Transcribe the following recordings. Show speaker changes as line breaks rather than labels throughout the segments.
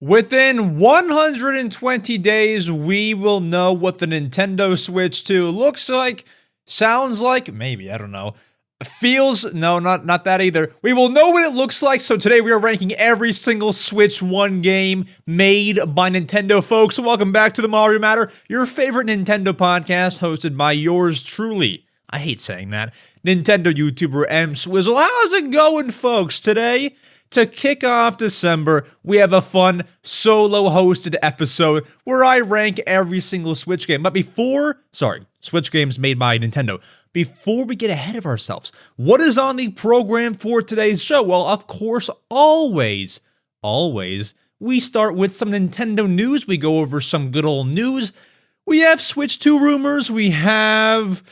Within 120 days, we will know what the Nintendo Switch 2 looks like, sounds like, maybe, I don't know, feels, no, not that either. We will know what it looks like, so today we are ranking every single Switch 1 game made by Nintendo, folks. Welcome back to the Mario Matter, your favorite Nintendo podcast, hosted by yours truly. I hate saying that. Nintendo YouTuber EmSwizzle. How's it going, folks? Today, to kick off December, we have a fun solo-hosted episode where I rank every single Switch game. But Switch games made by Nintendo. Before we get ahead of ourselves, what is on the program for today's show? Well, of course, always, we start with some Nintendo news. We go over some good old news. We have Switch 2 rumors. We have...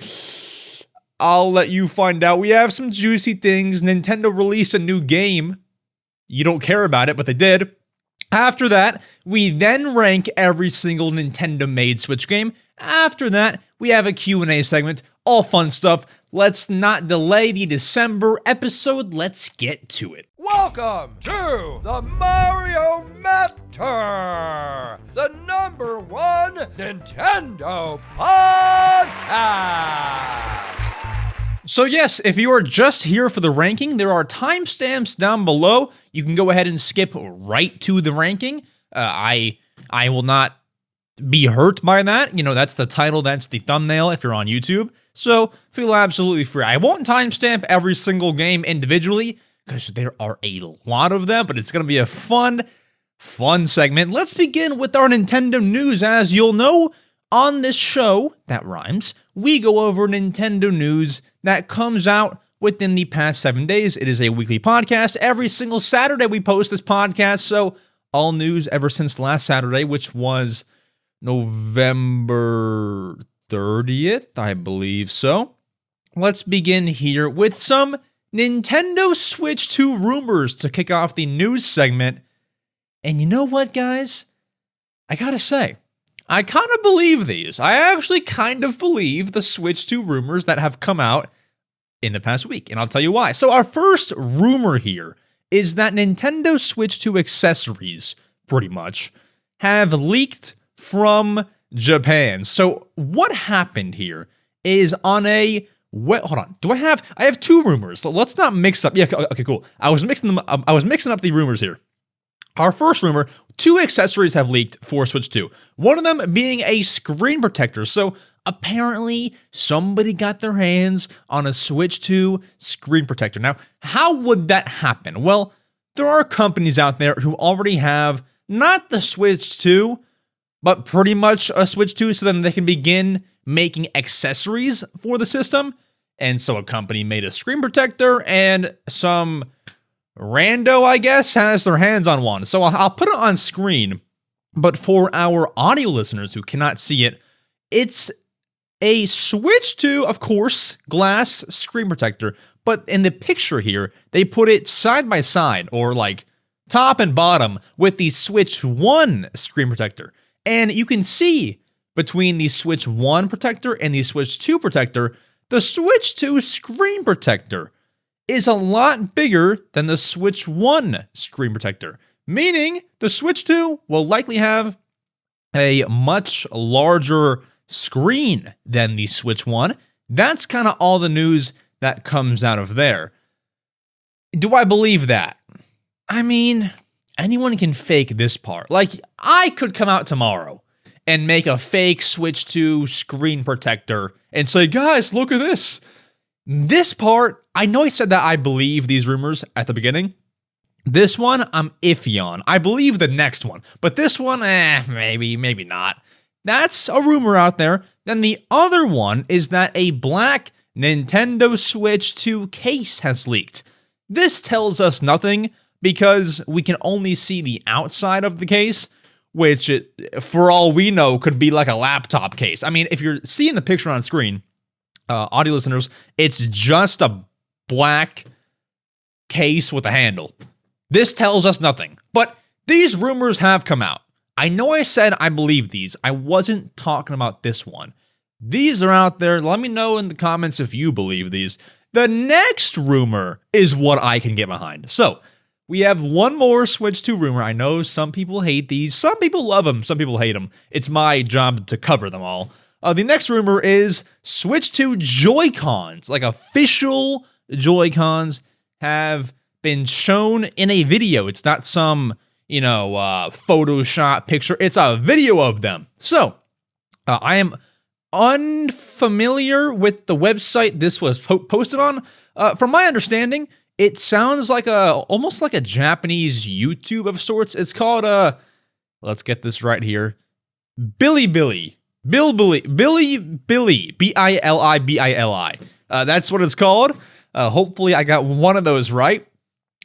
I'll let you find out. We have some juicy things. Nintendo released a new game. You don't care about it, but they did. After that, we then rank every single Nintendo-made Switch game. After that, we have a Q&A segment. All fun stuff. Let's not delay the December episode. Let's get to it.
Welcome to the Mario Matter, the #1 Nintendo podcast.
So yes, if you are just here for the ranking, there are timestamps down below. You can go ahead and skip right to the ranking. I will not be hurt by that. You know, that's the title, that's the thumbnail if you're on YouTube. So feel absolutely free. I won't timestamp every single game individually because there are a lot of them, but it's going to be a fun segment. Let's begin with our Nintendo news. As you'll know, on this show, that rhymes, we go over Nintendo news that comes out within the past 7 days. It is a weekly podcast. Every single Saturday we post this podcast, so all news ever since last Saturday, which was November 30th, I believe so. Let's begin here with some Nintendo Switch 2 rumors to kick off the news segment. And you know what, guys? I gotta say, I kind of believe these. I actually kind of believe the Switch 2 rumors that have come out in the past week, and I'll tell you why. So our first rumor here is that Nintendo Switch 2 accessories, pretty much, have leaked from Japan. So what happened here is on a... hold on. I have two rumors. Let's not mix up... Yeah, okay, cool. I was mixing up the rumors here. Our first rumor, 2 accessories have leaked for Switch 2. One of them being a screen protector. So apparently somebody got their hands on a Switch 2 screen protector. Now, how would that happen? Well, there are companies out there who already have not the Switch 2, but pretty much a Switch 2, so then they can begin making accessories for the system. And so a company made a screen protector, and some rando, I guess, has their hands on one. So I'll put it on screen, but for our audio listeners who cannot see it, it's a Switch 2, of course, glass screen protector. But in the picture here, they put it side by side, or like top and bottom, with the Switch 1 screen protector. And you can see between the Switch 1 protector and the Switch 2 protector, the Switch 2 screen protector is a lot bigger than the Switch 1 screen protector, meaning the Switch 2 will likely have a much larger screen than the Switch 1. That's kind of all the news that comes out of there. Do I believe that? I mean, anyone can fake this part. Like, I could come out tomorrow and make a fake Switch 2 screen protector and say, guys, look at this. This part, I know I said that I believe these rumors at the beginning. This one, I'm iffy on. I believe the next one. But this one, maybe not. That's a rumor out there. Then the other one is that a black Nintendo Switch 2 case has leaked. This tells us nothing because we can only see the outside of the case, which, for all we know, could be like a laptop case. I mean, if you're seeing the picture on screen, audio listeners, it's just a black case with a handle. This tells us nothing, but these rumors have come out. I know I said I believe these. I wasn't talking about this one. These are out there. Let me know in the comments if you believe these. The next rumor is what I can get behind. So we have one more Switch 2 rumor. I know some people hate these. Some people love them. Some people hate them. It's my job to cover them all. The next rumor is Switch 2 Joy-Cons, like official Joy-Cons, have been shown in a video. It's not some, Photoshop picture. It's a video of them. So, I am unfamiliar with the website this was posted on. From my understanding, it sounds like almost like a Japanese YouTube of sorts. It's called let's get this right here, Bilibili, Bilibili. That's what it's called. Hopefully, I got one of those right.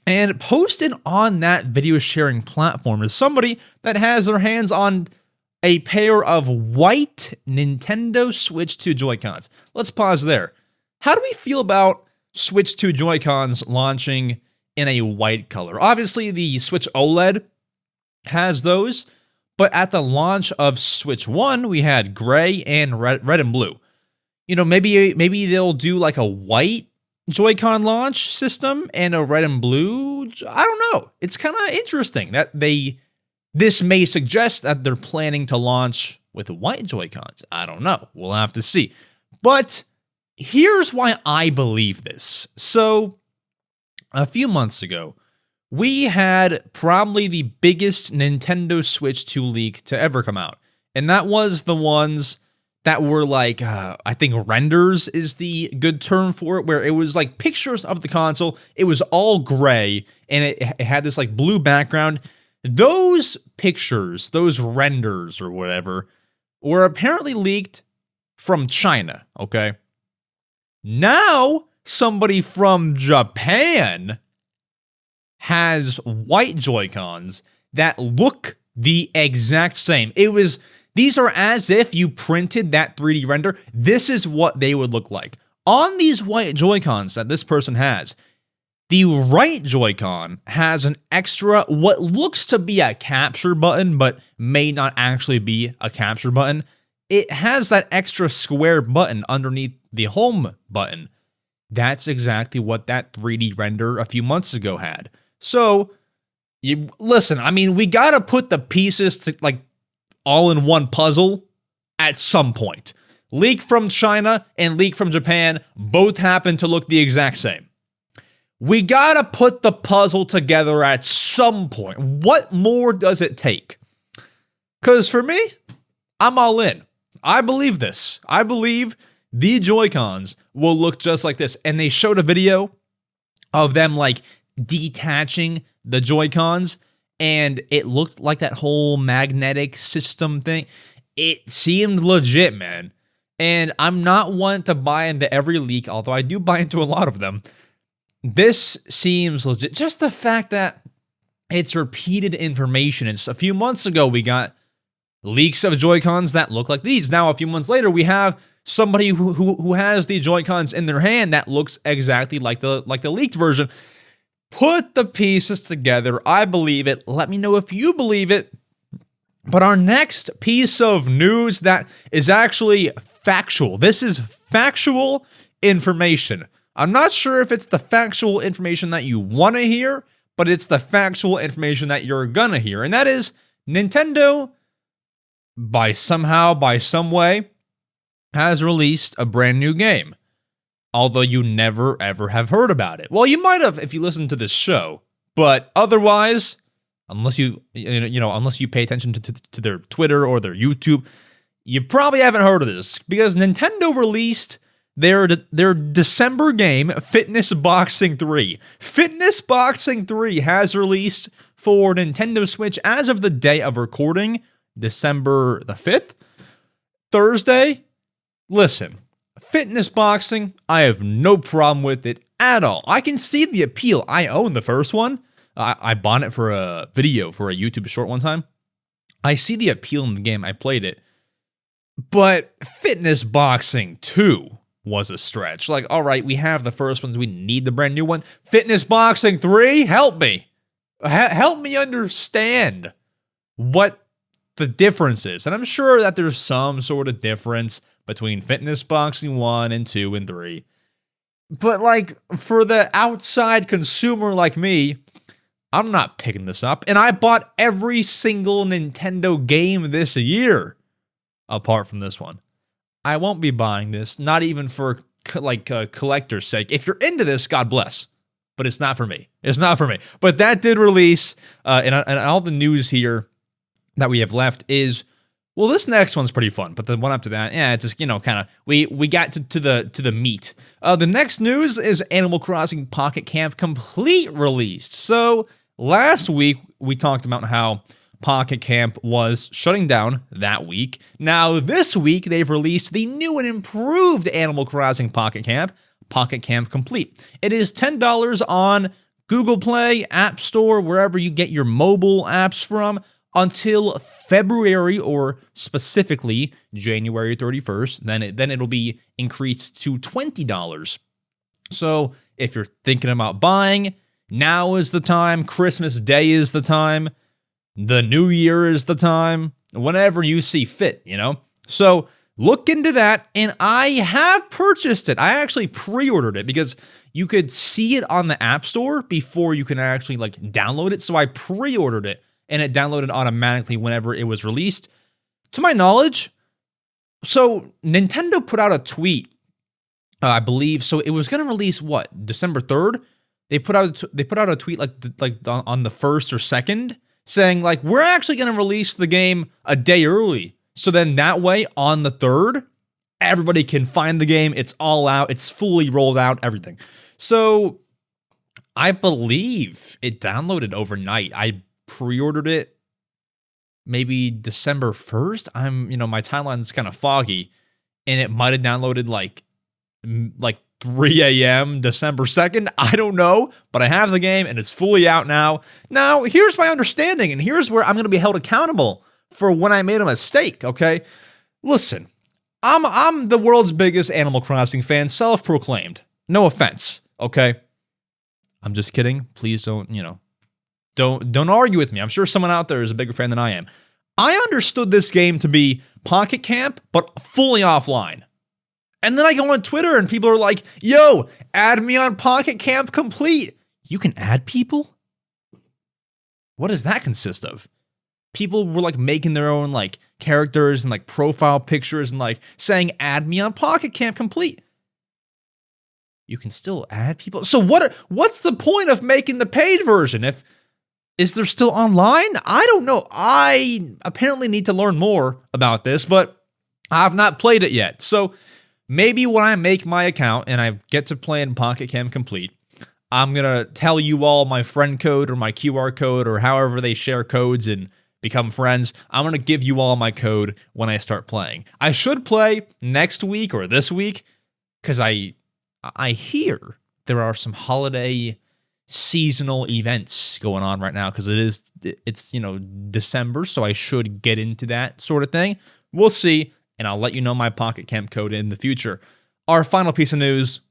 And posted on that video sharing platform is somebody that has their hands on a pair of white Nintendo Switch 2 Joy-Cons. Let's pause there. How do we feel about Switch 2 Joy-Cons launching in a white color? Obviously, the Switch OLED has those, but at the launch of Switch 1, we had gray and red and blue. Maybe they'll do like a white Joy-Con launch system and a red and blue. I don't know. It's kind of interesting that this may suggest that they're planning to launch with white Joy-Cons. I don't know. We'll have to see. But here's why I believe this. So, a few months ago, we had probably the biggest Nintendo Switch 2 leak to ever come out. And that was the ones that were like, I think renders is the good term for it, where it was like pictures of the console. It was all gray, and it had this like blue background. Those pictures, those renders or whatever, were apparently leaked from China, okay? Now, somebody from Japan has white Joy-Cons that look the exact same. These are as if you printed that 3D render. This is what they would look like. On these white Joy-Cons that this person has, the right Joy-Con has an extra, what looks to be a capture button, but may not actually be a capture button. It has that extra square button underneath the home button. That's exactly what that 3D render a few months ago had. So, listen, we gotta put the pieces to, all in one puzzle at some point. Leak from China and leak from Japan both happen to look the exact same. We gotta put the puzzle together at some point. What more does it take? Because for me, I'm all in. I believe this. I believe the Joy-Cons will look just like this. And they showed a video of them detaching the Joy-Cons, and it looked like that whole magnetic system thing. It seemed legit, man. And I'm not one to buy into every leak, although I do buy into a lot of them. This seems legit. Just the fact that it's repeated information. It's a few months ago we got leaks of Joy-Cons that look like these. Now, a few months later, we have somebody who has the Joy-Cons in their hand that looks exactly like the leaked version. Put the pieces together. I believe it. Let me know if you believe it. But our next piece of news that is actually factual. This is factual information. I'm not sure if it's the factual information that you want to hear, but it's the factual information that you're gonna hear. And that is Nintendo, by some way, has released a brand new game. Although you never, ever have heard about it. Well, you might have if you listened to this show, but otherwise, unless you pay attention to their Twitter or their YouTube, you probably haven't heard of this, because Nintendo released their December game, Fitness Boxing 3. Fitness Boxing 3 has released for Nintendo Switch as of the day of recording, December the 5th, Thursday. Listen. Fitness boxing, I have no problem with it at all. I can see the appeal. I own the first one. I bought it for a video, for a YouTube short one time. I see the appeal in the game. I played it. But Fitness Boxing 2 was a stretch. All right, we have the first one. We need the brand new one. Fitness Boxing 3? Help me. Help me understand what the difference is. And I'm sure that there's some sort of difference between Fitness Boxing 1 and 2 and 3. But for the outside consumer like me, I'm not picking this up. And I bought every single Nintendo game this year, apart from this one. I won't be buying this, not even for collector's sake. If you're into this, God bless. But it's not for me. It's not for me. But that did release, and all the news here that we have left is, well, this next one's pretty fun. But the one after that, yeah, it's just, kind of, we got to the meat. The next news is Animal Crossing Pocket Camp Complete released. So last week, we talked about how Pocket Camp was shutting down that week. Now, this week, they've released the new and improved Animal Crossing Pocket Camp Complete. It is $10 on Google Play, App Store, wherever you get your mobile apps from, until February, or specifically January 31st. Then it'll be increased to $20. So if you're thinking about buying, now is the time. Christmas Day is the time. The New Year is the time. Whenever you see fit, So look into that, and I have purchased it. I actually pre-ordered it because you could see it on the App Store before you can actually download it. So I pre-ordered it, and it downloaded automatically whenever it was released. To my knowledge, so Nintendo put out a tweet, I believe. So it was going to release December 3rd. They put out a tweet on the 1st or 2nd saying we're actually going to release the game a day early. So then that way, on the 3rd, everybody can find the game. It's all out. It's fully rolled out, everything. So I believe it downloaded overnight. I pre-ordered it maybe December 1st. My timeline's kind of foggy, and it might have downloaded like 3 a.m. December 2nd. I don't know, but I have the game, and it's fully out now. Now, here's my understanding, and here's where I'm going to be held accountable for when I made a mistake, okay? Listen, I'm the world's biggest Animal Crossing fan, self-proclaimed. No offense, okay? I'm just kidding. Please don't argue with me. I'm sure someone out there is a bigger fan than I am. I understood this game to be Pocket Camp, but fully offline. And then I go on Twitter and people are like, yo, add me on Pocket Camp Complete. You can add people? What does that consist of? People were making their own characters and profile pictures and saying, add me on Pocket Camp Complete. You can still add people. So what's the point of making the paid version? Is there still online? I don't know. I apparently need to learn more about this, but I've not played it yet. So maybe when I make my account and I get to play in Pocket Camp Complete, I'm going to tell you all my friend code or my QR code or however they share codes and become friends. I'm going to give you all my code when I start playing. I should play next week or this week because I hear there are some holiday seasonal events going on right now because it's December, so I should get into that sort of thing. We'll see, and I'll let you know my Pocket Camp code in the future. Our final piece of news,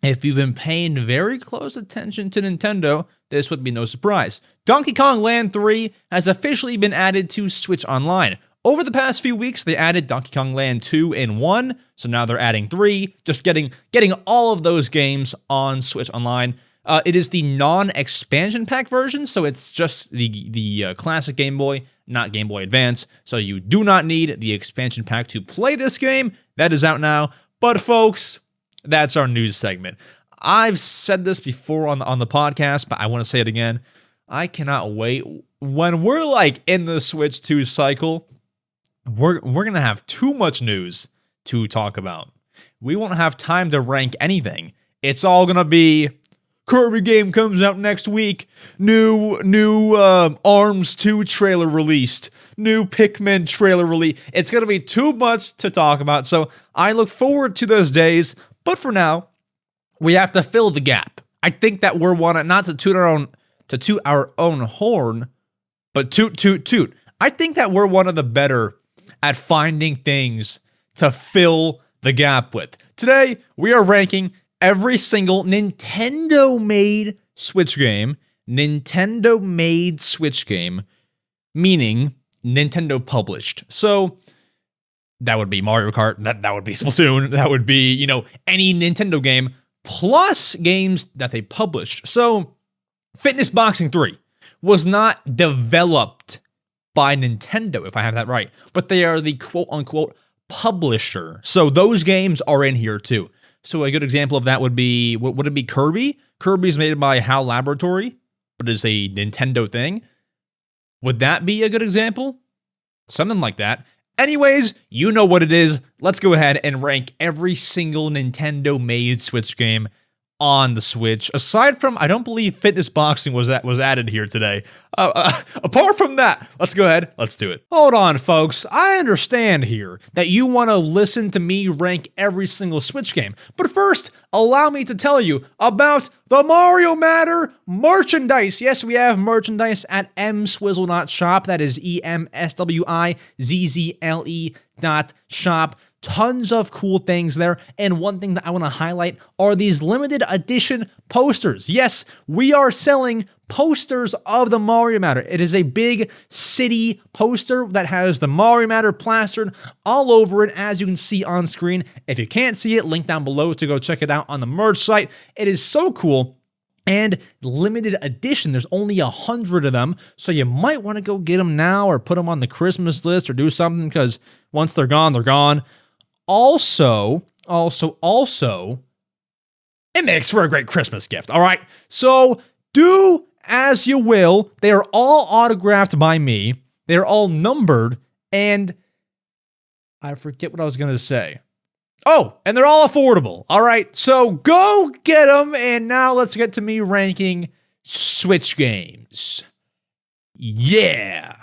if you've been paying very close attention to Nintendo, this would be no surprise. Donkey Kong Land 3 has officially been added to Switch Online. Over the past few weeks, they added Donkey Kong Land 2 and 1, so now they're adding 3, just getting all of those games on Switch Online. It is the non-expansion pack version, so it's just the classic Game Boy, not Game Boy Advance, so you do not need the expansion pack to play this game. That is out now. But folks, that's our news segment. I've said this before on the podcast, but I want to say it again. I cannot wait. When we're in the Switch 2 cycle, we're going to have too much news to talk about. We won't have time to rank anything. It's all going to be Kirby game comes out next week. New ARMS 2 trailer released. New Pikmin trailer release. It's going to be too much to talk about. So I look forward to those days. But for now, we have to fill the gap. I think that we're not to toot our own horn, but toot. I think that we're one of the better at finding things to fill the gap with. Today, we are ranking every single Nintendo-made Switch game. Nintendo-made Switch game, meaning Nintendo published. So that would be Mario Kart, that would be Splatoon, that would be, any Nintendo game, plus games that they published. So Fitness Boxing 3 was not developed by Nintendo, if I have that right, but they are the quote-unquote publisher. So those games are in here too. So a good example of that would be, would it be Kirby? Kirby's made by HAL Laboratory, but it's a Nintendo thing. Would that be a good example? Something like that. Anyways, you know what it is. Let's go ahead and rank every single Nintendo-made Switch game on the Switch. Aside from, I don't believe Fitness Boxing was added here today. Apart from that, let's go ahead. Let's do it. Hold on, folks. I understand here that you want to listen to me rank every single Switch game. But first, allow me to tell you about the Mario Matter merchandise. Yes, we have merchandise at EmSwizzle.shop. That is EmSwizzle.shop. Tons of cool things there, and one thing that I want to highlight are these limited edition posters. Yes, we are selling posters of the Mario Matter. It is a big city poster that has the Mario Matter plastered all over it, as you can see on screen. If you can't see it, link down below to go check it out on the merch site. It is so cool. And limited edition, there's only 100 of them, so you might want to go get them now or put them on the Christmas list or do something, because once they're gone, they're gone. Also, it makes for a great Christmas gift, all right? So do as you will. They are all autographed by me. They're all numbered, and I forget what I was going to say. Oh, and they're all affordable, all right? So go get them, and now let's get to me ranking Switch games. Yeah.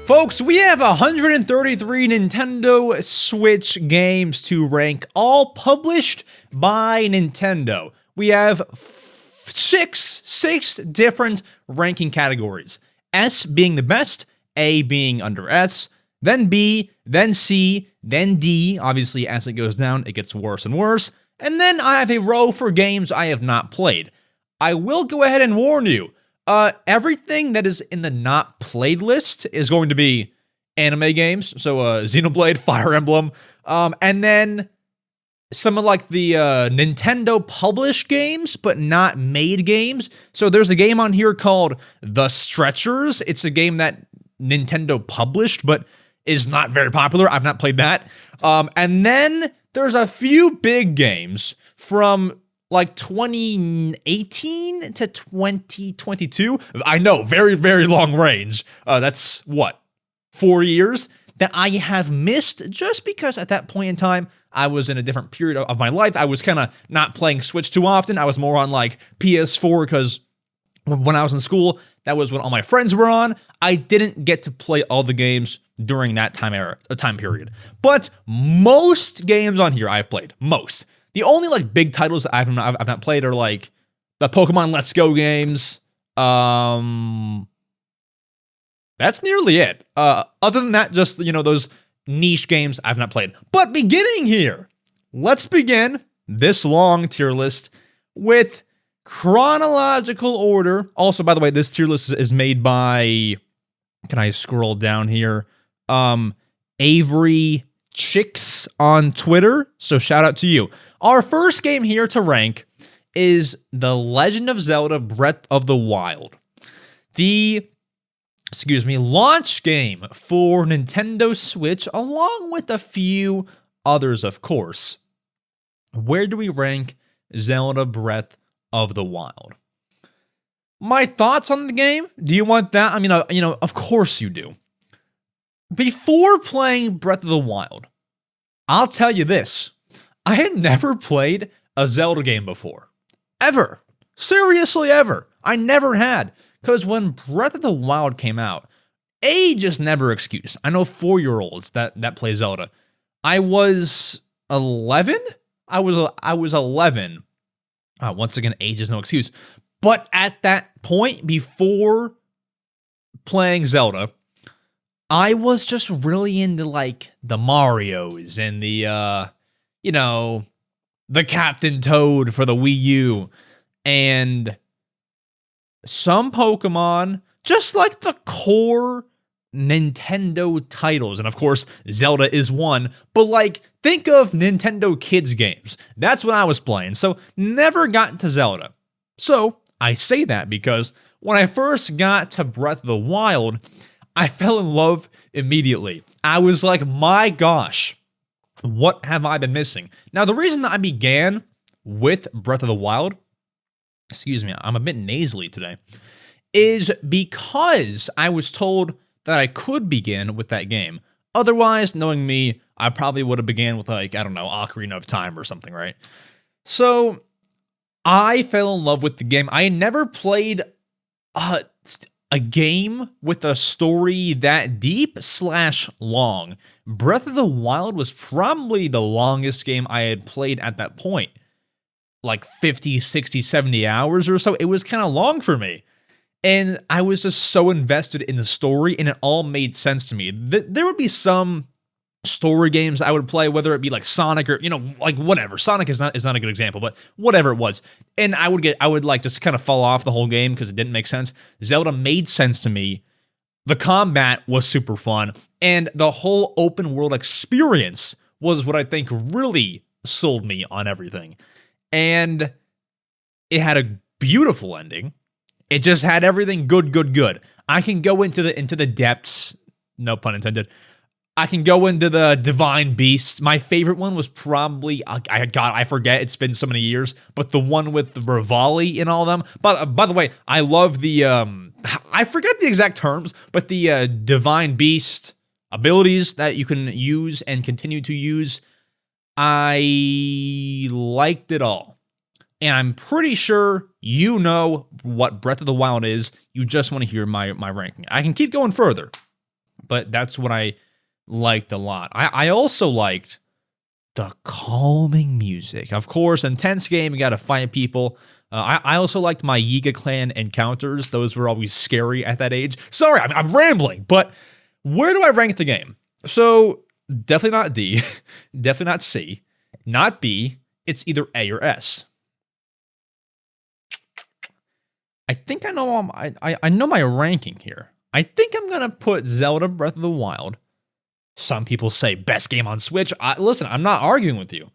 Folks, we have 133 Nintendo Switch games to rank, all published by Nintendo. We have six different ranking categories. S being the best, A being under S, then B, then C, then D. Obviously, as it goes down, it gets worse and worse. And then I have a row for games I have not played. I will go ahead and warn you. Everything that is in the not played list is going to be anime games, so Xenoblade, Fire Emblem, and then some of like the Nintendo published games, but not made games. So there's a game on here called The Stretchers. It's a game that Nintendo published, but is not very popular. I've not played that. And then there's a few big games from like 2018 to 2022. I know, very, very long range. That's what, 4 years that I have missed just because at that point in time, I was in a different period of my life. I was kind of not playing Switch too often. I was more on like PS4 because when I was in school, that was when all my friends were on. I didn't get to play all the games during that time period. But most games on here I've played. Most. The only like big titles that I've not played are like the Pokemon Let's Go games. That's nearly it. Other than that, just, you know, those niche games I've not played. But beginning here, let's begin this long tier list with chronological order. Also, by the way, this tier list is made by, can I scroll down here? Avery Chicks on Twitter. So shout out to you. Our first game here to rank is The Legend of Zelda Breath of the Wild. The launch game for Nintendo Switch, along with a few others, of course. Where do we rank Zelda Breath of the Wild? My thoughts on the game? Do you want that? I mean, of course you do. Before playing Breath of the Wild, I'll tell you this. I had never played a Zelda game before. Ever. Seriously, ever. I never had. Because when Breath of the Wild came out, age is never excused. I know 4-year-olds that play Zelda. I was 11? I was 11. Once again, age is no excuse. But at that point, before playing Zelda, I was just really into like the Marios and the the Captain Toad for the Wii U and some Pokemon, just like the core Nintendo titles, and of course, Zelda is one, but like, think of Nintendo kids games. That's what I was playing, so never got to Zelda. So, I say that because when I first got to Breath of the Wild, I fell in love immediately. I was like, my gosh, what have I been missing? Now, the reason that I began with Breath of the Wild, excuse me, I'm a bit nasally today, is because I was told that I could begin with that game. Otherwise, knowing me, I probably would have began with, like, I don't know, Ocarina of Time or something, right? So, I fell in love with the game. I had never played a game with a story that deep/long. Breath of the Wild was probably the longest game I had played at that point. Like 50, 60, 70 hours or so. It was kind of long for me. And I was just so invested in the story, and it all made sense to me. There would be some story games I would play, whether it be like Sonic or, like whatever. Sonic is not a good example, but whatever it was. And I would like just kind of fall off the whole game because it didn't make sense. Zelda made sense to me. The combat was super fun, and the whole open world experience was what I think really sold me on everything. And it had a beautiful ending. It just had everything good. I can go into the depths, no pun intended. I can go into the divine beasts. My favorite one was probably, I forget, it's been so many years, but the one with the Rivali and all of them. But by the way, I love the, I forget the exact terms, but the divine beast abilities that you can use and continue to use, I liked it all. And I'm pretty sure you know what Breath of the Wild is. You just want to hear my ranking. I can keep going further, but that's what I liked a lot. I also liked the calming music. Of course, intense game, you gotta fight people. I also liked my Yiga Clan encounters. Those were always scary at that age. Sorry, I'm rambling, but where do I rank the game? So, definitely not D, definitely not C, not B, it's either A or S. I think I know I know my ranking here. I think I'm gonna put Zelda Breath of the Wild. Some people say best game on Switch. Listen, I'm not arguing with you.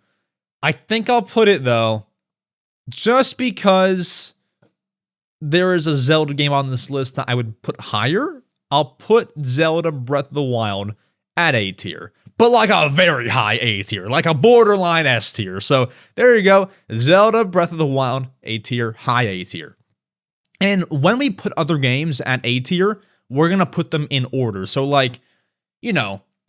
I think I'll put it, though, just because there is a Zelda game on this list that I would put higher. I'll put Zelda Breath of the Wild at A tier, but like a very high A tier, like a borderline S tier. So there you go. Zelda Breath of the Wild, A tier, high A tier. And when we put other games at A tier, we're going to put them in order. So like,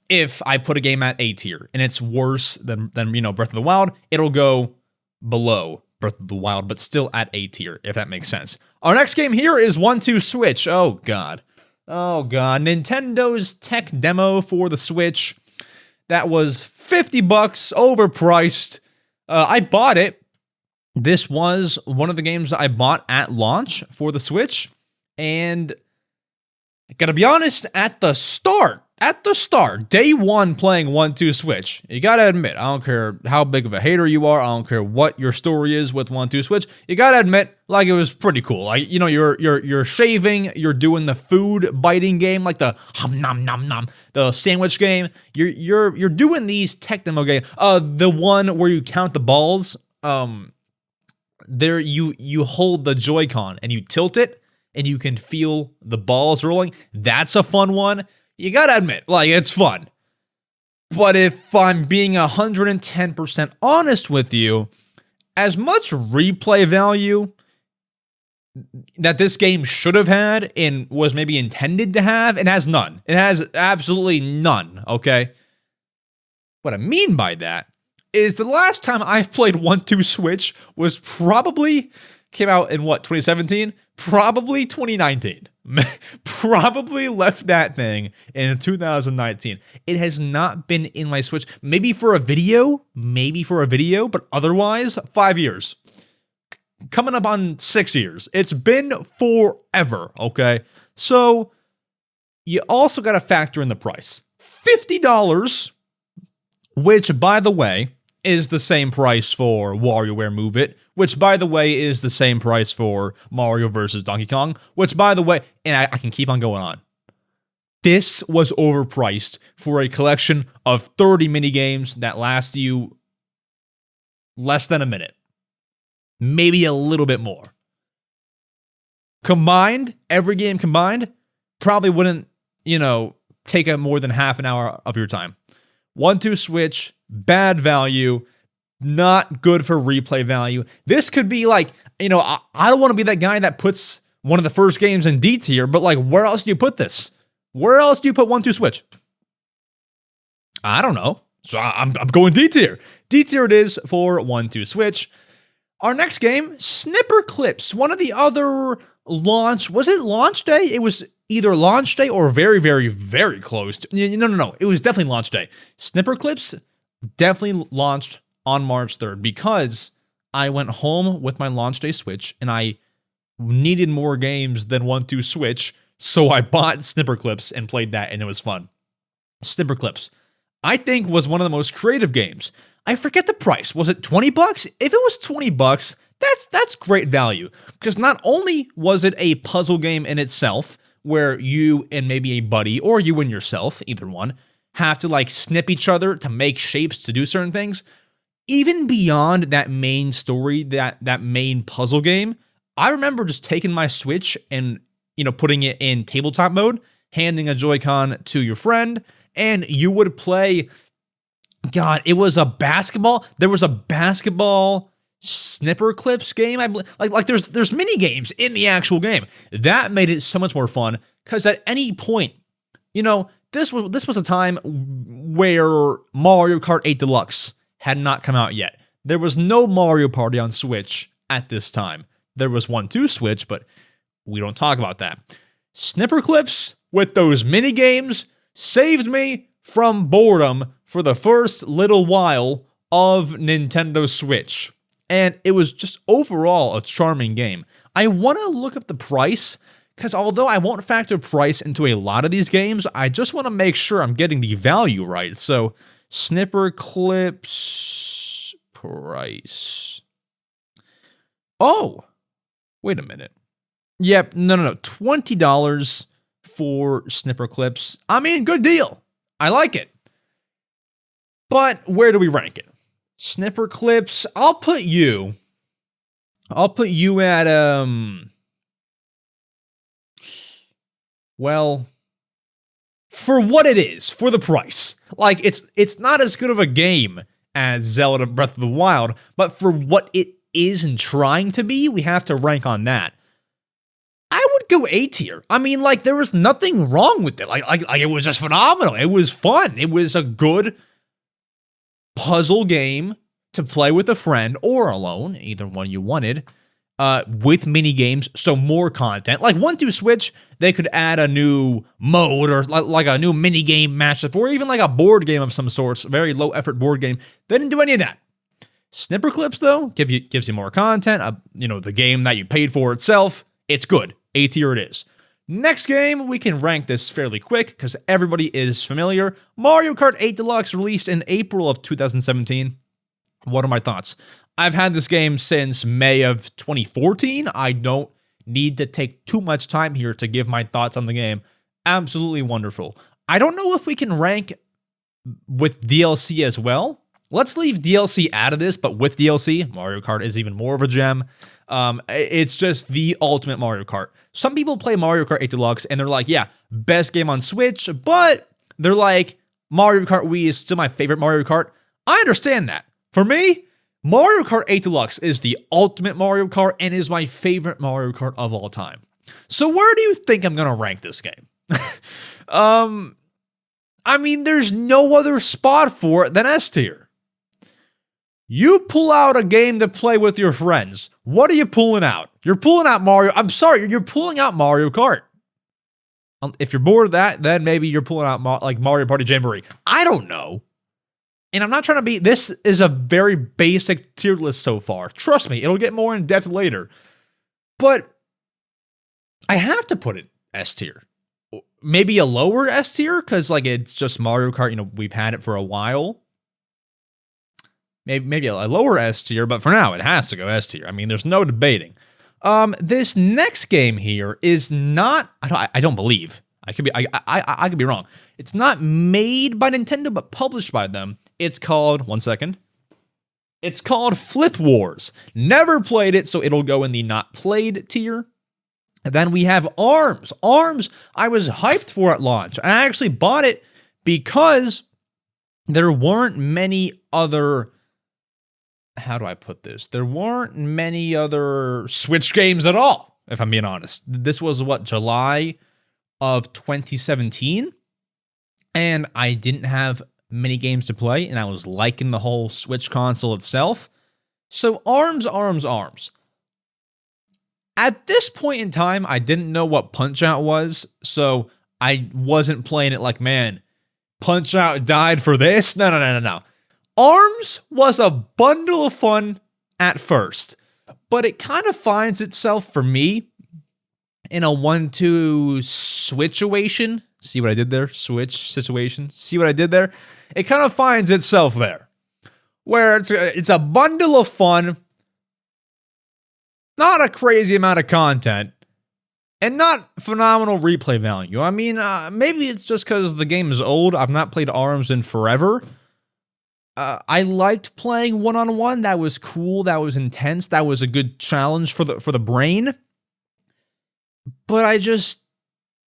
if I put a game at A tier and it's worse than Breath of the Wild, it'll go below Breath of the Wild, but still at A tier, if that makes sense. Our next game here is 1-2 Switch. Oh god. Nintendo's tech demo for the Switch. That was $50, overpriced. I bought it. This was one of the games I bought at launch for the Switch. And I gotta be honest, at the start, day one playing 1-2 Switch, you gotta admit, I don't care how big of a hater you are, I don't care what your story is with 1-2 Switch, you gotta admit, like, it was pretty cool. Like, you're shaving, you're doing the food biting game, like the hum nom nom nom, the sandwich game. You're doing these tech demo game. The one where you count the balls. There you hold the Joy-Con and you tilt it, and you can feel the balls rolling. That's a fun one. You gotta admit, like, it's fun. But if I'm being 110% honest with you, as much replay value that this game should have had and was maybe intended to have, it has none. It has absolutely none, okay? What I mean by that is the last time I've played 1-2 Switch was probably, came out in what, 2017? Probably 2019. Probably left that thing in 2019. It has not been in my Switch. Maybe for a video, but otherwise, 5 years. Coming up on 6 years. It's been forever, okay? So, you also got to factor in the price. $50, which, by the way, is the same price for WarioWare Move It, which, by the way, is the same price for Mario vs. Donkey Kong, which, by the way, and I can keep on going on. This was overpriced for a collection of 30 minigames that last you less than a minute. Maybe a little bit more. Combined, every game combined, probably wouldn't, take up more than half an hour of your time. 1-2 switch, bad value, not good for replay value. This could be like, I don't want to be that guy that puts one of the first games in D tier, but like, where else do you put this? Where else do you put 1-2 switch? I don't know. So I'm going D tier. D tier it is for 1-2 switch. Our next game, Snipper Clips. One of the other was it launch day? It was either launch day or very, very, very close. No. It was definitely launch day. Snipper Clips definitely launched on March 3rd because I went home with my launch day Switch and I needed more games than 1-2 switch. So I bought Snipper Clips and played that, and it was fun. Snipper Clips, I think, was one of the most creative games. I forget the price. Was it $20? If it was $20, that's great value. Because not only was it a puzzle game in itself, where you and maybe a buddy, or you and yourself, either one, have to like snip each other to make shapes to do certain things. Even beyond that main story, that main puzzle game, I remember just taking my Switch and putting it in tabletop mode, handing a Joy-Con to your friend, and you would play. God, it was a basketball. There was a basketball Snipper Clips game. I like there's mini games in the actual game. That made it so much more fun because at any point, this was a time where Mario Kart 8 Deluxe had not come out yet. There was no Mario Party on Switch at this time. There was 1-2 switch, but we don't talk about that. Snipper Clips with those mini games saved me from boredom for the first little while of Nintendo Switch. And it was just overall a charming game. I want to look up the price, because although I won't factor price into a lot of these games, I just want to make sure I'm getting the value right. So, Snipper Clips price. Oh, wait a minute. Yep, no. $20 for Snipper Clips. I mean, good deal. I like it. But where do we rank it? Snipper Clips, I'll put you at, well, for what it is, for the price. Like, it's not as good of a game as Zelda Breath of the Wild, but for what it is and trying to be, we have to rank on that. I would go A tier. I mean, like, there was nothing wrong with it. Like it was just phenomenal. It was fun. It was a good puzzle game to play with a friend or alone, either one you wanted, with mini games, so more content. Like 1-2 switch, they could add a new mode or like a new mini game matchup or even like a board game of some sorts, very low effort board game. They didn't do any of that. Snipper Clips though gives you more content. The game that you paid for itself, it's good. A tier it is. Next game, we can rank this fairly quick because everybody is familiar. Mario Kart 8 Deluxe released in April of 2017. What are my thoughts? I've had this game since May of 2014. I don't need to take too much time here to give my thoughts on the game. Absolutely wonderful. I don't know if we can rank with DLC as well. Let's leave DLC out of this, but with DLC, Mario Kart is even more of a gem. It's just the ultimate Mario Kart. Some people play Mario Kart 8 Deluxe and they're like, yeah, best game on Switch, but they're like, Mario Kart Wii is still my favorite Mario Kart. I understand that. For me, Mario Kart 8 Deluxe is the ultimate Mario Kart and is my favorite Mario Kart of all time. So where do you think I'm going to rank this game? I mean, there's no other spot for it than S tier. You pull out a game to play with your friends. What are you pulling out? You're pulling out Mario. I'm sorry, you're pulling out Mario Kart. If you're bored of that, then maybe you're pulling out like Mario Party Jamboree. I don't know. And I'm not trying to be, this is a very basic tier list so far. Trust me, it'll get more in depth later. But I have to put it S tier. Maybe a lower S tier, because like it's just Mario Kart, we've had it for a while. Maybe a lower S tier, but for now, it has to go S tier. I mean, there's no debating. This next game here is not, I don't believe. I could be wrong. It's not made by Nintendo, but published by them. It's called, one second. It's called Flip Wars. Never played it, so it'll go in the not played tier. And then we have ARMS. ARMS, I was hyped for at launch. I actually bought it because there weren't many other, how do I put this? There weren't many other Switch games at all, if I'm being honest. This was what, July of 2017? And I didn't have many games to play, and I was liking the whole Switch console itself. So ARMS. At this point in time, I didn't know what Punch-Out was, so I wasn't playing it like, man, Punch-Out died for this? No. ARMS was a bundle of fun at first, but it kind of finds itself, for me, in a 1-2 switch-ation. See what I did there? Switch situation. See what I did there? It kind of finds itself there, where it's a bundle of fun, not a crazy amount of content, and not phenomenal replay value. I mean, maybe it's just because the game is old. I've not played ARMS in forever. I liked playing one-on-one. That was cool. That was intense. That was a good challenge for the brain. But I just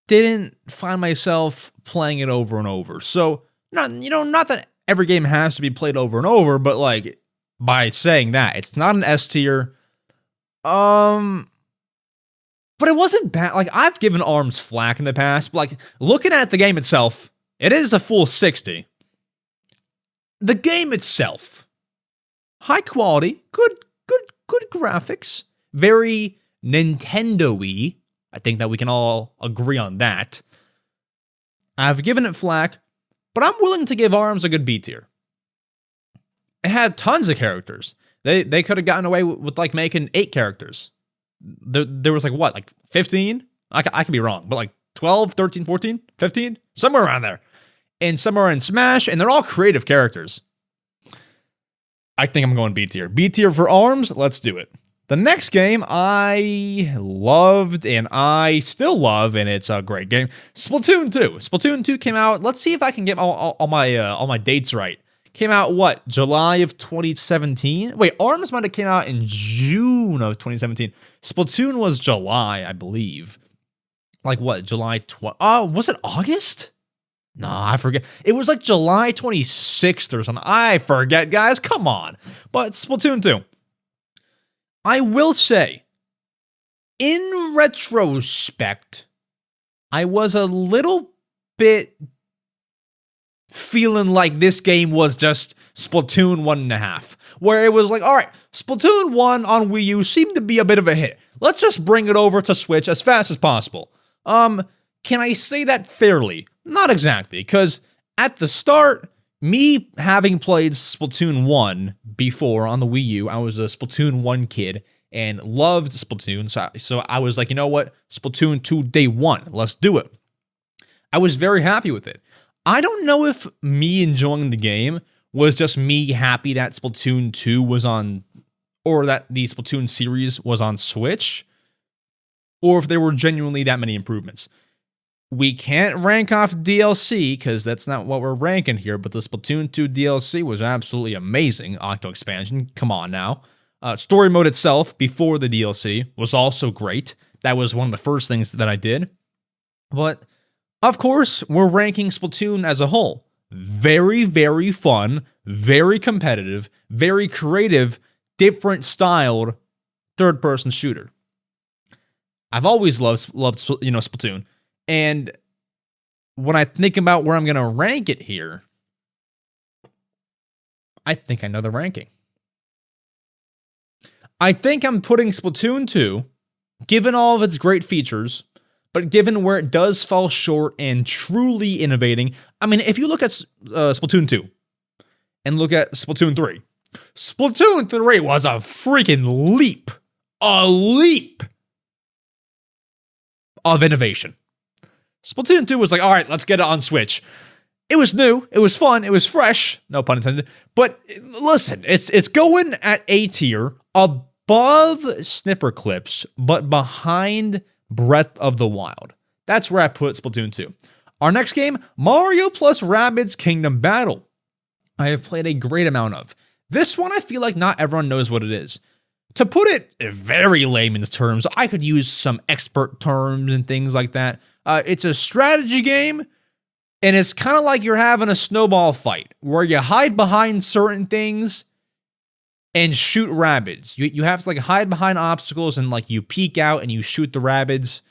didn't find myself playing it over and over. So, not that every game has to be played over and over, but like, by saying that, it's not an S tier. But it wasn't bad. Like, I've given ARMS flack in the past, but like, looking at the game itself, it is a full 60. The game itself, high quality, good graphics, very Nintendo-y. I think that we can all agree on that. I've given it flack, but I'm willing to give ARMS a good B tier. It had tons of characters. They could have gotten away with like making 8 characters. There was like what, like 15? I could be wrong, but like 12, 13, 14, 15? Somewhere around there. And some are in Smash, and they're all creative characters. I think I'm going B tier. B tier for ARMS, let's do it. The next game I loved, and I still love, and it's a great game, Splatoon 2. Splatoon 2 came out, let's see if I can get all my dates right. Came out, what, July of 2017? Wait, ARMS might have came out in June of 2017. Splatoon was July, I believe. Like what, July 20? Was it August? No, I forget. It was like July 26th or something. I forget, guys. Come on. But Splatoon 2. I will say, in retrospect, I was a little bit feeling like this game was just Splatoon 1.5, where it was like, all right, Splatoon 1 on Wii U seemed to be a bit of a hit. Let's just bring it over to Switch as fast as possible. Can I say that fairly? Not exactly, because at the start, me having played Splatoon 1 before on the Wii U, I was a Splatoon 1 kid and loved Splatoon, so I was like, you know what, Splatoon 2 day one, let's do it. I was very happy with it. I don't know if me enjoying the game was just me happy that Splatoon 2 was on, or that the Splatoon series was on Switch, or if there were genuinely that many improvements. We can't rank off DLC, because that's not what we're ranking here, but the Splatoon 2 DLC was absolutely amazing. Octo Expansion, come on now. Story mode itself, before the DLC, was also great. That was one of the first things that I did. But, of course, we're ranking Splatoon as a whole. Very, very fun, very competitive, very creative, different styled third-person shooter. I've always loved Splatoon. And when I think about where I'm going to rank it here, I think I know the ranking. I think I'm putting Splatoon 2, given all of its great features, but given where it does fall short and truly innovating. I mean, if you look at Splatoon 2 and look at Splatoon 3, Splatoon 3 was a freaking leap. A leap of innovation. Splatoon 2 was like, all right, let's get it on Switch. It was new, it was fun, it was fresh, no pun intended. But listen, it's going at A tier, above Snipper Clips, but behind Breath of the Wild. That's where I put Splatoon 2. Our next game, Mario plus Rabbids Kingdom Battle. I have played a great amount of. This one, I feel like not everyone knows what it is. To put it in very layman's terms, I could use some expert terms and things like that. It's a strategy game, and it's kind of like you're having a snowball fight, where you hide behind certain things and shoot Rabbids. You have to like hide behind obstacles, and like you peek out and you shoot the Rabbids,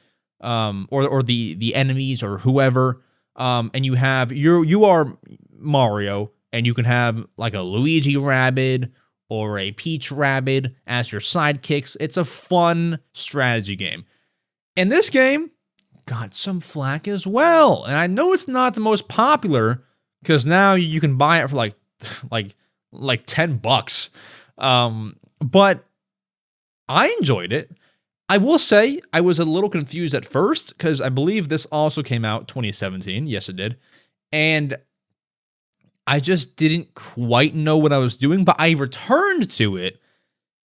or the enemies or whoever. And you are Mario, and you can have like a Luigi Rabbid or a Peach Rabbid as your sidekicks. It's a fun strategy game. And this game got some flack as well. And I know it's not the most popular, because now you can buy it for like $10. But I enjoyed it. I will say I was a little confused at first, because I believe this also came out 2017. Yes, it did. And I just didn't quite know what I was doing, but I returned to it,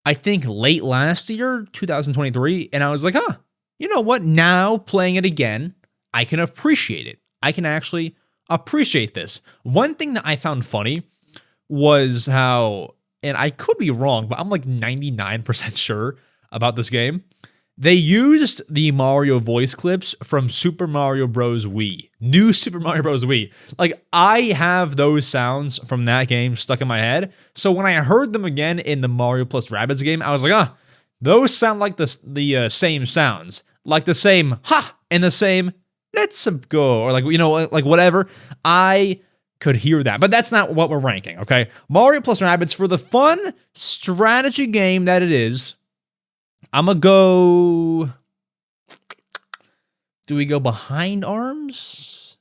I think late last year, 2023, and I was like, you know what? Now playing it again, I can appreciate it. I can actually appreciate this. One thing that I found funny was how, and I could be wrong, but I'm like 99% sure about this game, they used the Mario voice clips from Super Mario Bros. Wii. New Super Mario Bros. Wii. Like, I have those sounds from that game stuck in my head. So when I heard them again in the Mario plus Rabbids game, I was like, those sound like the same sounds. Like the same, ha, and the same, let's go. Or like, like whatever. I could hear that. But that's not what we're ranking, okay? Mario plus Rabbids, for the fun strategy game that it is, I'm going to go... Do we go behind arms?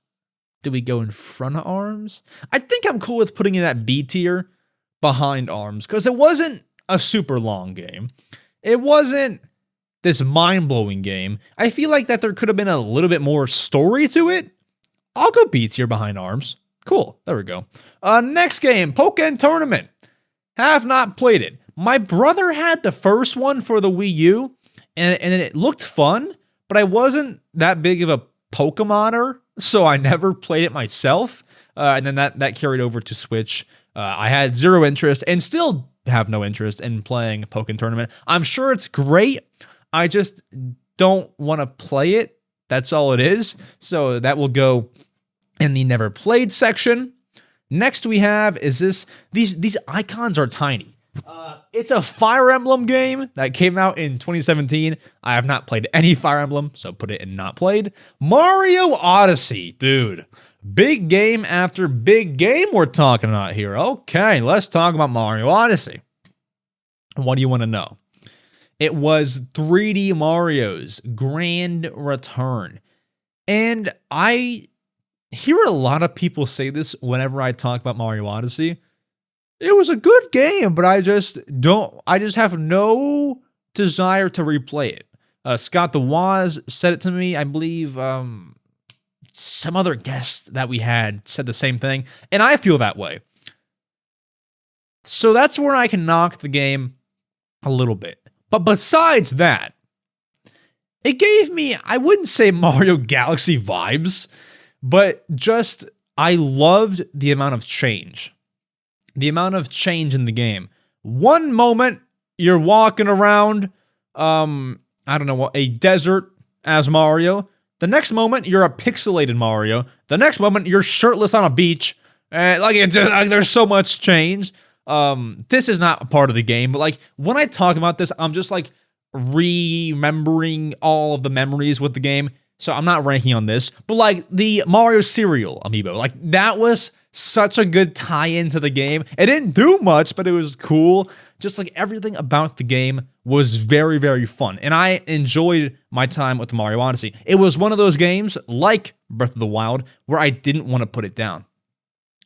Do we go in front of arms? I think I'm cool with putting in that B tier behind arms, because it wasn't a super long game. It wasn't this mind-blowing game. I feel like that there could have been a little bit more story to it. I'll go B tier behind arms. Cool. There we go. Next game, Pokken Tournament. Have not played it. My brother had the first one for the Wii U, and it looked fun, but I wasn't that big of a Pokemoner, so I never played it myself. And then that carried over to Switch. I had zero interest, and still have no interest in playing Pokken Tournament. I'm sure it's great. I just don't want to play it. That's all it is. So that will go in the never played section. Next we have is these icons are tiny. It's a Fire Emblem game that came out in 2017. I have not played any Fire Emblem, so put it in not played. Mario Odyssey, dude. Big game after big game we're talking about here. Okay, let's talk about Mario Odyssey. What do you want to know? It was 3D Mario's grand return. And I hear a lot of people say this whenever I talk about Mario Odyssey. It was a good game, but I just have no desire to replay it. Scott the Waz said it to me. I believe some other guest that we had said the same thing, and I feel that way. So that's where I can knock the game a little bit. But besides that, it gave me, I wouldn't say Mario Galaxy vibes, but just I loved the amount of change. The amount of change in the game. One moment, you're walking around, I don't know what, a desert as Mario. The next moment, you're a pixelated Mario. The next moment, you're shirtless on a beach. There's so much change. This is not a part of the game, but like when I talk about this, I'm just like remembering all of the memories with the game. So I'm not ranking on this, but like the Mario cereal amiibo, like that was such a good tie-in to the game. It didn't do much, but it was cool. Just like everything about the game was very, very fun. And I enjoyed my time with Mario Odyssey. It was one of those games, like Breath of the Wild, where I didn't want to put it down.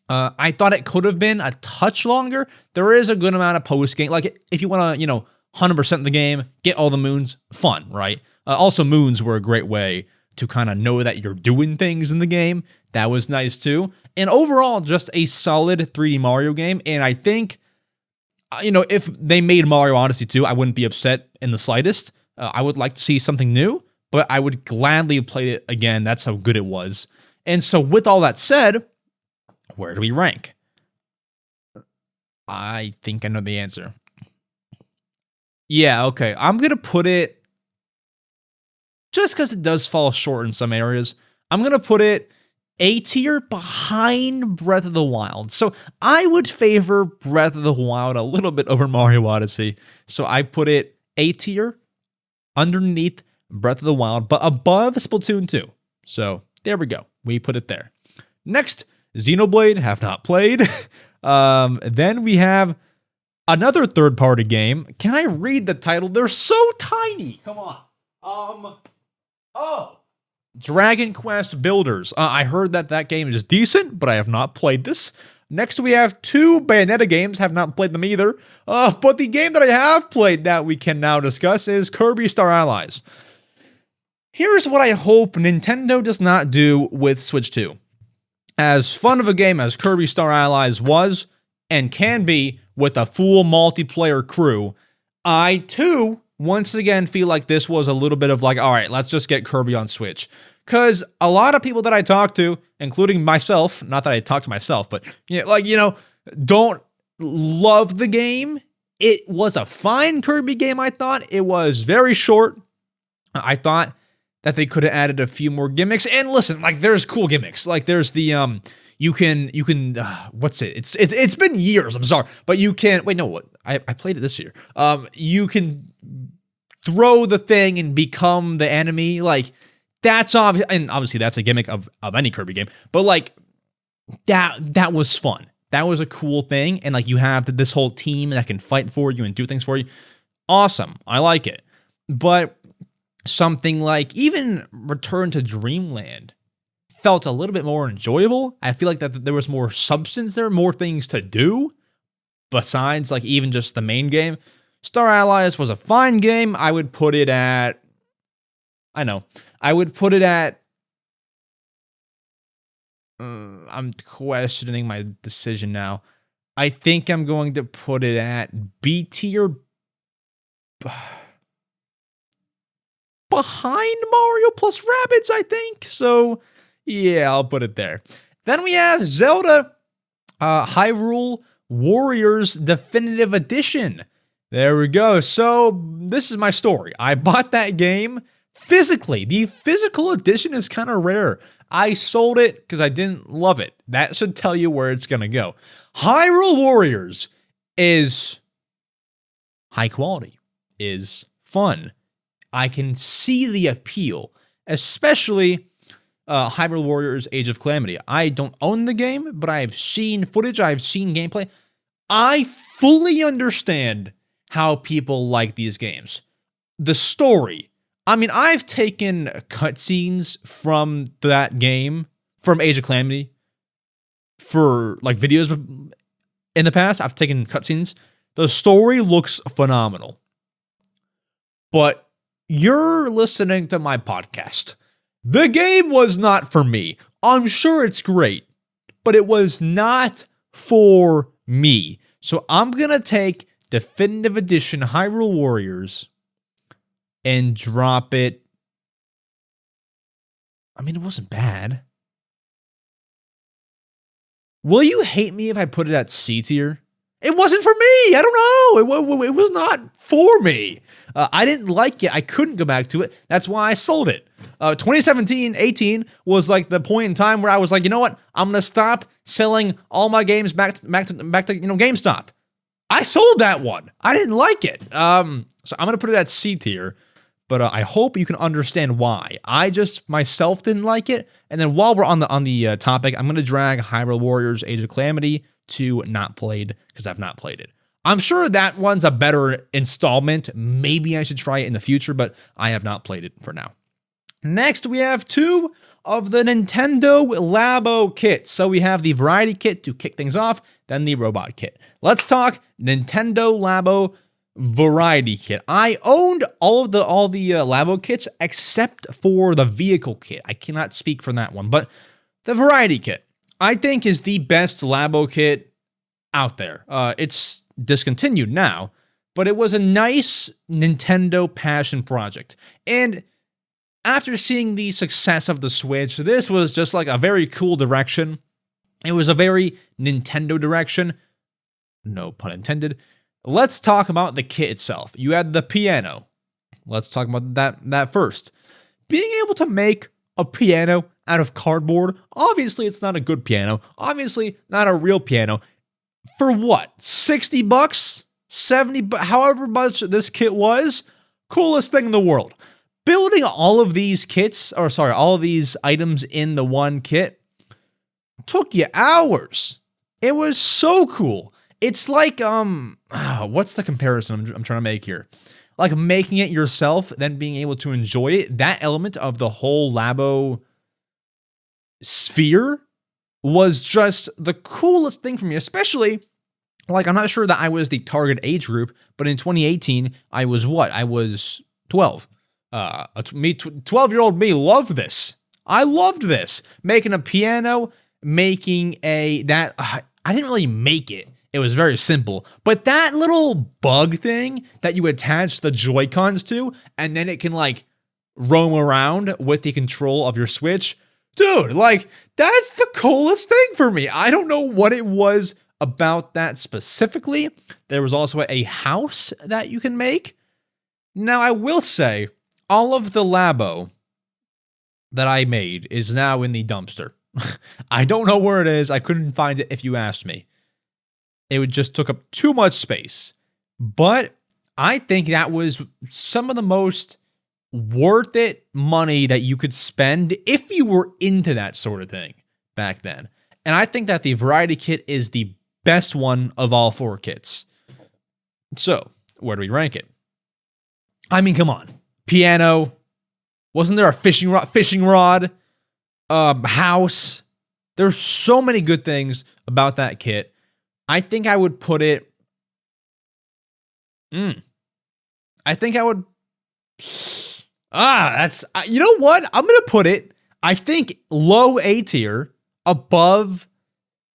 I thought it could have been a touch longer. There is a good amount of post-game. Like, if you want to, 100% the game, get all the moons, fun, right? Also, moons were a great way to kind of know that you're doing things in the game. That was nice too. And overall, just a solid 3D Mario game. And I think, if they made Mario Odyssey 2, I wouldn't be upset in the slightest. I would like to see something new. but I would gladly play it again. That's how good it was. And so with all that said, where do we rank? I think I know the answer. Yeah, okay. I'm going to put it, just because it does fall short in some areas, I'm going to put it A tier behind Breath of the Wild. So I would favor Breath of the Wild a little bit over Mario Odyssey. So I put it A tier underneath Breath of the Wild, but above Splatoon 2. So there we go. We put it there. Next, Xenoblade, have not played. Then we have another third-party game. Can I read the title? They're so tiny. Come on. Dragon Quest Builders. I heard that game is decent, but I have not played this. Next, we have 2 Bayonetta games. Have not played them either. But the game that I have played that we can now discuss is Kirby Star Allies. Here's what I hope Nintendo does not do with Switch 2. As fun of a game as Kirby Star Allies was, and can be, with a full multiplayer crew, I, too, once again feel like this was a little bit of like, all right, let's just get Kirby on Switch. Because a lot of people that I talk to, including myself, not that I talk to myself, but, don't love the game. It was a fine Kirby game, I thought. It was very short. I thought that they could have added a few more gimmicks. And listen, like, there's cool gimmicks. Like, there's the, you can, what's it? It's been years, I'm sorry. But you can, wait, no, what? I played it this year. You can throw the thing and become the enemy. Like, that's obvious. And obviously, that's a gimmick of any Kirby game. But, like, that was fun. That was a cool thing. And, like, you have this whole team that can fight for you and do things for you. Awesome. I like it. But something like even Return to Dreamland felt a little bit more enjoyable. I feel like that there was more substance there, more things to do besides like even just the main game. Star Allies was a fine game. I would put it at, I'm questioning my decision now. I think I'm going to put it at B tier. Behind Mario plus Rabbids, I think. So, yeah, I'll put it there. Then we have Zelda Hyrule Warriors Definitive Edition. There we go. So, this is my story. I bought that game physically. The physical edition is kind of rare. I sold it because I didn't love it. That should tell you where it's going to go. Hyrule Warriors is high quality, is fun. I can see the appeal, especially Hyrule Warriors Age of Calamity. I don't own the game, but I've seen footage, I've seen gameplay. I fully understand how people like these games. The story. I mean, I've taken cutscenes from that game, from Age of Calamity, for like videos in the past. I've taken cutscenes. The story looks phenomenal. But you're listening to my podcast. The game was not for me. I'm sure it's great, but it was not for me. So I'm going to take Definitive Edition Hyrule Warriors and drop it. I mean, it wasn't bad. Will you hate me if I put it at C tier? It wasn't for me. I don't know. It was not for me. I didn't like it. I couldn't go back to it. That's why I sold it. 2017-18 was like the point in time where I was like, you know what? I'm gonna stop selling all my games back to GameStop. I sold that one. I didn't like it. So I'm gonna put it at C tier. But I hope you can understand why. I just myself didn't like it. And then while we're on the topic, I'm gonna drag Hyrule Warriors Age of Calamity to not played because I've not played it. I'm sure that one's a better installment. Maybe I should try it in the future, but I have not played it for now. Next, we have 2 of the Nintendo Labo kits. So we have the Variety Kit to kick things off, then the Robot Kit. Let's talk Nintendo Labo Variety Kit. I owned all the Labo kits except for the Vehicle Kit. I cannot speak for that one, but the Variety Kit, I think, is the best Labo kit out there. It's discontinued now, but it was a nice Nintendo passion project. And after seeing the success of the Switch, this was just like a very cool direction. It was a very Nintendo direction. No pun intended. Let's talk about the kit itself. You had the piano. Let's talk about that first. Being able to make a piano out of cardboard, obviously it's not a good piano. Obviously not a real piano. For what? $60? 70, however much this kit was, coolest thing in the world. Building all of these all of these items in the one kit took you hours. It was so cool. It's like, what's the comparison I'm trying to make here? Like making it yourself, then being able to enjoy it. That element of the whole Labo sphere was just the coolest thing for me, especially, like, I'm not sure that I was the target age group, but in 2018, I was what? I was 12. 12-year-old me loved this. I loved this. Making a piano, making I didn't really make it. It was very simple. But that little bug thing that you attach the Joy-Cons to, and then it can, like, roam around with the control of your Switch. Dude, like, that's the coolest thing for me. I don't know what it was about that specifically. There was also a house that you can make. Now, I will say, all of the Labo that I made is now in the dumpster. I don't know where it is. I couldn't find it if you asked me. It just took up too much space. But I think that was some of the most worth it money that you could spend if you were into that sort of thing back then. And I think that the variety kit is the best one of all 4 kits. So, where do we rank it? I mean, come on. Piano. Wasn't there a fishing rod? House. There's so many good things about that kit. I think I would put it. I think I would. That's. You know what? I'm gonna put it. I think low A tier, above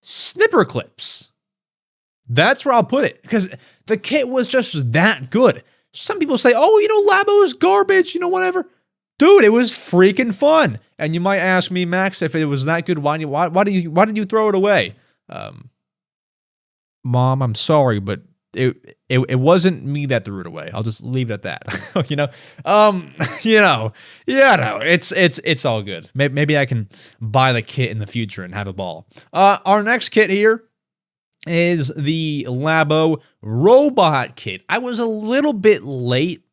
snipper clips. That's where I'll put it, because the kit was just that good. Some people say, "Oh, you know, Labo's garbage." You know, whatever. Dude, it was freaking fun. And you might ask me, Max, if it was that good, why did you throw it away? Mom, I'm sorry, but it wasn't me that threw it away. I'll just leave it at that. It's all good. Maybe I can buy the kit in the future and have a ball. Our next kit here is the Labo robot kit. I was a little bit late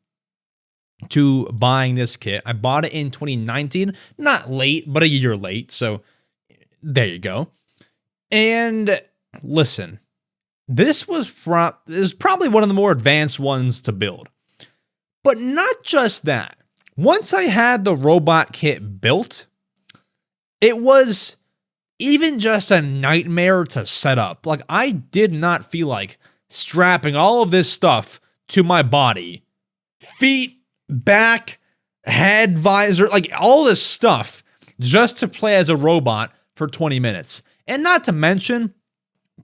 to buying this kit. I bought it in 2019. Not late, but a year late. So there you go. And listen, this was probably one of the more advanced ones to build. But not just that. Once I had the robot kit built, it was even just a nightmare to set up. Like, I did not feel like strapping all of this stuff to my body. Feet, back, head, visor, like all this stuff just to play as a robot for 20 minutes. And not to mention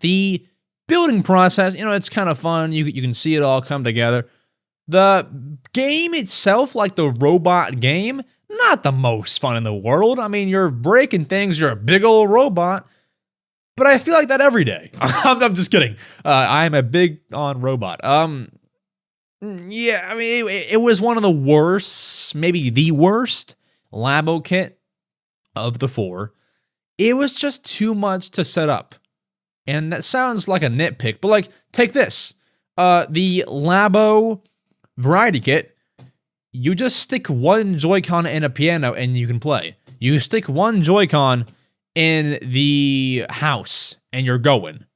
the building process. You know, it's kind of fun. You can see it all come together. The game itself, like the robot game, not the most fun in the world. I mean, you're breaking things. You're a big old robot. But I feel like that every day. I'm just kidding. I'm a big on robot. Yeah, I mean, it was one of the worst, maybe the worst Labo kit of the 4. It was just too much to set up. And that sounds like a nitpick, but like, take this. The Labo variety kit, you just stick one Joy-Con in a piano and you can play. You stick one Joy-Con in the house and you're going.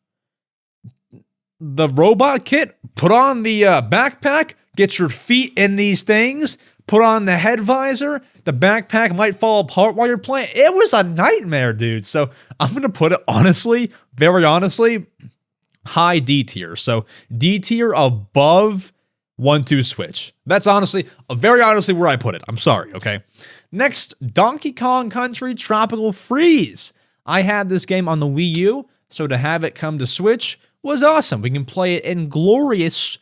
The robot kit, put on the backpack, get your feet in these things, put on the head visor, the backpack might fall apart while you're playing. It was a nightmare, dude. So I'm going to put it honestly, very honestly, high D tier. So D tier above 1-2 Switch. That's very honestly where I put it. I'm sorry, okay? Next, Donkey Kong Country Tropical Freeze. I had this game on the Wii U, so to have it come to Switch was awesome. We can play it in glorious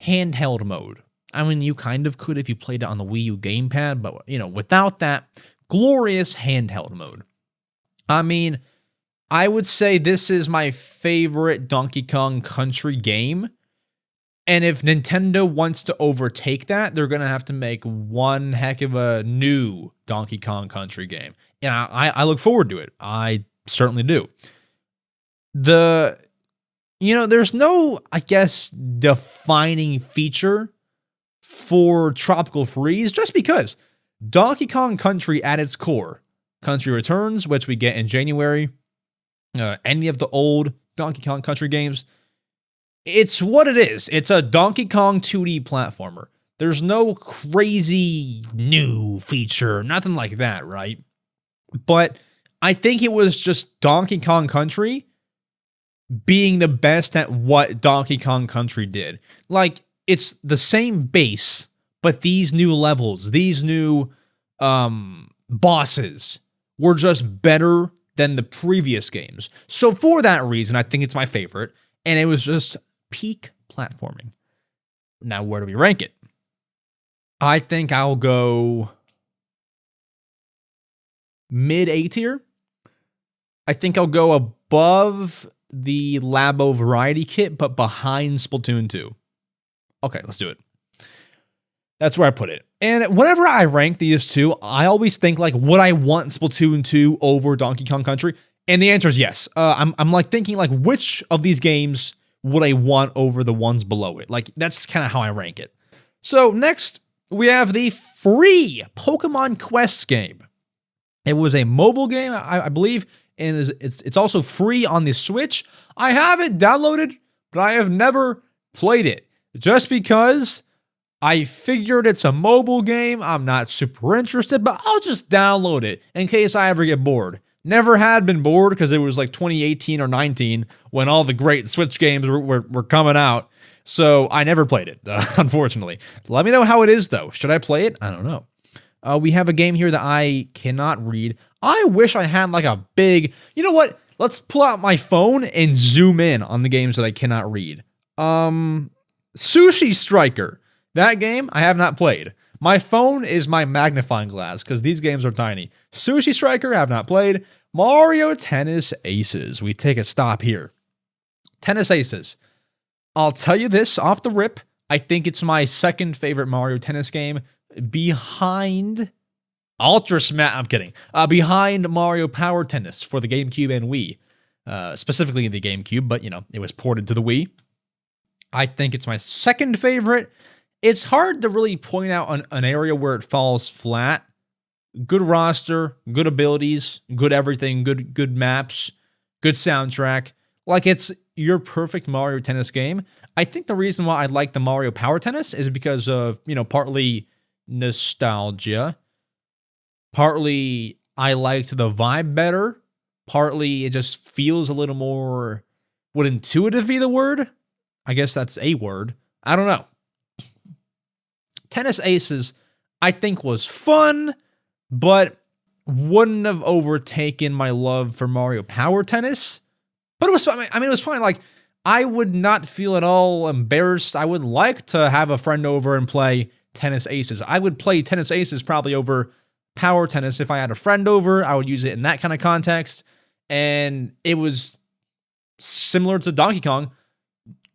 handheld mode. I mean, you kind of could if you played it on the Wii U gamepad, but, without that glorious handheld mode. I mean, I would say this is my favorite Donkey Kong Country game. And if Nintendo wants to overtake that, they're going to have to make one heck of a new Donkey Kong Country game. And I look forward to it. I certainly do. There's no, I guess, defining feature for Tropical Freeze just because Donkey Kong Country at its core, Country Returns, which we get in January, any of the old Donkey Kong Country games, it's what it is. It's a Donkey Kong 2D platformer. There's no crazy new feature, nothing like that, right? But I think it was just Donkey Kong Country being the best at what Donkey Kong Country did. Like, it's the same base, but these new levels, these new bosses were just better than the previous games. So for that reason, I think it's my favorite. And it was just peak platforming. Now, where do we rank it? I think I'll go mid A tier. I think I'll go above the Labo Variety Kit, but behind Splatoon 2. Okay, let's do it. That's where I put it. And whenever I rank these two, I always think, like, would I want Splatoon 2 over Donkey Kong Country? And the answer is yes. I'm like thinking, like, which of these games would I want over the ones below it? Like, that's kind of how I rank it. So next, we have the free Pokemon Quest game. It was a mobile game, I believe, and it's also free on the Switch. I have it downloaded, but I have never played it. Just because I figured it's a mobile game, I'm not super interested, but I'll just download it in case I ever get bored. Never had been bored because it was like 2018 or 19 when all the great Switch games were coming out. So I never played it, unfortunately. Let me know how it is, though. Should I play it? I don't know. We have a game here that I cannot read. I wish I had like a big... You know what? Let's pull out my phone and zoom in on the games that I cannot read. Sushi Striker. That game I have not played. My phone is my magnifying glass because these games are tiny. Sushi Striker, have not played. Mario Tennis Aces. We take a stop here. Tennis Aces. I'll tell you this off the rip. I think it's my second favorite Mario Tennis game behind Ultra Smash. I'm kidding. Behind Mario Power Tennis for the GameCube and Wii. Specifically the GameCube, but it was ported to the Wii. I think it's my second favorite. It's hard to really point out an area where it falls flat. Good roster, good abilities, good everything, good maps, good soundtrack. Like, it's your perfect Mario Tennis game. I think the reason why I like the Mario Power Tennis is because of, partly nostalgia. Partly I liked the vibe better. Partly it just feels a little more, would intuitive be the word? I guess that's a word. I don't know. Tennis Aces, I think, was fun, but wouldn't have overtaken my love for Mario Power Tennis. But it was fun. I mean, it was fun. Like, I would not feel at all embarrassed. I would like to have a friend over and play Tennis Aces. I would play Tennis Aces probably over Power Tennis if I had a friend over. I would use it in that kind of context. And it was similar to Donkey Kong,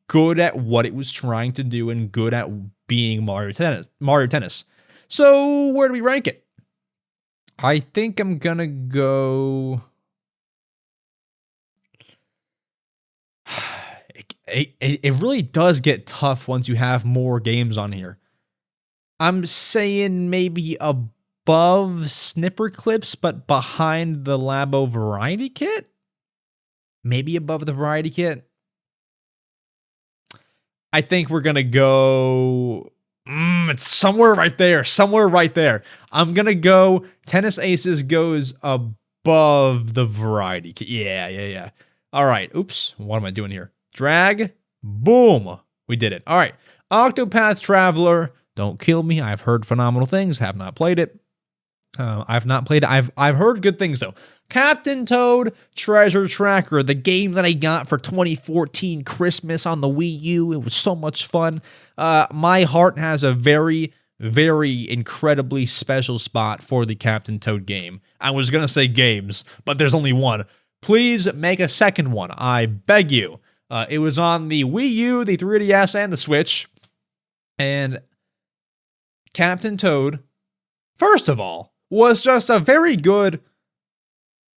good at what it was trying to do and good at being Mario Tennis. So where do we rank it? I think I'm gonna go... It really does get tough once you have more games on here. I'm saying maybe above Snipper Clips, but behind the Labo Variety Kit? Maybe above the Variety Kit? I think we're going to go... it's somewhere right there. I'm going to go Tennis Aces goes above the Variety Kit. Yeah. All right. Oops. What am I doing here? Drag. Boom. We did it. All right. Octopath Traveler. Don't kill me. I've heard phenomenal things. Have not played it. I've not played it. I've heard good things though. Captain Toad Treasure Tracker, the game that I got for 2014 Christmas on the Wii U. It was so much fun. My heart has a very, very incredibly special spot for the Captain Toad game. I was gonna say games, but there's only one. Please make a second one. I beg you. It was on the Wii U, the 3DS, and the Switch. And Captain Toad, first of all, was just a very good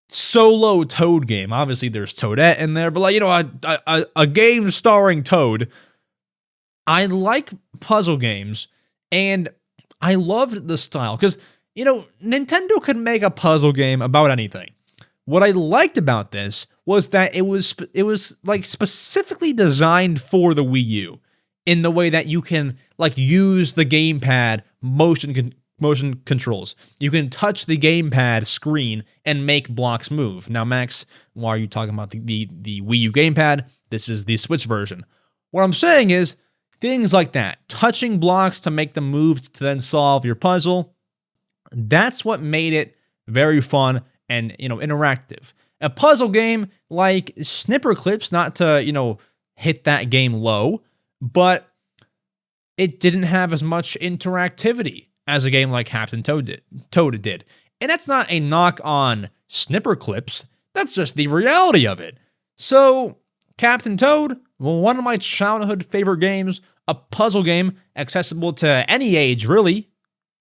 solo Toad game. Obviously, there's Toadette in there, but like, you know, a game starring Toad. I like puzzle games, and I loved the style because, you know, Nintendo could make a puzzle game about anything. What I liked about this was that it was like specifically designed for the Wii U in the way that you can like use the gamepad motion controls. You can touch the gamepad screen and make blocks move. Now, Max, why are you talking about the Wii U gamepad? This is the Switch version. What I'm saying is things like that, touching blocks to make them move to then solve your puzzle. That's what made it very fun and, you know, interactive. A puzzle game like Snipper Clips, not to, you know, hit that game low, but it didn't have as much interactivity as a game like Captain Toad did. And that's not a knock on Snipper Clips, that's just the reality of it. So, Captain Toad, well, one of my childhood favorite games, a puzzle game accessible to any age, really,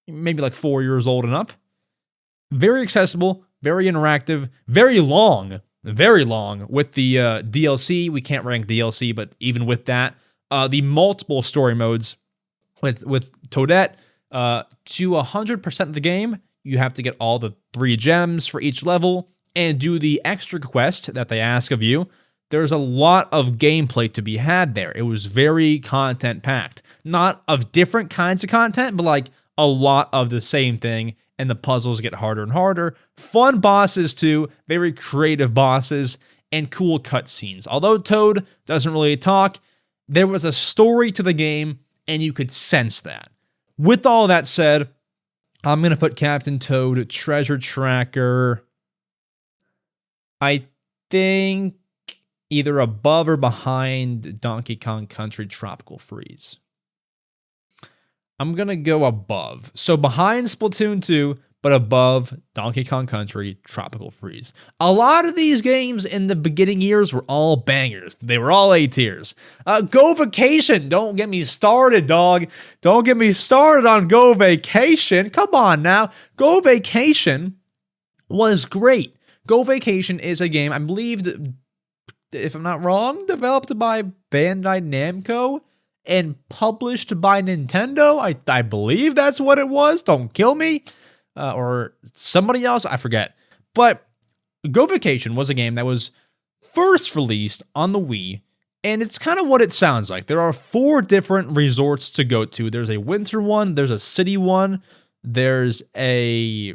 maybe like 4 years old and up. Very accessible, very interactive, very long with the DLC. We can't rank DLC, but even with that, the multiple story modes with Toadette, to 100% of the game, you have to get all the 3 gems for each level and do the extra quest that they ask of you. There's a lot of gameplay to be had there. It was very content-packed. Not of different kinds of content, but like a lot of the same thing, and the puzzles get harder and harder. Fun bosses too, very creative bosses, and cool cutscenes. Although Toad doesn't really talk, there was a story to the game, and you could sense that. With all that said, I'm going to put Captain Toad Treasure Tracker, I think, either above or behind Donkey Kong Country Tropical Freeze. I'm going to go above. So behind Splatoon 2, but above Donkey Kong Country Tropical Freeze. A lot of these games in the beginning years were all bangers. They were all A tiers. Go Vacation. Don't get me started, dog. Don't get me started on Go Vacation. Come on now. Go Vacation was great. Go Vacation is a game, I believe, if I'm not wrong, developed by Bandai Namco and published by Nintendo. I believe that's what it was. Don't kill me. Or somebody else, I forget. But Go Vacation was a game that was first released on the Wii, and it's kind of what it sounds like. There are 4 different resorts to go to. There's a winter one, there's a city one, there's a...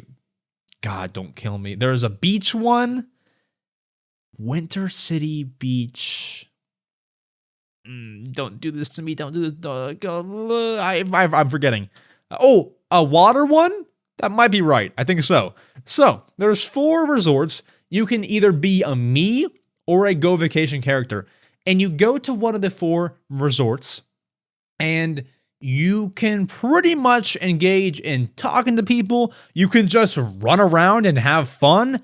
God, don't kill me. There's a beach one. Winter City Beach. Don't do this to me. Don't do this. I'm forgetting. Oh, a water one? That might be right. I think so. So, there's 4 resorts. You can either be a me or a Go Vacation character. And you go to one of the 4 resorts, and you can pretty much engage in talking to people. You can just run around and have fun.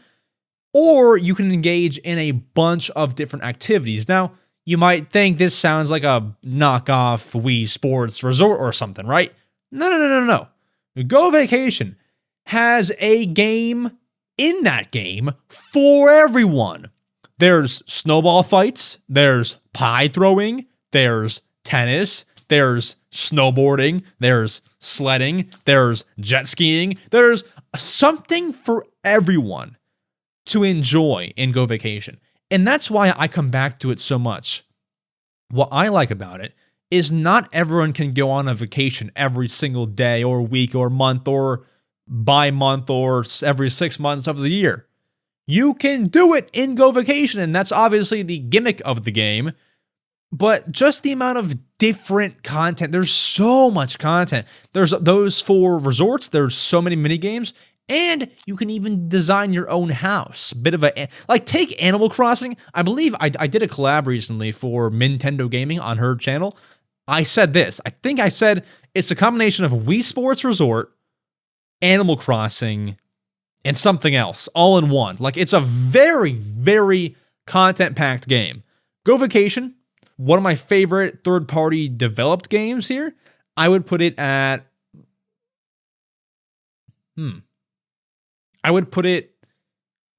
Or you can engage in a bunch of different activities. Now, you might think this sounds like a knockoff Wii Sports Resort or something, right? No. Go Vacation has a game in that game for everyone. There's snowball fights, there's pie throwing, there's tennis, there's snowboarding, there's sledding, there's jet skiing. There's something for everyone to enjoy in Go Vacation. And that's why I come back to it so much. What I like about it is not everyone can go on a vacation every single day or week or month or bi-month or every 6 months of the year. You can do it in Go Vacation, and that's obviously the gimmick of the game. But just the amount of different content, there's so much content. There's those 4 resorts, there's so many mini games, And you can even design your own house. Bit of a, like, take Animal Crossing. I believe I did a collab recently for Nintendo Gaming on her channel. I said this. I think I said it's a combination of Wii Sports Resort, Animal Crossing, and something else all in one. Like, it's a very, very content-packed game. Go Vacation, one of my favorite third-party developed games here. I would put it at... I would put it...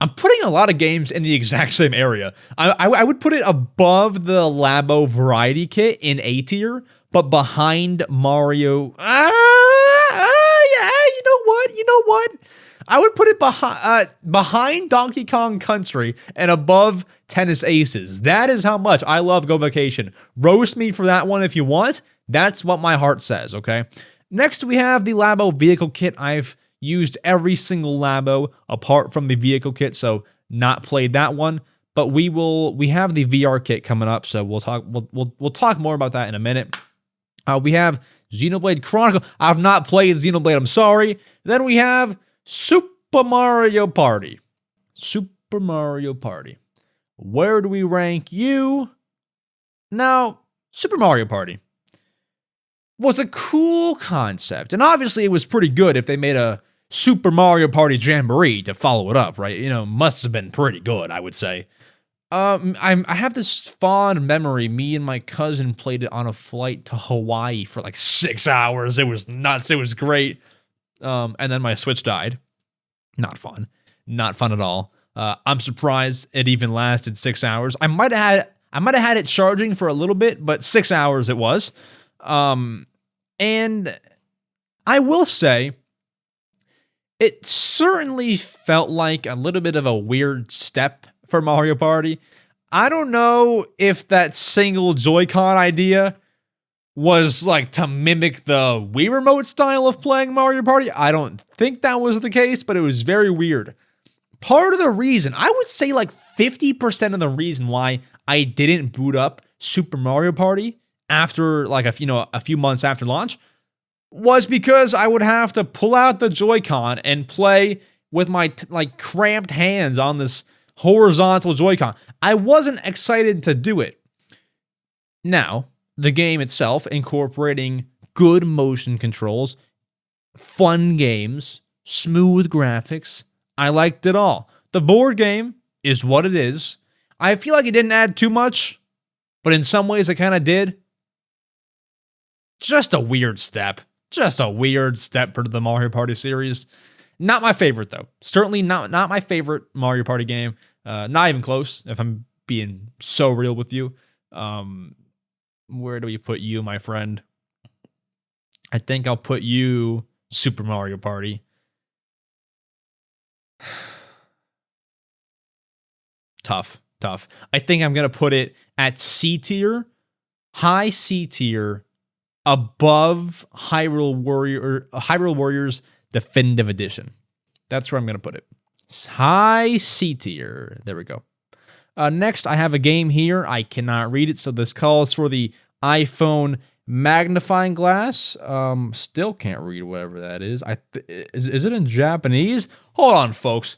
I'm putting a lot of games in the exact same area. I would put it above the Labo Variety Kit in A tier, but behind Mario... You know what? I would put it behind Donkey Kong Country and above Tennis Aces. That is how much I love Go Vacation. Roast me for that one if you want. That's what my heart says, okay? Next, we have the Labo Vehicle Kit. I've used every single Labo apart from the Vehicle Kit, so not played that one. But we have the VR kit coming up, so we'll talk more about that in a minute. We have Xenoblade Chronicle. I've not played Xenoblade, I'm sorry. Then we have Super Mario Party. Super Mario Party. Where do we rank you? Now, Super Mario Party was a cool concept, and obviously it was pretty good if they made a Super Mario Party Jamboree to follow it up, right? You know, must have been pretty good, I would say. I have this fond memory. Me and my cousin played it on a flight to Hawaii for like 6 hours. It was nuts. It was great. And then my Switch died. Not fun. Not fun at all. I'm surprised it even lasted 6 hours. I might have had it charging for a little bit, but 6 hours it was. And I will say, it certainly felt like a little bit of a weird step for Mario Party. I don't know if that single Joy-Con idea was like to mimic the Wii Remote style of playing Mario Party. I don't think that was the case, but it was very weird. Part of the reason, I would say like 50% of the reason why I didn't boot up Super Mario Party after like a few months after launch was because I would have to pull out the Joy-Con and play with my cramped hands on this horizontal Joy-Con. I wasn't excited to do it. Now, the game itself, incorporating good motion controls, fun games, smooth graphics, I liked it all. The board game is what it is. I feel like it didn't add too much, but in some ways it kind of did. Just a weird step. Just a weird step for the Mario Party series. Not my favorite, though. Certainly not my favorite Mario Party game. Not even close, if I'm being so real with you. Where do we put you, my friend? I think I'll put you Super Mario Party. Tough. I think I'm going to put it at C tier, high C tier, above Hyrule Warriors Definitive Edition. That's where I'm going to put it. High C tier. There we go. Next, I have a game here. I cannot read it, so this calls for the iPhone magnifying glass. Still can't read whatever that is. Is it in Japanese? Hold on, folks.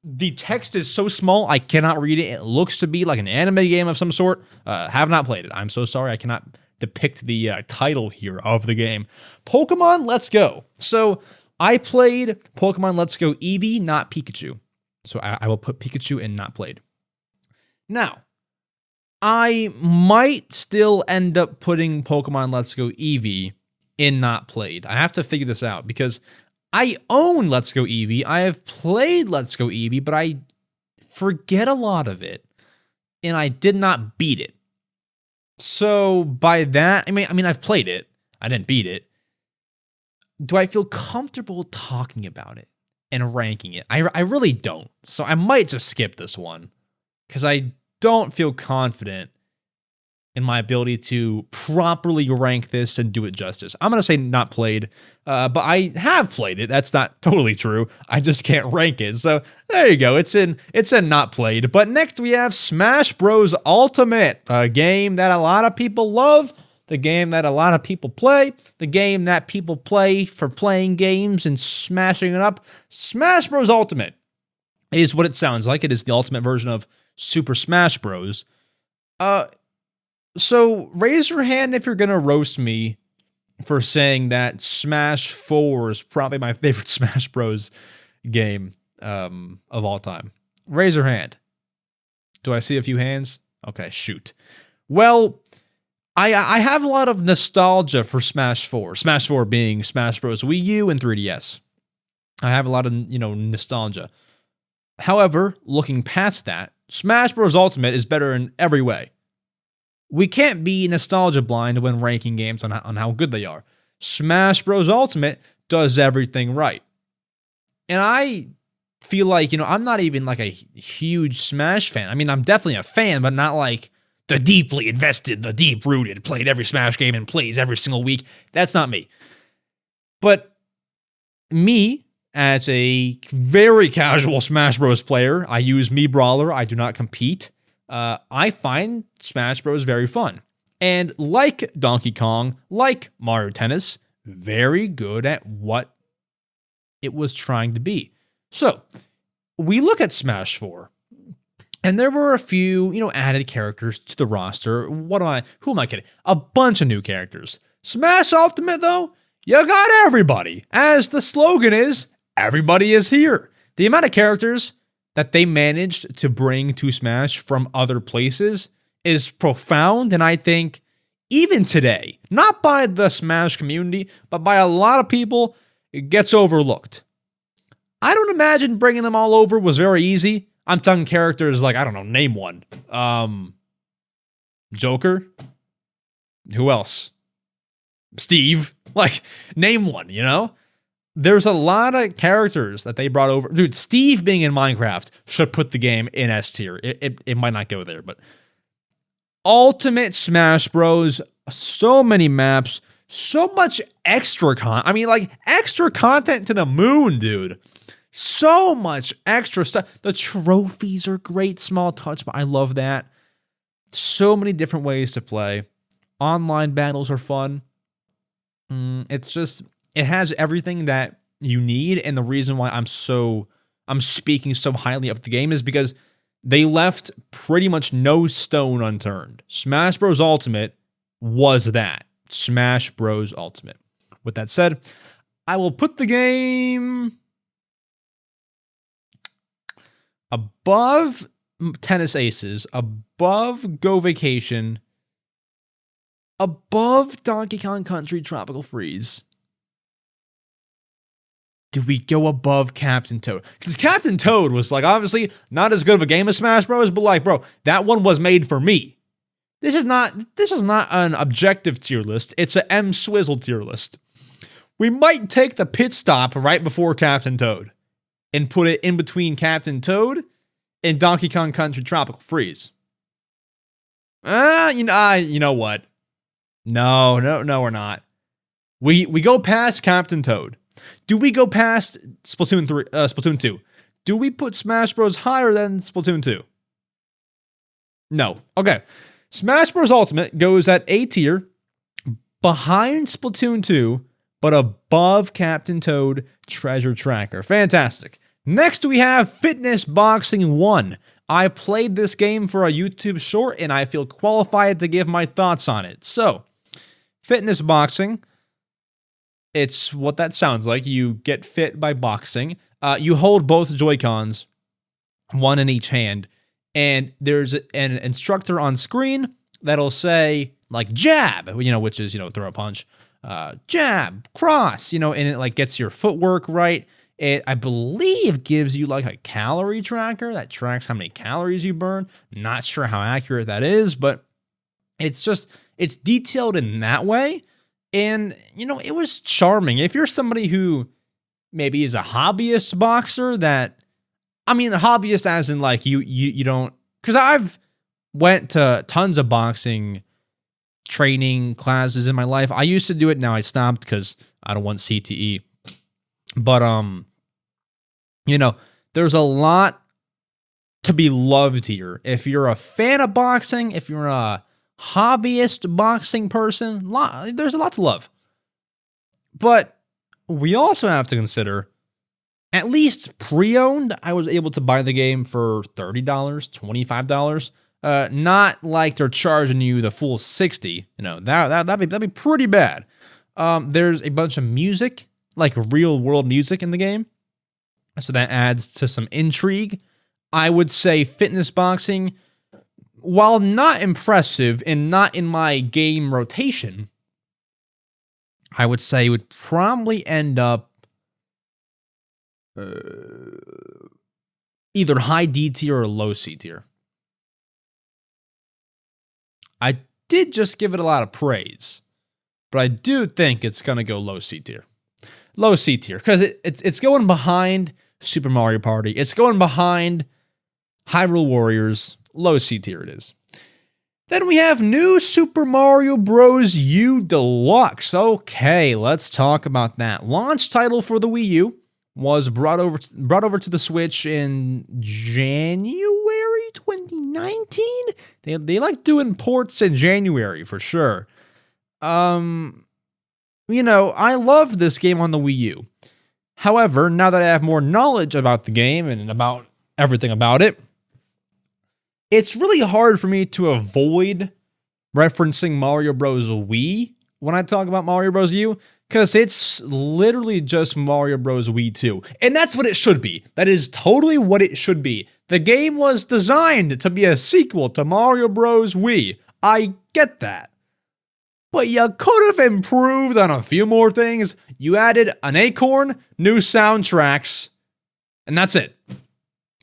The text is so small, I cannot read it. It looks to be like an anime game of some sort. Have not played it. I'm so sorry. I cannot depict the title here of the game. Pokemon Let's Go. So I played Pokemon Let's Go Eevee, not Pikachu. So I will put Pikachu in not played. Now, I might still end up putting Pokemon Let's Go Eevee in not played. I have to figure this out because I own Let's Go Eevee. I have played Let's Go Eevee, but I forget a lot of it, and I did not beat it. So by that, I mean, I've played it. I didn't beat it. Do I feel comfortable talking about it and ranking it? I really don't. So I might just skip this one because I don't feel confident in my ability to properly rank this and do it justice. I'm going to say not played, but I have played it. That's not totally true. I just can't rank it. So there you go. It's in not played. But next we have Smash Bros. Ultimate, a game that a lot of people love. the game that a lot of people play, the game that people play for playing games and smashing it up. Smash Bros. Ultimate is what it sounds like. It is the ultimate version of Super Smash Bros. So raise your hand if you're going to roast me for saying that Smash 4 is probably my favorite Smash Bros. Game of all time. Raise your hand. Do I see a few hands? Okay, shoot. Well, I have a lot of nostalgia for Smash 4. Smash 4 being Smash Bros. Wii U and 3DS. I have a lot of, nostalgia. However, looking past that, Smash Bros. Ultimate is better in every way. We can't be nostalgia blind when ranking games on how good they are. Smash Bros. Ultimate does everything right. And I feel like, I'm not even like a huge Smash fan. I mean, I'm definitely a fan, but not like the deeply invested, the deep-rooted, played every Smash game and plays every single week. That's not me. But me, as a very casual Smash Bros. Player, I use Mii Brawler, I do not compete. I find Smash Bros. Very fun. And like Donkey Kong, like Mario Tennis, very good at what it was trying to be. So, we look at Smash 4, and there were a few, added characters to the roster. Who am I kidding? A bunch of new characters. Smash Ultimate, though, you got everybody. As the slogan is, everybody is here. The amount of characters that they managed to bring to Smash from other places is profound, and I think even today, not by the Smash community, but by a lot of people, it gets overlooked. I don't imagine bringing them all over was very easy. I'm talking characters like, I don't know, name one. Joker? Who else? Steve? Like, name one, There's a lot of characters that they brought over. Dude, Steve being in Minecraft should put the game in S tier. It might not go there, but Ultimate Smash Bros. So many maps, so much extra extra content to the moon, dude. So much extra stuff. The trophies are great, small touch, but I love that. So many different ways to play. Online battles are fun. It has everything that you need, and the reason why I'm speaking so highly of the game is because they left pretty much no stone unturned. Smash Bros. Ultimate was that. Smash Bros. Ultimate. With that said, I will put the game above Tennis Aces, above Go Vacation, above Donkey Kong Country Tropical Freeze. Do we go above Captain Toad? Because Captain Toad was obviously not as good of a game as Smash Bros, but bro, that one was made for me. This is not an objective tier list. It's an EmSwizzle tier list. We might take the pit stop right before Captain Toad and put it in between Captain Toad and Donkey Kong Country Tropical Freeze. You know what? No, we're not. We go past Captain Toad. Do we go past Splatoon 2? Do we put Smash Bros. Higher than Splatoon 2? No. Okay. Smash Bros. Ultimate goes at A tier, behind Splatoon 2, but above Captain Toad Treasure Tracker. Fantastic. Next, we have Fitness Boxing 1. I played this game for a YouTube short, and I feel qualified to give my thoughts on it. So, Fitness Boxing, it's what that sounds like. You get fit by boxing. You hold both Joy-Cons, one in each hand, and there's an instructor on screen that'll say, jab, which is, throw a punch, jab, cross, and it, gets your footwork right. It, I believe, gives you, a calorie tracker that tracks how many calories you burn. Not sure how accurate that is, but it's detailed in that way. And, it was charming. If you're somebody who maybe is a hobbyist boxer a hobbyist as in, you don't... Because I've went to tons of boxing training classes in my life. I used to do it. Now I stopped because I don't want CTE. But, there's a lot to be loved here. If you're a fan of boxing, if you're a hobbyist boxing person, there's a lot to love. But we also have to consider, at least pre-owned, I was able to buy the game for $30, $25. Not like they're charging you the full $60. That'd be pretty bad. There's a bunch of music, like real world music in the game, so that adds to some intrigue. I would say fitness boxing, while not impressive and not in my game rotation, I would say it would probably end up either high D tier or low C tier. I did just give it a lot of praise, but I do think it's going to go low C tier. Low C tier, because it's going behind Super Mario Party. It's going behind Hyrule Warriors. Low C tier it is. Then we have new Super Mario Bros. U Deluxe. Okay, let's talk about that. Launch title for the Wii U was brought over to the Switch in January 2019. They like doing ports in January for sure. I love this game on the Wii U. However, now that I have more knowledge about the game and about everything about it, it's really hard for me to avoid referencing Mario Bros. Wii when I talk about Mario Bros. U, because it's literally just Mario Bros. Wii 2. And that's what it should be. That is totally what it should be. The game was designed to be a sequel to Mario Bros. Wii. I get that. But you could have improved on a few more things. You added an acorn, new soundtracks, and that's it.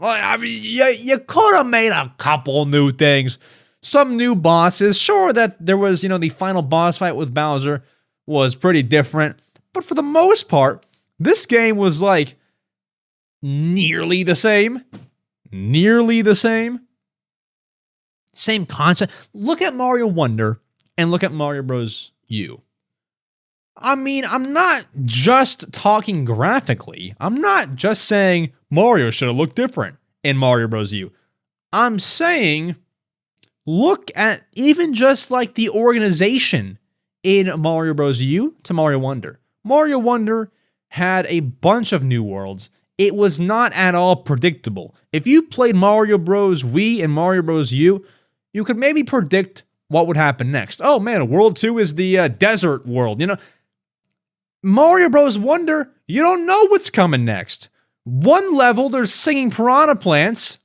I mean, you could have made a couple new things. Some new bosses. Sure that there was, the final boss fight with Bowser was pretty different. But for the most part, this game was like nearly the same. Nearly the same. Same concept. Look at Mario Wonder and look at Mario Bros. U. I mean, I'm not just talking graphically. I'm not just saying Mario should have looked different in Mario Bros. U. I'm saying, look at even just like the organization in Mario Bros. U to Mario Wonder. Mario Wonder had a bunch of new worlds. It was not at all predictable. If you played Mario Bros. Wii and Mario Bros. U, you could maybe predict what would happen next. Oh man, World 2 is the desert world. Mario Bros. Wonder, you don't know what's coming next. One level, there's singing piranha plants.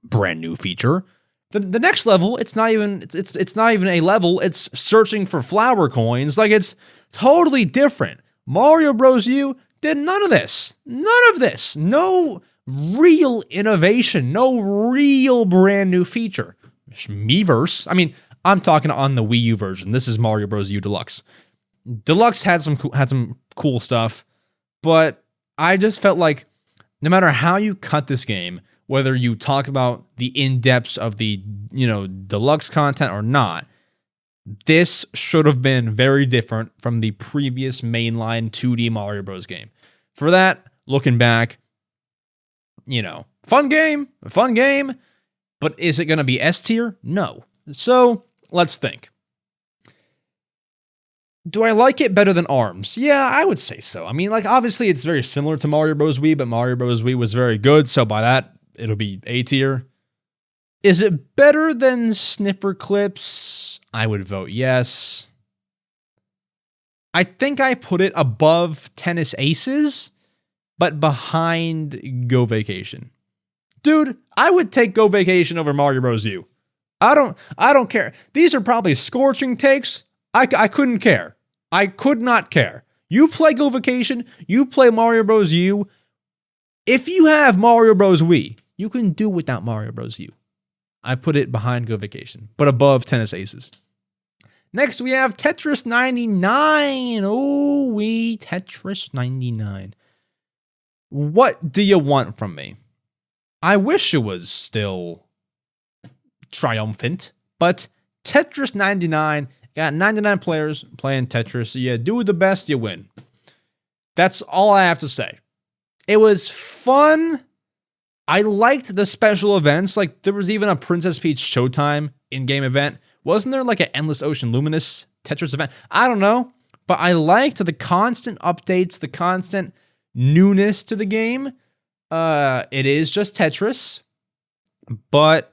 Brand new feature. The next level, it's not even a level, it's searching for flower coins. Like, it's totally different. Mario Bros. U did none of this. None of this. No real innovation. No real brand new feature. Miiverse. I mean, I'm talking on the Wii U version. This is Mario Bros. U Deluxe. Deluxe had some cool stuff, but I just felt like no matter how you cut this game, whether you talk about the in-depths of the, Deluxe content or not, this should have been very different from the previous mainline 2D Mario Bros. Game. For that, looking back, fun game, but is it going to be S tier? No. So, let's think. Do I like it better than ARMS? Yeah, I would say so. I mean, obviously it's very similar to Mario Bros. Wii, but Mario Bros. Wii was very good, so by that, it'll be A tier. Is it better than Snipper Clips? I would vote yes. I think I put it above Tennis Aces, but behind Go Vacation. Dude, I would take Go Vacation over Mario Bros. U. I don't care. These are probably scorching takes. I couldn't care. I could not care. You play Go Vacation, you play Mario Bros. U. If you have Mario Bros. Wii, you can do without Mario Bros. U. I put it behind Go Vacation, but above Tennis Aces. Next, we have Tetris 99. Oh, Tetris 99. What do you want from me? I wish it was still triumphant, but Tetris 99 got 99 players playing Tetris. You do the best, you win. That's all I have to say. It was fun. I liked the special events. Like, there was even a Princess Peach Showtime in-game event, Wasn't there like an Endless Ocean Luminous Tetris event? I don't know, but I liked the constant updates, the constant newness to the game. It is just Tetris, but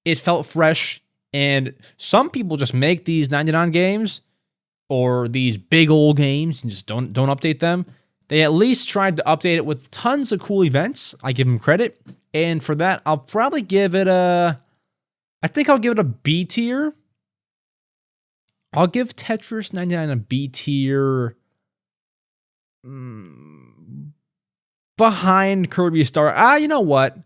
it felt fresh. And some people just make these 99 games or these big old games and just don't update them. They at least tried to update it with tons of cool events. I give them credit. And for that, I'll probably give it I think I'll give it a B tier. I'll give Tetris 99 a B tier. Behind Kirby Star. You know what?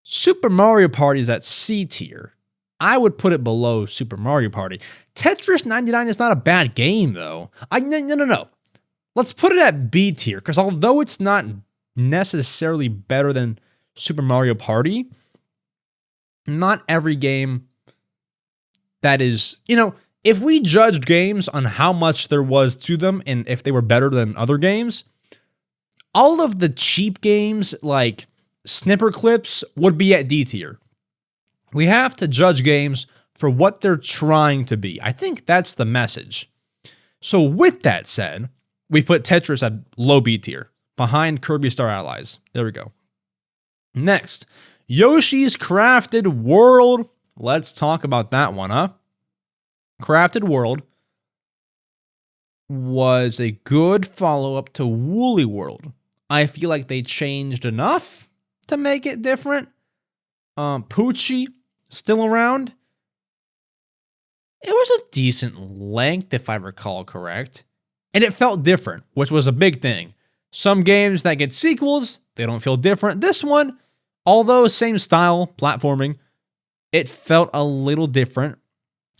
Super Mario Party is at C tier. I would put it below Super Mario Party. Tetris 99 is not a bad game, though. No. Let's put it at B tier, because although it's not necessarily better than Super Mario Party, not every game that is, if we judged games on how much there was to them and if they were better than other games, all of the cheap games like Snipper Clips would be at D tier. We have to judge games for what they're trying to be. I think that's the message. So with that said, we put Tetris at low B tier, behind Kirby Star Allies. There we go. Next, Yoshi's Crafted World. Let's talk about that one, huh? Crafted World was a good follow-up to Woolly World. I feel like they changed enough to make it different. Poochie, still around. It was a decent length, if I recall correct. And it felt different, which was a big thing. Some games that get sequels, they don't feel different. This one, although same style, platforming, it felt a little different.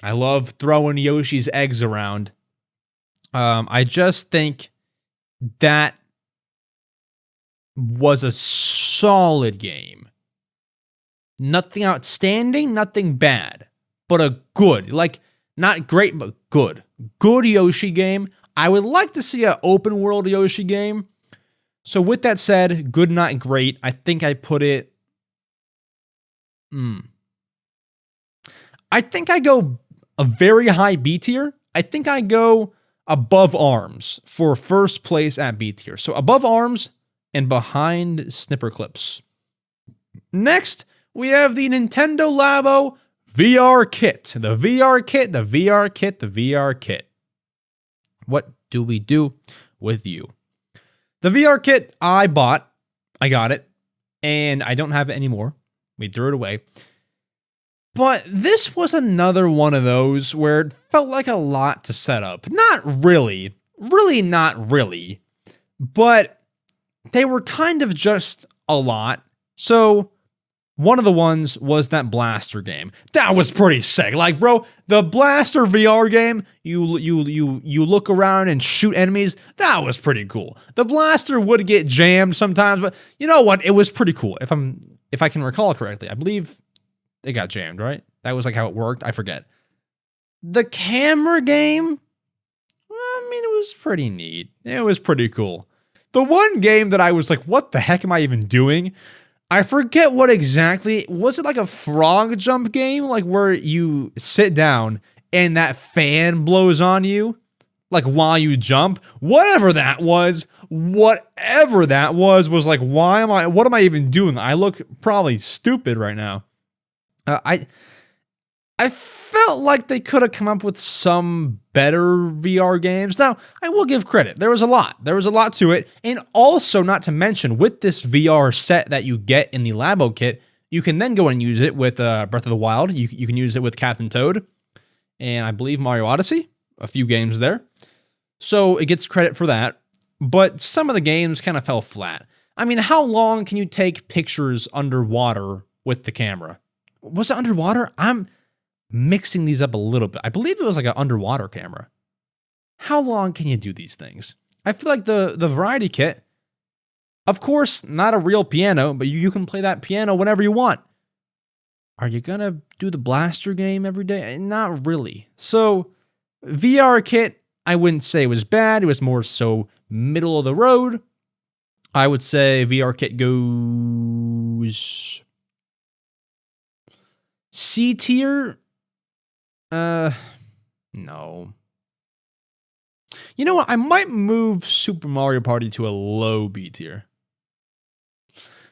I love throwing Yoshi's eggs around. I just think that was a solid game. Nothing outstanding, nothing bad, but a good, not great, but good. Good Yoshi game. I would like to see an open world Yoshi game. So with that said, good, not great. I think I put it... I think I go a very high B tier. I think I go above ARMS for first place at B tier. So above ARMS and behind Snipper Clips. Next, we have the Nintendo Labo VR Kit. The VR Kit, the VR Kit, the VR Kit. What do we do with you? The VR Kit I bought. I got it. And I don't have it anymore. We threw it away. But this was another one of those where it felt like a lot to set up. Not really. Really not really. But they were kind of just a lot. So one of the ones was that Blaster game. That was pretty sick. Bro, the Blaster VR game, you look around and shoot enemies. That was pretty cool. The Blaster would get jammed sometimes, but you know what? It was pretty cool. If I can recall correctly, I believe it got jammed, right? That was how it worked. I forget. The camera game, it was pretty neat. It was pretty cool. The one game that I was like, what the heck am I even doing? I forget what exactly. Was it like a frog jump game? Where you sit down and that fan blows on you? While you jump? Whatever that was what am I even doing? I look probably stupid right now. I felt like they could have come up with some better VR games. Now, I will give credit. There was a lot to it. And also, not to mention, with this VR set that you get in the Labo kit, you can then go and use it with Breath of the Wild. You can use it with Captain Toad. And I believe Mario Odyssey. A few games there. So it gets credit for that. But some of the games kind of fell flat. How long can you take pictures underwater with the camera? Was it underwater? I'm mixing these up a little bit. I believe it was an underwater camera. How long can you do these things? I feel like the variety kit, of course, not a real piano, but you can play that piano whenever you want. Are you going to do the Blaster game every day? Not really. So VR kit, I wouldn't say it was bad. It was more so middle of the road. I would say VR kit goes C tier. No. You know what? I might move Super Mario Party to a low B tier.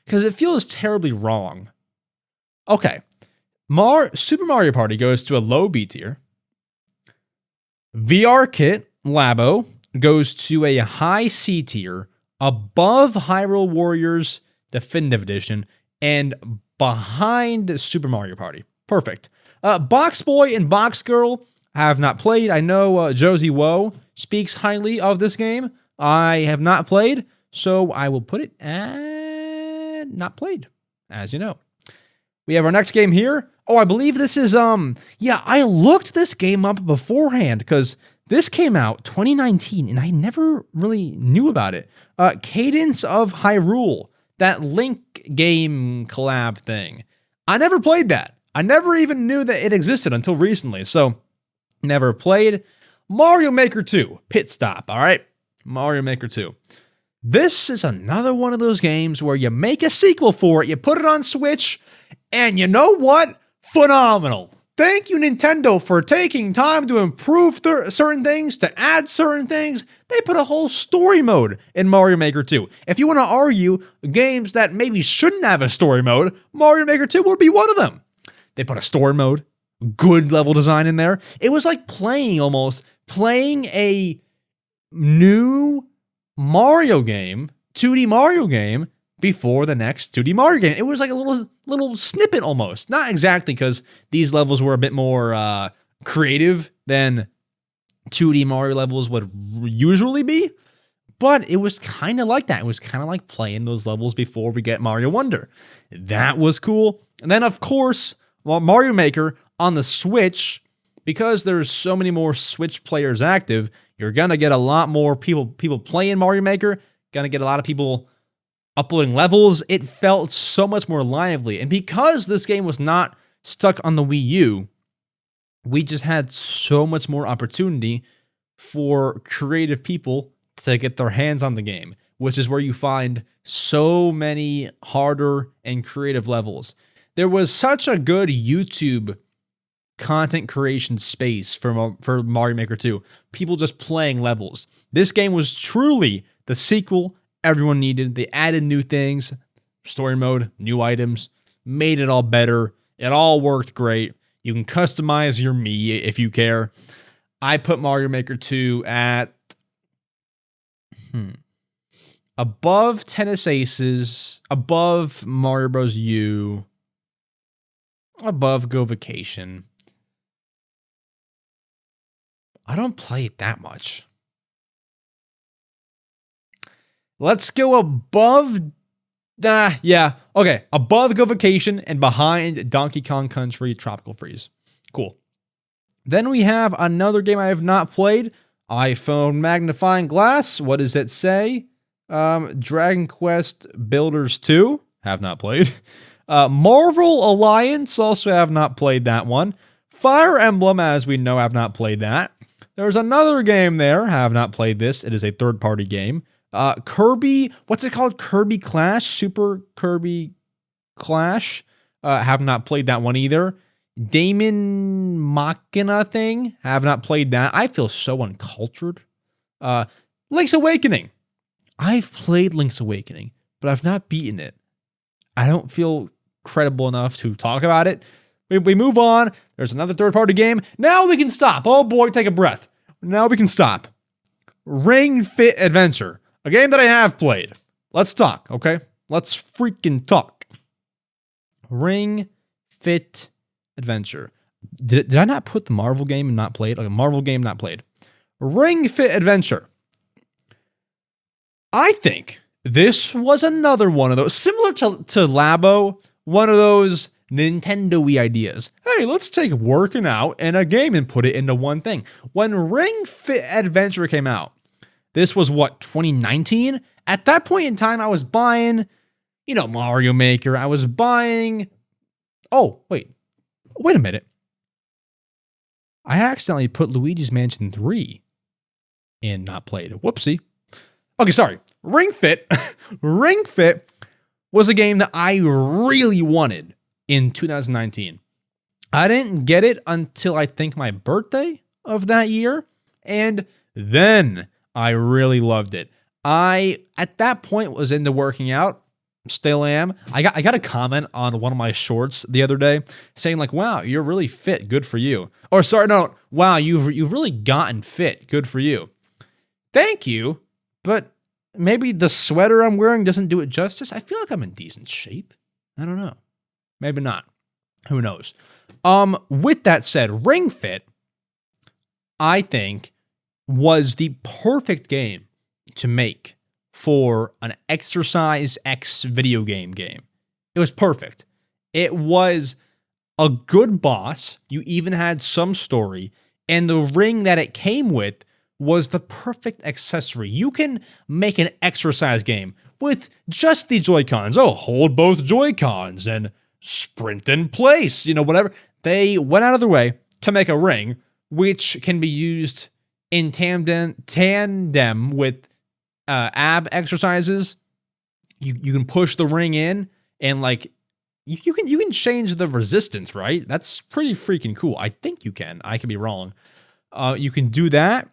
Because it feels terribly wrong. Okay. Super Mario Party goes to a low B tier. VR Kit Labo goes to a high C tier, above Hyrule Warriors Definitive Edition, and behind Super Mario Party. Perfect. Box Boy and Box Girl have not played. I know Josie Woe speaks highly of this game. I have not played, so I will put it at not played, as you know. We have our next game here. Oh, I believe this is, I looked this game up beforehand because this came out 2019 and I never really knew about it. Cadence of Hyrule, that Link game collab thing. I never played that. I never even knew that it existed until recently, so never played. Mario Maker 2, Pit Stop, all right? Mario Maker 2. This is another one of those games where you make a sequel for it, you put it on Switch, and you know what? Phenomenal. Thank you, Nintendo, for taking time to improve certain things, to add certain things. They put a whole story mode in Mario Maker 2. If you want to argue games that maybe shouldn't have a story mode, Mario Maker 2 would be one of them. They put a story mode, good level design in there. It was like playing a new Mario game, 2D Mario game, before the next 2D Mario game. It was like a little snippet almost. Not exactly, because these levels were a bit more creative than 2D Mario levels would usually be, but it was kind of like that. It was kind of like playing those levels before we get Mario Wonder. That was cool. And then, of course, Mario Maker on the Switch, because there's so many more Switch players active, you're going to get a lot more people playing Mario Maker, going to get a lot of people uploading levels. It felt so much more lively. And because this game was not stuck on the Wii U, we just had so much more opportunity for creative people to get their hands on the game, which is where you find so many harder and creative levels. There was such a good YouTube content creation space for Mario Maker 2. People just playing levels. This game was truly the sequel everyone needed. They added new things, story mode, new items, made it all better. It all worked great. You can customize your Mii if you care. I put Mario Maker 2 at above Tennis Aces, above Mario Bros. U, above Go Vacation. I don't play it that much. Let's go above, above Go Vacation and behind Donkey Kong Country Tropical Freeze. Cool. Then we have another game I have not played, iPhone Magnifying Glass. What does it say? Dragon Quest Builders 2, have not played. Marvel Alliance, also have not played that one. Fire Emblem, as we know, have not played that. There's another game there, have not played this. It is a third-party game. Kirby, what's it called? Kirby Clash? Super Kirby Clash? Have not played that one either. Damon Machina thing? Have not played that. I feel so uncultured. Link's Awakening. I've played Link's Awakening, but I've not beaten it. I don't feel credible enough to talk about it. We move on. There's another third-party game. Now we can stop. Oh boy, take a breath. Now we can stop. Ring Fit Adventure. A game that I have played. Let's talk, okay? Let's freaking talk. Ring Fit Adventure. Did I not put the Marvel game and not played? Like a Marvel game not played. Ring Fit Adventure. I think this was another one of those, similar to Labo, one of those Nintendo-y ideas. Hey, let's take working out and a game and put it into one thing. When Ring Fit Adventure came out, this was what, 2019? At that point in time, I was buying, Mario Maker. I was buying, wait a minute. I accidentally put Luigi's Mansion 3 in not played. Whoopsie. Okay, sorry. Ring Fit. Ring Fit was a game that I really wanted in 2019. I didn't get it until I think my birthday of that year, and then I really loved it. I, at that point, was into working out. Still am. I got a comment on one of my shorts the other day saying like, "Wow, you're really fit. Good for you." Or sorry, no, "Wow, you've really gotten fit. Good for you." Thank you, but maybe the sweater I'm wearing doesn't do it justice. I feel like I'm in decent shape. I don't know. Maybe not. Who knows? With that said, Ring Fit, I think, was the perfect game to make for an exercise X video game. It was perfect. It was a good boss. You even had some story, and the ring that it came with was the perfect accessory. You can make an exercise game with just the Joy-Cons. Oh, hold both Joy-Cons and sprint in place, whatever. They went out of their way to make a ring which can be used in tandem with ab exercises. You can push the ring in and like you can change the resistance, right? That's pretty freaking cool. I think you can. I could be wrong. You can do that.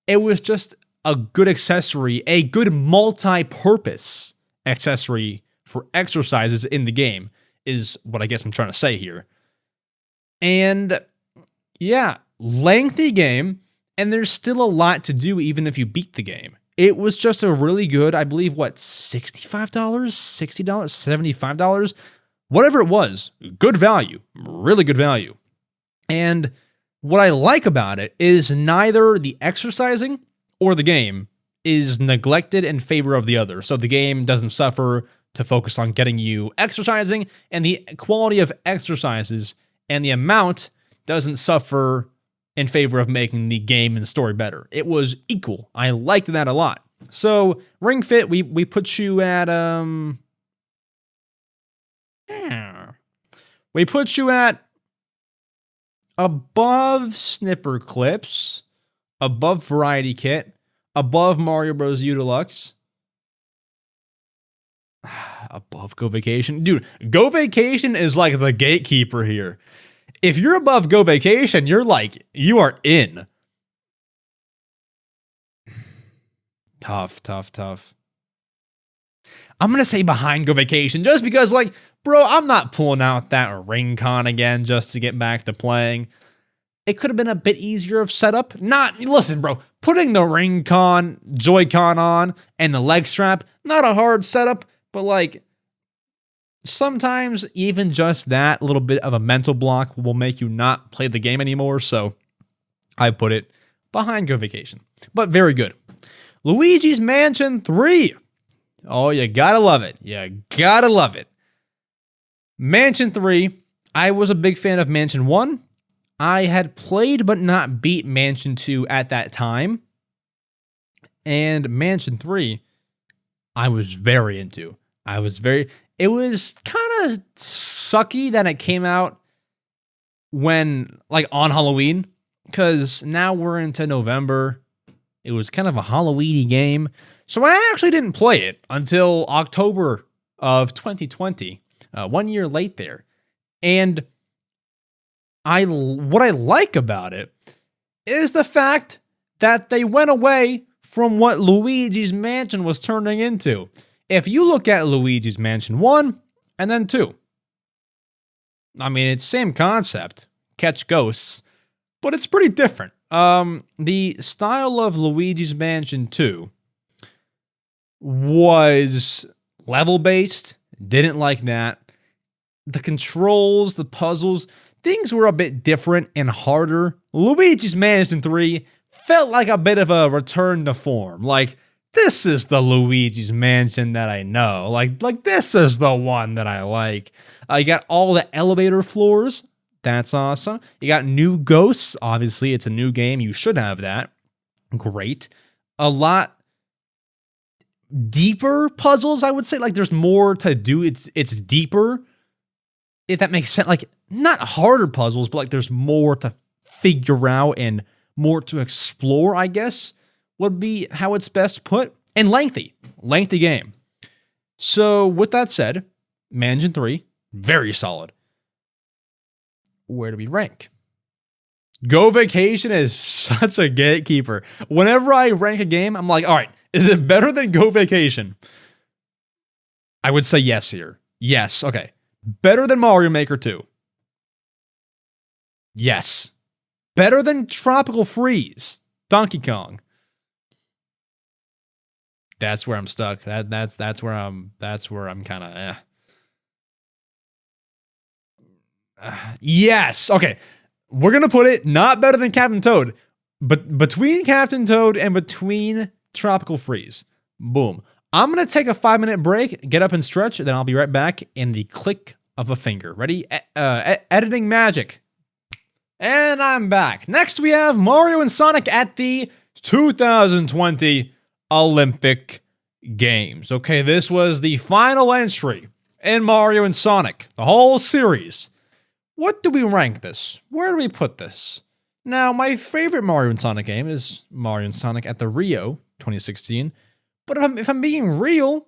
It was just a good accessory, a good multi-purpose accessory for exercises in the game is what I guess I'm trying to say here. And yeah, lengthy game, and there's still a lot to do even if you beat the game. It was just a really good, I believe, $65, $60, $75, whatever it was, good value, really good value. And what I like about it is neither the exercising or the game is neglected in favor of the other. So the game doesn't suffer to focus on getting you exercising, and the quality of exercises and the amount doesn't suffer in favor of making the game and story better. It was equal. I liked that a lot. So Ring Fit, we put you at we put you at above Snipper Clips, above Variety Kit, above Mario Bros. U Deluxe, above Go Vacation. Dude, Go Vacation is like the gatekeeper here. If you're above Go Vacation, you are in. Tough. I'm going to say behind Go Vacation just because, bro, I'm not pulling out that Ring Con again just to get back to playing. It could have been a bit easier of setup. Listen, bro, putting the Ring Con, Joy-Con on, and the leg strap, not a hard setup, but sometimes even just that little bit of a mental block will make you not play the game anymore, so I put it behind Go Vacation. But very good. Luigi's Mansion 3. Oh, you gotta love it. You gotta love it. Mansion 3, I was a big fan of Mansion 1. I had played but not beat Mansion 2 at that time. And Mansion 3, I was very into. It was kind of sucky that it came out when, on Halloween, because now we're into November. It was kind of a Halloween-y game. So I actually didn't play it until October of 2020, 1 year late there. And what I like about it is the fact that they went away from what Luigi's Mansion was turning into. If you look at Luigi's Mansion 1 and then 2, I mean, it's same concept, catch ghosts, but it's pretty different. The style of Luigi's Mansion 2 was level-based, didn't like that. The controls, the puzzles, things were a bit different and harder. Luigi's Mansion 3 felt like a bit of a return to form. This is the Luigi's Mansion that I know. This is the one that I like. You got all the elevator floors. That's awesome. You got new ghosts. Obviously, it's a new game. You should have that. Great. A lot deeper puzzles, I would say. There's more to do. It's deeper, if that makes sense. Not harder puzzles, but there's more to figure out and more to explore, I guess, would be how it's best put. And lengthy game. So with that said, Mansion 3, very solid. where do we rank? Go Vacation is such a gatekeeper. Whenever I rank a game, I'm like, all right, is it better than Go Vacation? I would say yes here. Yes, okay. Better than Mario Maker 2? Yes. Better than Tropical Freeze? Donkey Kong? That's where I'm stuck. That's where I'm kind of yes. Okay. We're going to put it not better than Captain Toad, but between Captain Toad and between Tropical Freeze. Boom. I'm going to take a 5-minute break, get up and stretch, then I'll be right back in the click of a finger. Ready? Editing magic. And I'm back. Next, we have Mario and Sonic at the 2020 Olympic Games. Okay, this was the final entry in Mario and Sonic, the whole series. What do we rank this? Where do we put this? Now, my favorite Mario and Sonic game is Mario and Sonic at the Rio 2016. But if I'm being real,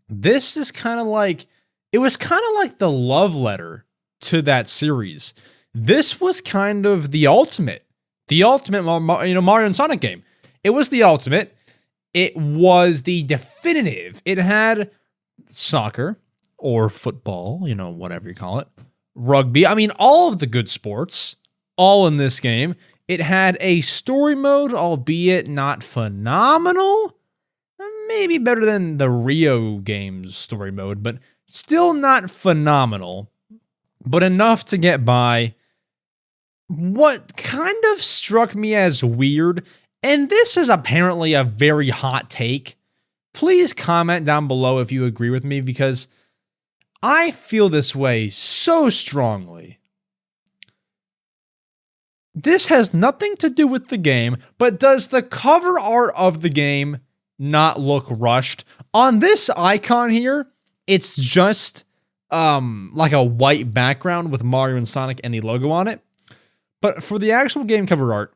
this is kind of like, it was kind of like the love letter to that series. This was kind of the ultimate Mario and Sonic game. It was the ultimate. It was the definitive. It had soccer or football, whatever you call it. Rugby. I mean, all of the good sports, all in this game. It had a story mode, albeit not phenomenal. Maybe better than the Rio games story mode, but still not phenomenal. But enough to get by. What kind of struck me as weird, and this is apparently a very hot take, please comment down below if you agree with me, because I feel this way so strongly. This has nothing to do with the game, but does the cover art of the game not look rushed? On this icon here, it's just like a white background with Mario and Sonic and the logo on it. But for the actual game cover art,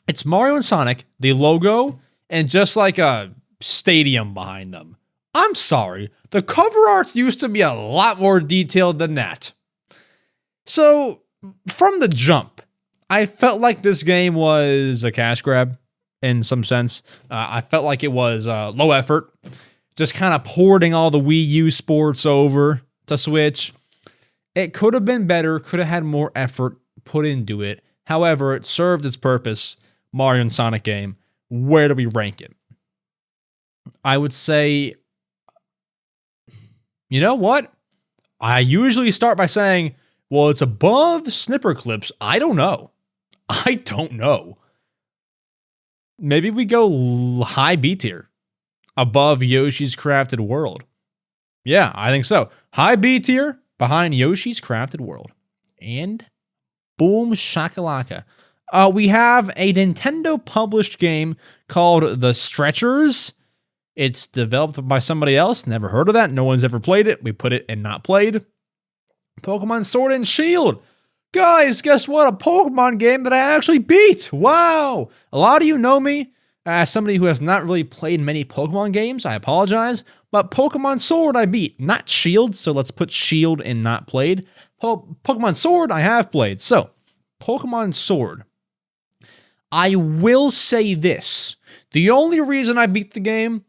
it's Mario and Sonic, the logo, and just like a stadium behind them. I'm sorry, the cover arts used to be a lot more detailed than that. So, from the jump, I felt like this game was a cash grab in some sense. I felt like it was low effort, just kind of porting all the Wii U sports over to Switch. It could have been better, could have had more effort put into it. However, it served its purpose. Mario and Sonic game. Where do we rank it? I would say, you know what? I usually start by saying, well, it's above Snipper Clips. I don't know. Maybe we go high B tier. Above Yoshi's Crafted World. Yeah, I think so. High B tier behind Yoshi's Crafted World. And boom shakalaka. We have a Nintendo published game called The Stretchers. It's developed by somebody else. Never heard of that. No one's ever played it. We put it in not played. Pokemon Sword and Shield. Guys, guess what? A Pokemon game that I actually beat. Wow. A lot of you know me as somebody who has not really played many Pokemon games. I apologize. But Pokemon Sword I beat. Not Shield, so let's put Shield in not played. Pokemon Sword I have played. So, Pokemon Sword. I will say this. The only reason I beat the game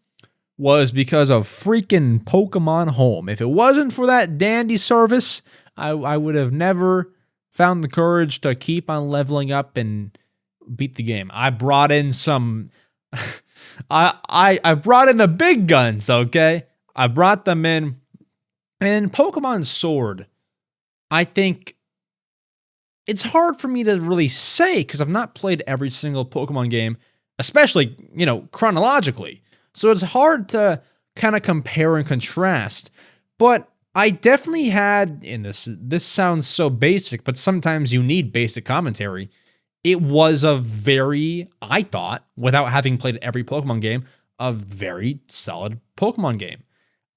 was because of freaking Pokemon Home. If it wasn't for that dandy service, I would have never found the courage to keep on leveling up and beat the game. I brought in some... I brought in the big guns, okay? I brought them in. And Pokemon Sword, I think it's hard for me to really say because I've not played every single Pokemon game, especially, chronologically. So it's hard to kind of compare and contrast. But I definitely had, in this sounds so basic, but sometimes you need basic commentary. It was a very, I thought, without having played every Pokemon game, a very solid Pokemon game.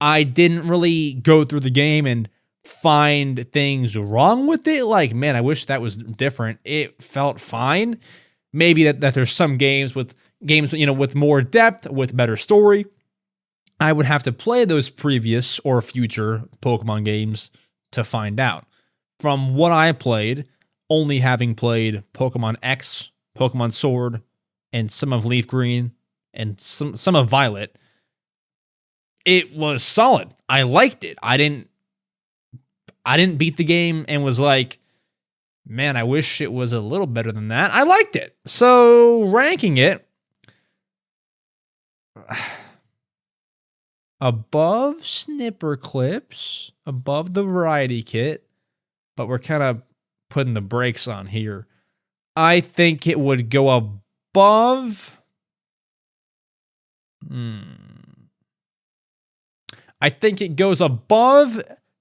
I didn't really go through the game and find things wrong with it. Like, man, I wish that was different. It felt fine. Maybe that there's some games with more depth, with better story. I would have to play those previous or future Pokemon games to find out. from what I played, only having played Pokemon X, Pokemon Sword, and some of Leaf Green, and some of Violet, it was solid. I liked it. I didn't beat the game and was like, man, I wish it was a little better than that. I liked it. So ranking it above Snipper Clips, above the Variety Kit, but we're kind of putting the brakes on here. I think it would go above. I think it goes above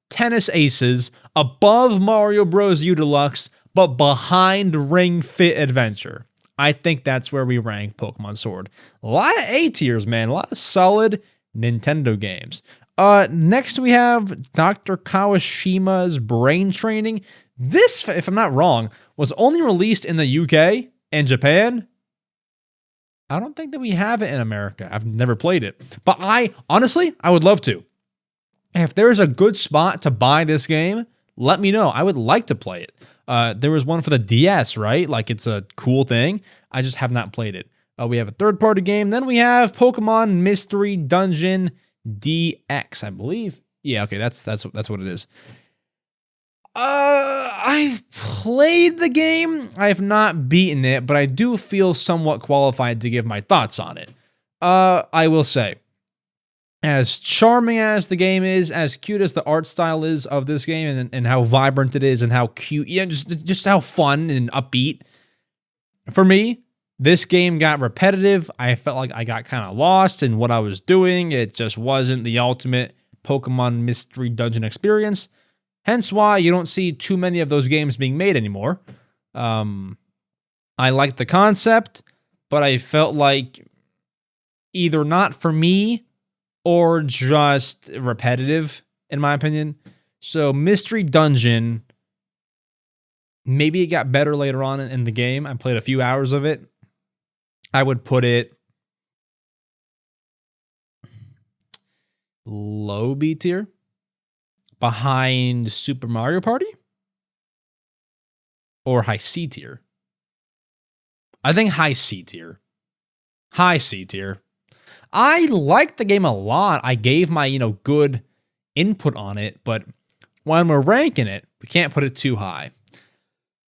Tennis Aces, above Mario Bros. U Deluxe, but behind Ring Fit Adventure. I think that's where we rank Pokemon Sword. A lot of A tiers, man. A lot of solid Nintendo games. Next we have Dr. Kawashima's Brain Training. This, if I'm not wrong, was only released in the UK and Japan. I don't think that we have it in America. I've never played it. But honestly, I would love to. If there's a good spot to buy this game, let me know. I would like to play it. There was one for the DS, right? Like, it's a cool thing. I just have not played it. We have a third-party game. Then we have Pokemon Mystery Dungeon DX, I believe. Yeah, okay, that's what it is. I've played the game. I have not beaten it, but I do feel somewhat qualified to give my thoughts on it. I will say, as charming as the game is, as cute as the art style is of this game, and how vibrant it is, and how cute, yeah, just how fun and upbeat. For me, this game got repetitive. I felt like I got kind of lost in what I was doing. It just wasn't the ultimate Pokemon Mystery Dungeon experience. Hence why you don't see too many of those games being made anymore. I liked the concept, but I felt like either not for me or just repetitive, in my opinion. So Mystery Dungeon, maybe it got better later on in the game. I played a few hours of it. I would put it low B tier, behind Super Mario Party, or high C tier. I think high C tier. High C tier. I liked the game a lot. I gave my, good input on it, but when we're ranking it, we can't put it too high.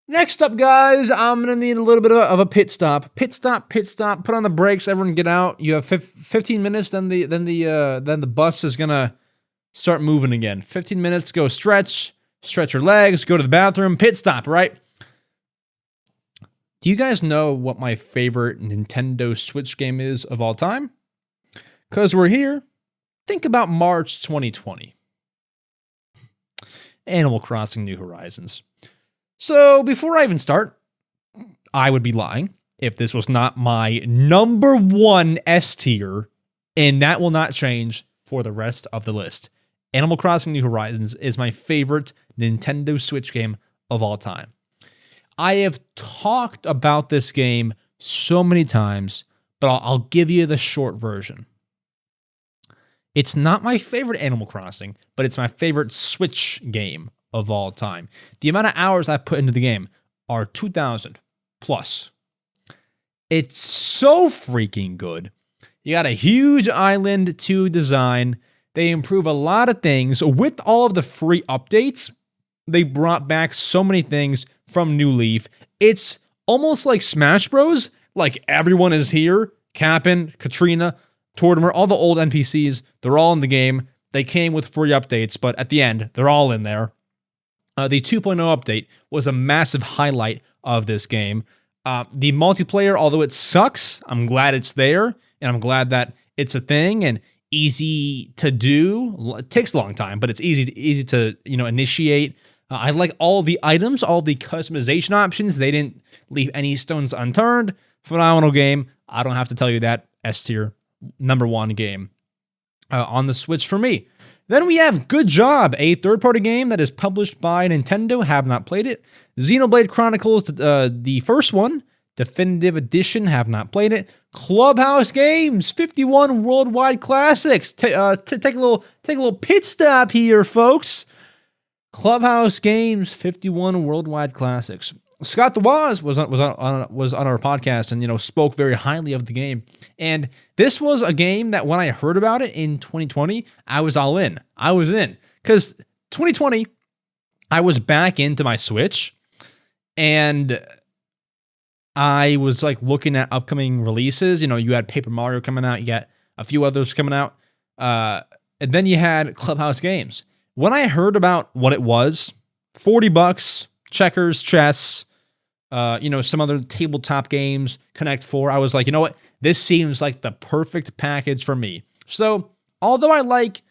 Next up, guys, I'm going to need a little bit of a pit stop. Pit stop, put on the brakes, everyone get out. You have 15 minutes, then the bus is going to start moving again. 15 minutes, go stretch your legs, go to the bathroom, pit stop, right? Do you guys know what my favorite Nintendo Switch game is of all time? Because we're here. Think about March 2020. Animal Crossing New Horizons. So before I even start, I would be lying if this was not my number one S tier, and that will not change for the rest of the list. Animal Crossing New Horizons is my favorite Nintendo Switch game of all time. I have talked about this game so many times, but I'll give you the short version. It's not my favorite Animal Crossing, but it's my favorite Switch game of all time. The amount of hours I've put into the game are 2,000 plus. It's so freaking good. You got a huge island to design. They improve a lot of things. With all of the free updates, they brought back so many things from New Leaf. It's almost like Smash Bros. Like, everyone is here. Cap'n, Katrina, Tortimer, all the old NPCs, they're all in the game. They came with free updates, but at the end, they're all in there. The 2.0 update was a massive highlight of this game. The multiplayer, although it sucks, I'm glad it's there, and I'm glad that it's a thing and easy to do. It takes a long time, but it's easy to initiate. I like all the items, all the customization options. They didn't leave any stones unturned. Phenomenal game. I don't have to tell you that. S tier, number one game on the Switch for me. Then we have Good Job, a third-party game that is published by Nintendo. Have not played it. Xenoblade Chronicles, the first one, Definitive Edition. Have not played it. Clubhouse Games, 51 Worldwide Classics. Take a little pit stop here, folks. Clubhouse Games 51 Worldwide Classics. Scott the Woz was on our podcast and spoke very highly of the game. And this was a game that when I heard about it in 2020, I was all in. I was in because 2020, I was back into my Switch and I was like looking at upcoming releases. You had Paper Mario coming out, you got a few others coming out, and then you had Clubhouse Games. When I heard about what it was, $40, checkers, chess, some other tabletop games, Connect 4, I was like, you know what? This seems like the perfect package for me. So, although I like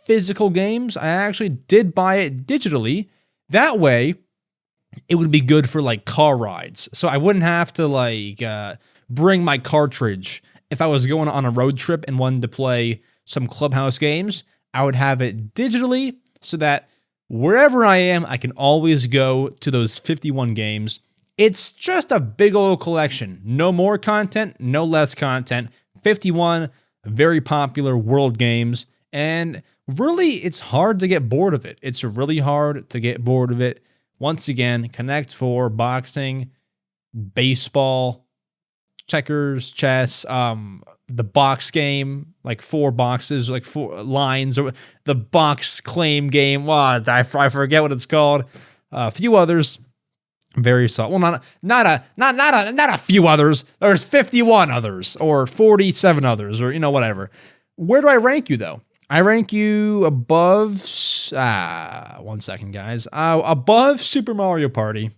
physical games, I actually did buy it digitally. That way, it would be good for like car rides. So I wouldn't have to bring my cartridge if I was going on a road trip and wanted to play some Clubhouse games. I would have it digitally so that wherever I am, I can always go to those 51 games. It's just a big old collection. No more content, no less content. 51 very popular world games. And really, it's hard to get bored of it. It's really hard to get bored of it. Once again, Connect 4, boxing, baseball, checkers, chess, the box game, like 4 boxes, like 4 lines, or the box claim game. Wow, I forget what it's called. A few others, very solid. Well, not a few others. There's 51 others, or 47 others, or whatever. Where do I rank you though? I rank you above. 1 second, guys. Above Super Mario Party.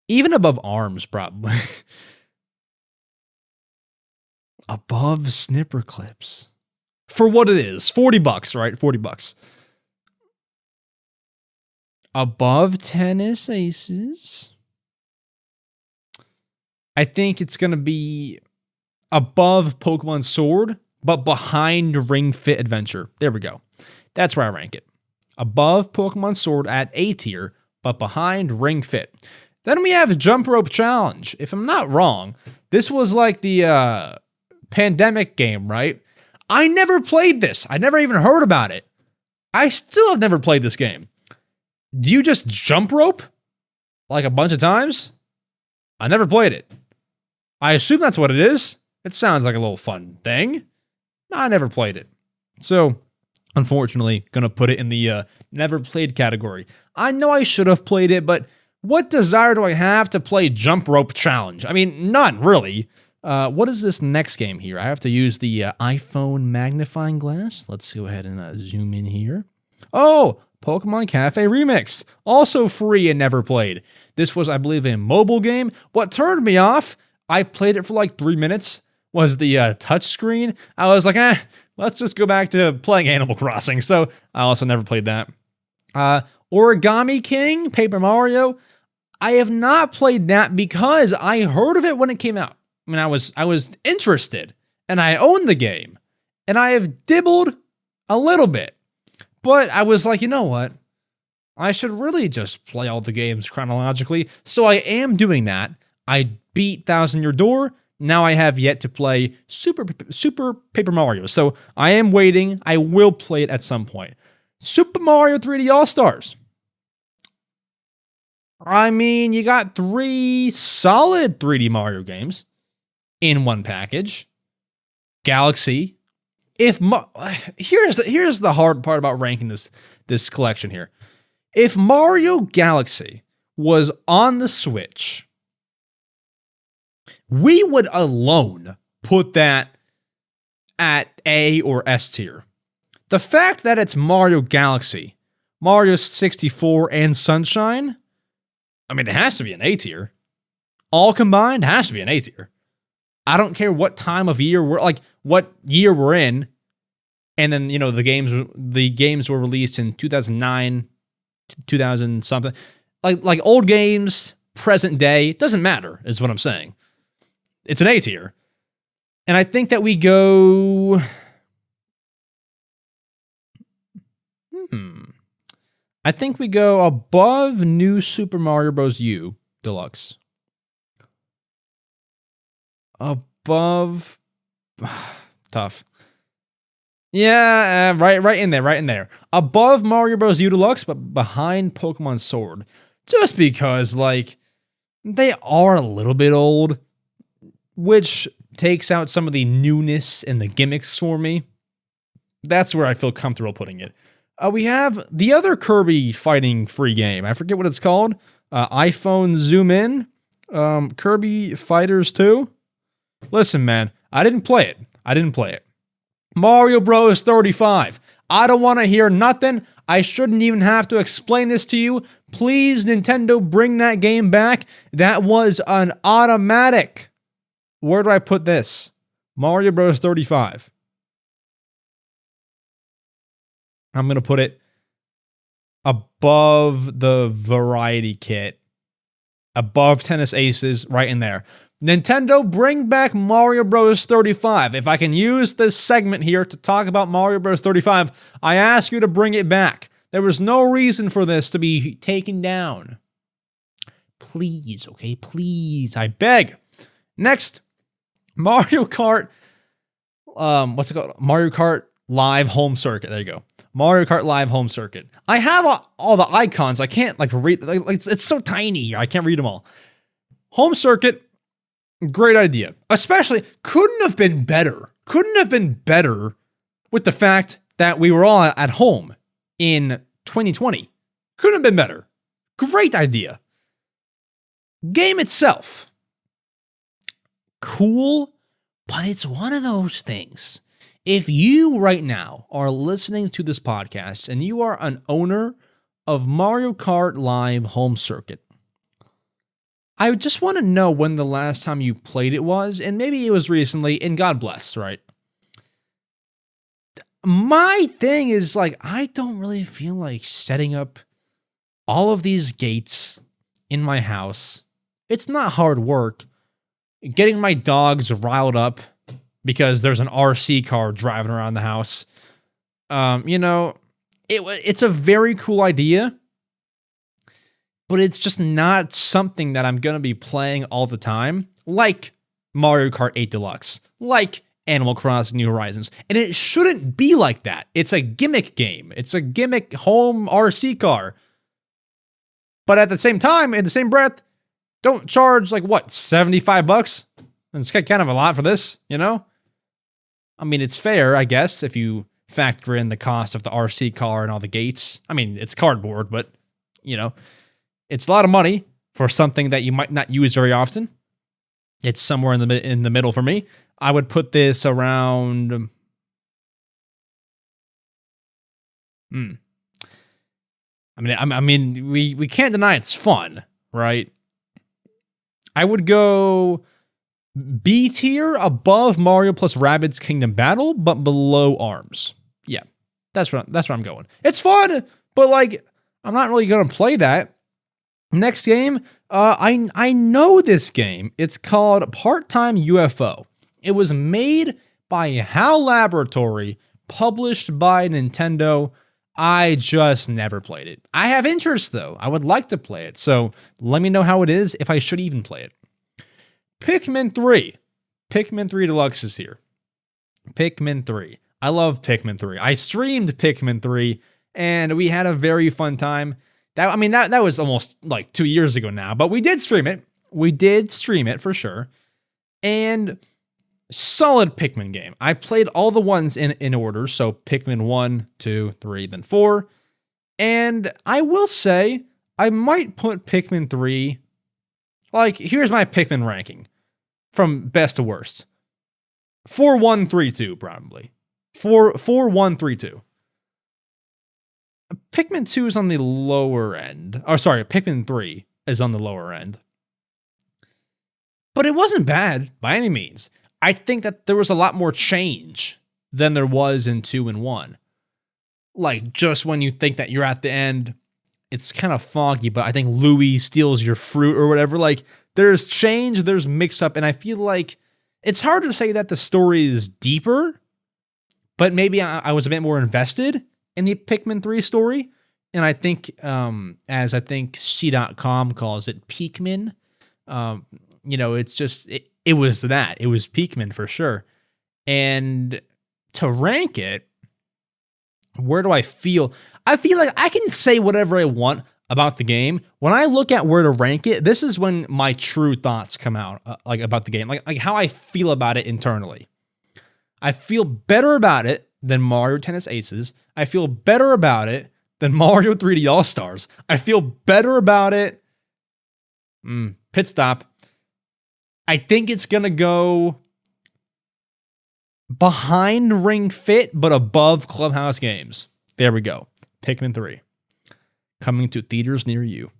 Even above ARMS, probably. Above Snipper Clips. For what it is. $40, right? $40. Above Tennis Aces. I think it's going to be above Pokemon Sword, but behind Ring Fit Adventure. There we go. That's where I rank it. Above Pokemon Sword at A tier, but behind Ring Fit. Then we have Jump Rope Challenge. If I'm not wrong, this was like the pandemic game, right? I never played this. I never even heard about it. I still have never played this game. Do you just jump rope like a bunch of times? I never played it. I assume that's what it is. It sounds like a little fun thing. I never played it. So, unfortunately, gonna put it in the never played category. I know I should have played it, but what desire do I have to play Jump Rope Challenge? I mean, none, really. What is this next game here? I have to use the iPhone magnifying glass. Let's go ahead and zoom in here. Oh, Pokemon Cafe Remix. Also free and never played. This was, I believe, a mobile game. What turned me off, I played it for like 3 minutes, was the touchscreen. I was like, let's just go back to playing Animal Crossing. So I also never played that. Origami King, Paper Mario. I have not played that because I heard of it when it came out. I mean, I was interested, and I owned the game, and I have dibbled a little bit, but I was like, you know what? I should really just play all the games chronologically. So I am doing that. I beat Thousand Year Door. Now I have yet to play Super Paper Mario. So I am waiting. I will play it at some point. Super Mario 3D All-Stars. I mean, you got 3 solid 3D Mario games in one package. Galaxy. Here's the hard part about ranking this collection here. If Mario Galaxy was on the Switch, we would alone put that at A or S tier. The fact that it's Mario Galaxy, Mario 64, and Sunshine, I mean, it has to be an A tier. All combined, has to be an A tier. I don't care what time of year what year we're in. And then, the games were released in 2009, 2000 something. Like old games, present day, it doesn't matter, is what I'm saying. It's an A tier. And I think that we go I think we go above New Super Mario Bros. U Deluxe. Above tough. Yeah, right in there. Above Mario Bros. U Deluxe, but behind Pokemon Sword. Just because, like, they are a little bit old, which takes out some of the newness and the gimmicks for me. That's where I feel comfortable putting it. We have the other Kirby fighting free game. I forget what it's called. iPhone Zoom In. Kirby Fighters 2. Listen, man, I didn't play it. Mario Bros. 35. I don't want to hear nothing. I shouldn't even have to explain this to you. Please, Nintendo, bring that game back. That was an automatic. Where do I put this? Mario Bros. 35. I'm going to put it above the Variety Kit. Above Tennis Aces, right in there. Nintendo, bring back Mario Bros. 35. If I can use this segment here to talk about Mario Bros. 35, I ask you to bring it back. There was no reason for this to be taken down. Please, okay? Please, I beg. Next, Mario Kart. What's it called? Mario Kart Live Home Circuit. There you go. Mario Kart Live Home Circuit. I have all the icons. I can't read. It's so tiny. I can't read them all. Home Circuit. Great idea. Especially, couldn't have been better with the fact that we were all at home in 2020. Couldn't have been better. Great idea. Game itself. Cool, but it's one of those things. If you right now are listening to this podcast and you are an owner of Mario Kart Live Home Circuit, I just want to know when the last time you played it was, and maybe it was recently, and God bless, right? My thing is, like, I don't really feel like setting up all of these gates in my house. It's not hard work. Getting my dogs riled up because there's an RC car driving around the house. It's a very cool idea. But it's just not something that I'm going to be playing all the time, like Mario Kart 8 Deluxe, like Animal Crossing New Horizons. And it shouldn't be like that. It's a gimmick game. It's a gimmick home RC car. But at the same time, in the same breath, don't charge $75? It's kind of a lot for this, you know? I mean, it's fair, I guess, if you factor in the cost of the RC car and all the gates. I mean, it's cardboard, but, it's a lot of money for something that you might not use very often. It's somewhere in the middle for me. I would put this around. I mean, we can't deny it's fun, right? I would go B tier, above Mario plus Rabbids Kingdom Battle, but below ARMS. Yeah, that's where I'm going. It's fun, but I'm not really gonna play that. Next game, I know this game. It's called Part-Time UFO. It was made by HAL Laboratory, published by Nintendo. I just never played it. I have interest, though. I would like to play it, so let me know how it is, if I should even play it. Pikmin 3. Pikmin 3 Deluxe is here. Pikmin 3. I love Pikmin 3. I streamed Pikmin 3, and we had a very fun time. That was almost 2 years ago now, but we did stream it. We did stream it for sure. And solid Pikmin game. I played all the ones in order, so Pikmin 1, 2, 3, then 4. And I will say, I might put Pikmin 3, here's my Pikmin ranking from best to worst. 4, 1, 3, 2, probably. 4, 1, 3, 2. Pikmin 2 is on the lower end. Oh, sorry, Pikmin 3 is on the lower end. But it wasn't bad by any means. I think that there was a lot more change than there was in 2 and 1. Just when you think that you're at the end, it's kind of foggy, but I think Louis steals your fruit or whatever. There's change, there's mix-up, and I feel like it's hard to say that the story is deeper, but maybe I was a bit more invested in the Pikmin 3 story, and I think, as I think C.com calls it, Peakmin. It's just, it was that. It was Peakmin for sure. And to rank it, Where do I feel? I feel like I can say whatever I want about the game. When I look at where to rank it, this is when my true thoughts come out, like about the game, like how I feel about it internally. I feel better about it than Mario Tennis Aces. I feel better about it than Mario 3D All-Stars. I feel better about it. Pit stop. I think it's gonna go behind Ring Fit, but above Clubhouse Games. There we go. Pikmin 3. Coming to theaters near you.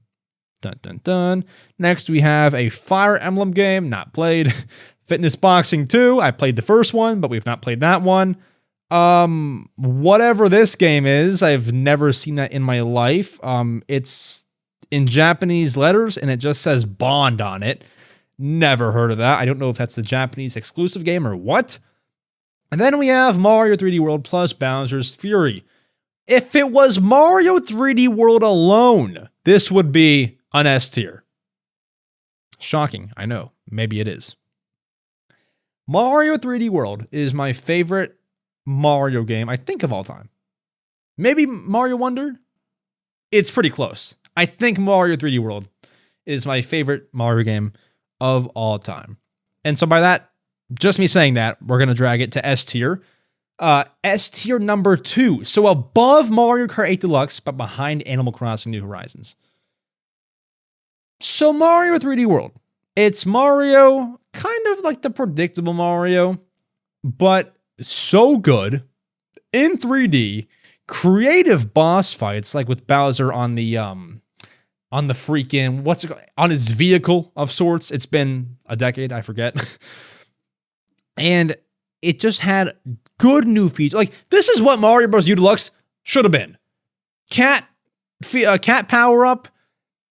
Dun, dun, dun. Next, we have a Fire Emblem game, not played. Fitness Boxing 2. I played the first one, but we've not played that one. Whatever this game is, I've never seen that in my life. It's in Japanese letters, and it just says Bond on it. Never heard of that. I don't know if that's the Japanese exclusive game or what. And then we have Mario 3D World plus Bowser's Fury. If it was Mario 3D World alone, this would be an S tier. Shocking, I know. Maybe it is. Mario 3D World is my favorite Mario game, I think, of all time. Maybe Mario Wonder? It's pretty close. I think Mario 3D World is my favorite Mario game of all time. And so by that, just me saying that, we're going to drag it to S tier. S tier number 2. So above Mario Kart 8 Deluxe, but behind Animal Crossing New Horizons. So Mario 3D World. It's Mario, kind of like the predictable Mario, but so good in 3D. Creative boss fights, like with Bowser on the freaking, what's it called? On his vehicle of sorts. It's been a decade, I forget. And it just had good new features. Like, this is what Mario Bros. U Deluxe should have been. Cat power up,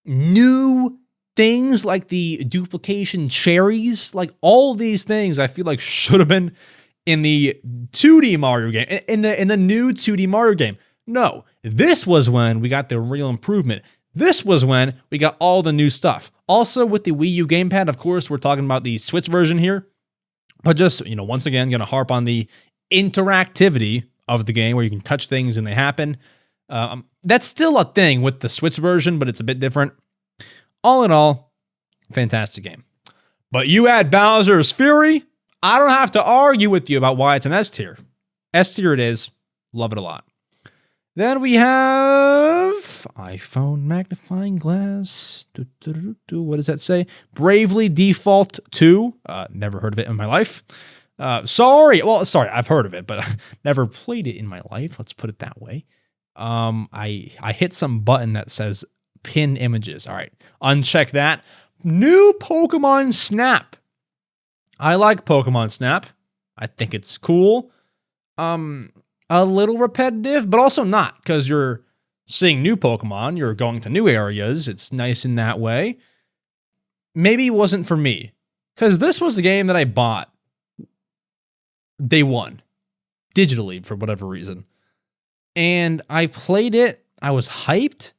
new things like the duplication cherries, like all these things I feel like should have been in the 2D Mario game, in the new 2D Mario game. No, this was when we got the real improvement. This was when we got all the new stuff. Also with the Wii U gamepad, of course, we're talking about the Switch version here. But just, once again, going to harp on the interactivity of the game where you can touch things and they happen. That's still a thing with the Switch version, but it's a bit different. All in all, fantastic game. But you add Bowser's Fury, I don't have to argue with you about why it's an S tier. S tier it is. Love it a lot. Then we have iPhone magnifying glass. What does that say? Bravely Default 2. Never heard of it in my life. Sorry, I've heard of it, but never played it in my life. Let's put it that way. I hit some button that says pin images. All right, uncheck that. New Pokemon Snap. I like Pokemon Snap. I think it's cool. A little repetitive, but also not, because you're seeing new Pokemon, you're going to new areas. It's nice in that way. Maybe it wasn't for me, because this was the game that I bought day one, digitally, for whatever reason. And I played it, I was hyped,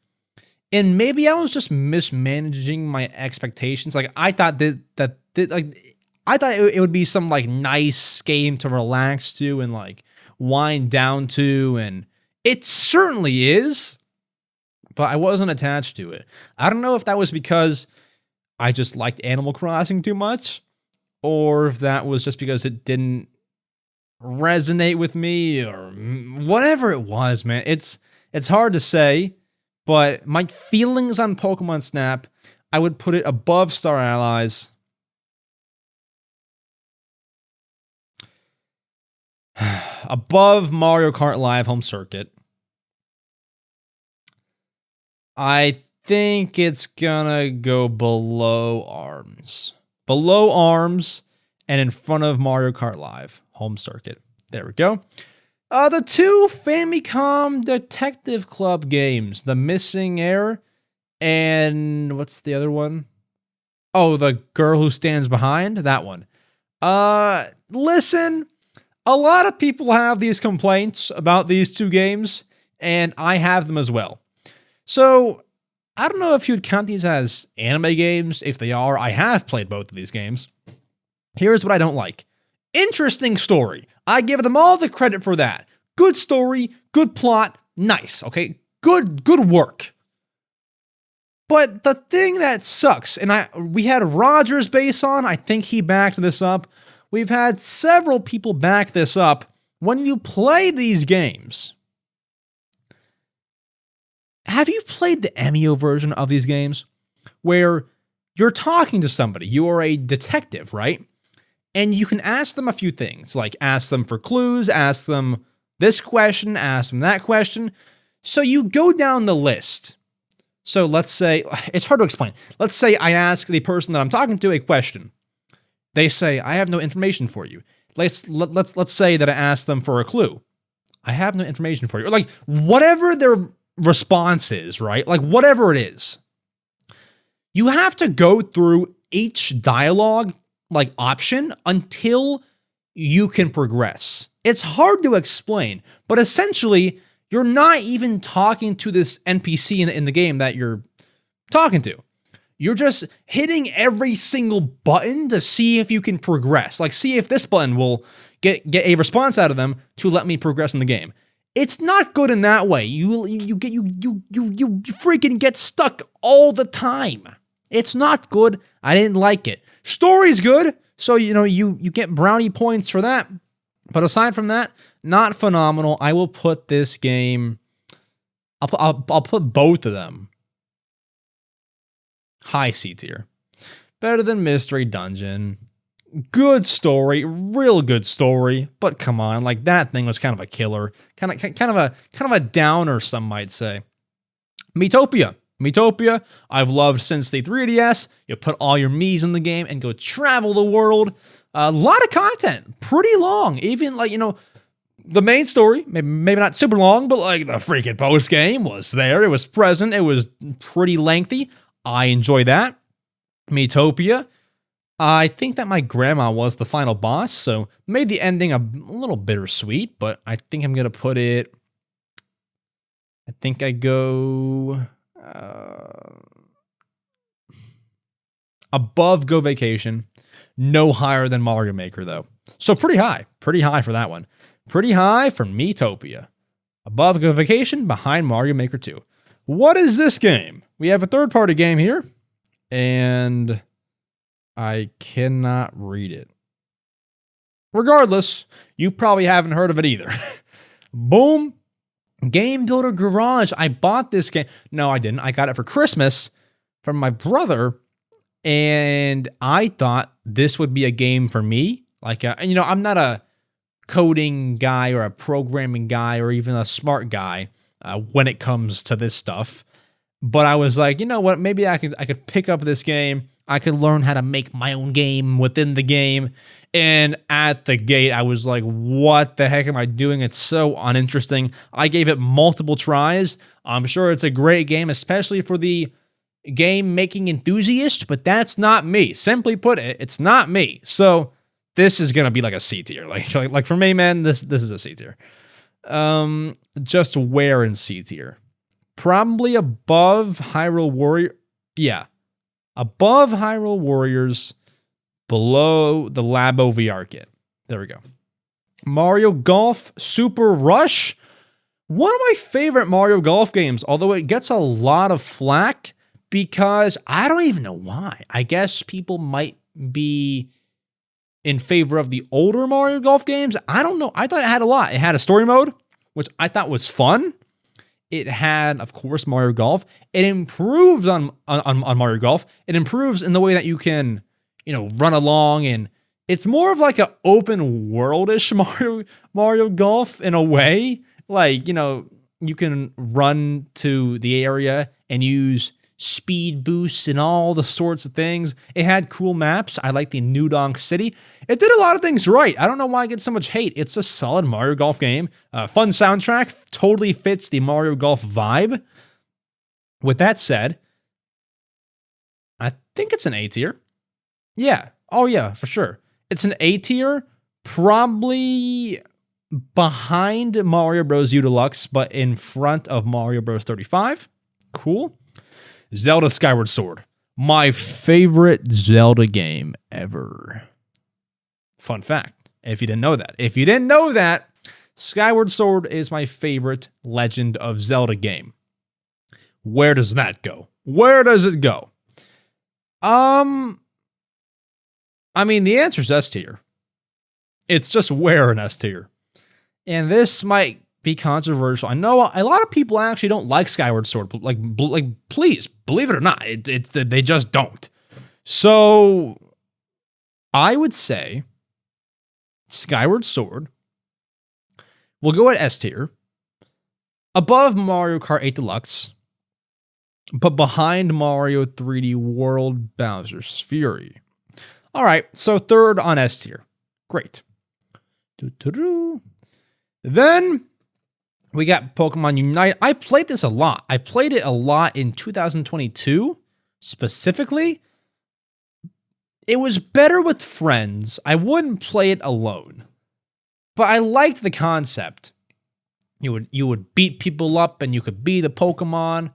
and maybe I was just mismanaging my expectations. Like, I thought I thought it would be some like nice game to relax to and like wind down to, and it certainly is, but I wasn't attached to it. I don't know if that was because I just liked Animal Crossing too much, or if that was just because it didn't resonate with me, or whatever it was, man. It's hard to say, but my feelings on Pokemon Snap, I would put it above Star Allies. Above Mario Kart Live Home Circuit. I think it's gonna go below ARMS. Below ARMS and in front of Mario Kart Live Home Circuit. There we go. The two Famicom Detective Club games, The Missing Heir and what's the other one? Oh, The Girl Who Stands Behind, that one. Listen, a lot of people have these complaints about these two games, and I have them as well. So, I don't know if you'd count these as anime games. If they are, I have played both of these games. Here's what I don't like. Interesting story. I give them all the credit for that. Good story, good plot, nice, okay? Good work. But the thing that sucks, and we had Rogers base on, I think he backed this up. We've had several people back this up. When you play these games, have you played the Emio version of these games? Where you're talking to somebody, you are a detective, right? And you can ask them a few things, like ask them for clues, ask them this question, ask them that question. So you go down the list. So let's say, it's hard to explain. Let's say I ask the person that I'm talking to a question. They say, I have no information for you. Let's say that I ask them for a clue. I have no information for you. Or like whatever their response is, right? Like whatever it is. You have to go through each dialogue like option until you can progress. It's hard to explain, but essentially you're not even talking to this NPC in the game that you're talking to. You're just hitting every single button to see if you can progress. Like see if this button will get a response out of them to let me progress in the game. It's not good in that way. You freaking get stuck all the time. It's not good. I didn't like it. Story's good, so you get brownie points for that. But aside from that, not phenomenal. I will put this game. I'll put both of them high C tier. Better than Mystery Dungeon. Good story, real good story. But come on, like that thing was kind of a killer, kind of a downer, some might say. Miitopia, I've loved since the 3DS. You put all your Miis in the game and go travel the world. A lot of content, pretty long. Even like, the main story, maybe not super long, but like the freaking post game was there. It was present. It was pretty lengthy. I enjoy that. Miitopia. I think that my grandma was the final boss, so made the ending a little bittersweet, but I think I'm going to put it, I think I go above Go Vacation, no higher than Mario Maker though. So pretty high for that one. Pretty high for Miitopia. Above Go Vacation, behind Mario Maker 2. What is this game? We have a third-party game here, and I cannot read it. Regardless, you probably haven't heard of it either. Boom. Game Builder Garage. I bought this game. No, I didn't. I got it for Christmas from my brother, and I thought this would be a game for me. Like, I'm not a coding guy or a programming guy or even a smart guy when it comes to this stuff. But I was like, you know what? Maybe I could pick up this game. I could learn how to make my own game within the game. And at the gate, I was like, what the heck am I doing? It's so uninteresting. I gave it multiple tries. I'm sure it's a great game, especially for the game-making enthusiast, but that's not me. Simply put, it's not me. So this is going to be like a C tier. Like for me, man, this is a C tier. Just where in C tier? Probably above Hyrule Warrior. Yeah. Above Hyrule Warriors, below the Labo VR kit. There we go. Mario Golf Super Rush. One of my favorite Mario Golf games, although it gets a lot of flack because I don't even know why. I guess people might be in favor of the older Mario Golf games. I don't know. I thought it had a lot. It had a story mode, which I thought was fun. It had, of course, Mario Golf. It improves on Mario Golf. It improves in the way that you can, run along, and it's more of like an open world-ish Mario Golf in a way. Like, you can run to the area and use speed boosts and all the sorts of things. It had cool maps. I like the New Donk City. It did a lot of things right. I don't know why it gets so much hate. It's a solid Mario Golf game. Fun soundtrack. Totally fits the Mario Golf vibe. With that said, I think it's an A tier. Yeah. Oh yeah, for sure. It's an A tier. Probably behind Mario Bros. U Deluxe, but in front of Mario Bros. 35. Cool. Zelda Skyward Sword. My favorite Zelda game ever. Fun fact, if you didn't know that. Skyward Sword is my favorite Legend of Zelda game. Where does that go? Where does it go? I mean, the answer is S tier. It's just where in S tier. And this might be controversial. I know a lot of people actually don't like Skyward Sword. Like please, believe it or not, they just don't. So I would say Skyward Sword will go at S tier, above Mario Kart 8 Deluxe, but behind Mario 3D World Bowser's Fury. All right, so third on S tier. Great. Then we got Pokemon Unite. I played this a lot. I played it a lot in 2022, specifically. It was better with friends. I wouldn't play it alone. But I liked the concept. You would beat people up and you could be the Pokemon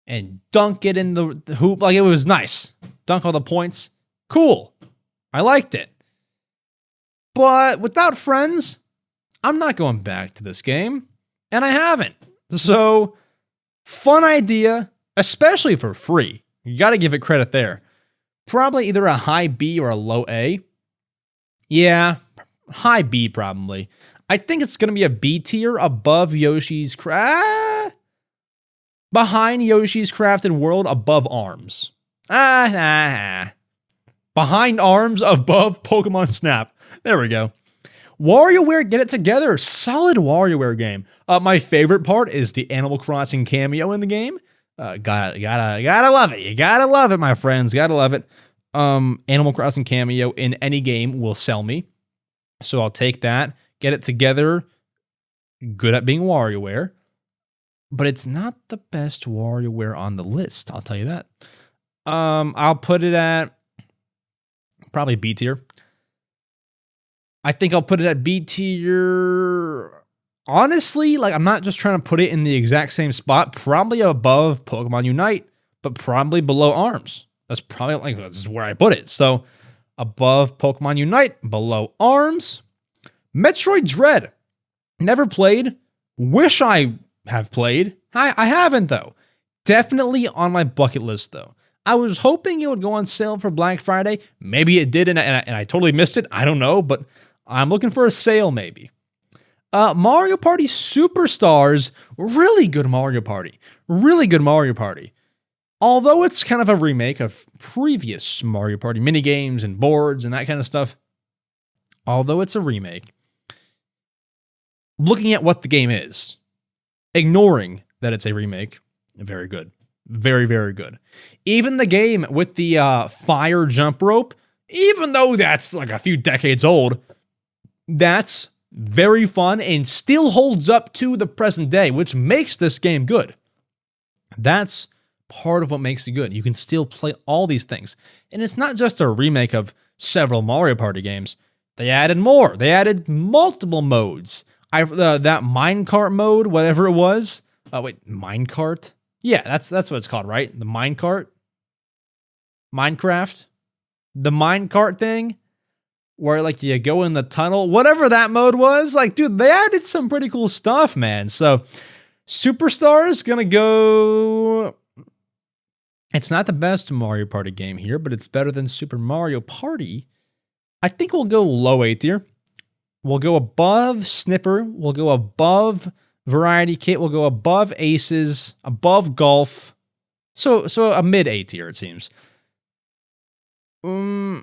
and dunk it in the hoop. Like, it was nice. Dunk all the points. Cool. I liked it. But without friends, I'm not going back to this game. And I haven't. So, fun idea, especially for free. You got to give it credit there. Probably either a high B or a low A. Yeah, high B probably. I think it's going to be a B tier above Yoshi's Craft. Behind Yoshi's Crafted World, above ARMS. Behind ARMS, above Pokemon Snap. There we go. WarioWare, get it together. Solid WarioWare game. My favorite part is the Animal Crossing cameo in the game. Gotta love it. You gotta love it, my friends. Gotta love it. Animal Crossing cameo in any game will sell me. So I'll take that. Get it together. Good at being WarioWare. But it's not the best WarioWare on the list. I'll tell you that. I'll put it at probably B tier. I think I'll put it at B tier. Honestly, like, I'm not just trying to put it in the exact same spot. Probably above Pokemon Unite, but probably below ARMS. That's probably, like, this is where I put it. So above Pokemon Unite, below ARMS. Metroid Dread. Never played. Wish I have played. I haven't, though. Definitely on my bucket list, though. I was hoping it would go on sale for Black Friday. Maybe it did, and I totally missed it. I don't know, but I'm looking for a sale, maybe. Mario Party Superstars. Really good Mario Party. Really good Mario Party. Although it's kind of a remake of previous Mario Party minigames and boards and that kind of stuff. Although it's a remake. Looking at what the game is. Ignoring that it's a remake. Very good. Very, very good. Even the game with the fire jump rope, even though that's like a few decades old, that's very fun and still holds up to the present day, which makes this game good. That's part of what makes it good. You can still play all these things. And it's not just a remake of several Mario Party games. They added more. They added multiple modes. That minecart mode, whatever it was. Minecart? Yeah, that's what it's called, right? The minecart? Minecraft? The minecart thing? Where, like, you go in the tunnel? Whatever that mode was. Like, dude, they added some pretty cool stuff, man. So, Superstars gonna go... It's not the best Mario Party game here, but it's better than Super Mario Party. I think we'll go low A tier. We'll go above Snipper. We'll go above Variety Kit. We'll go above Aces, above Golf. So a mid A tier, it seems. We're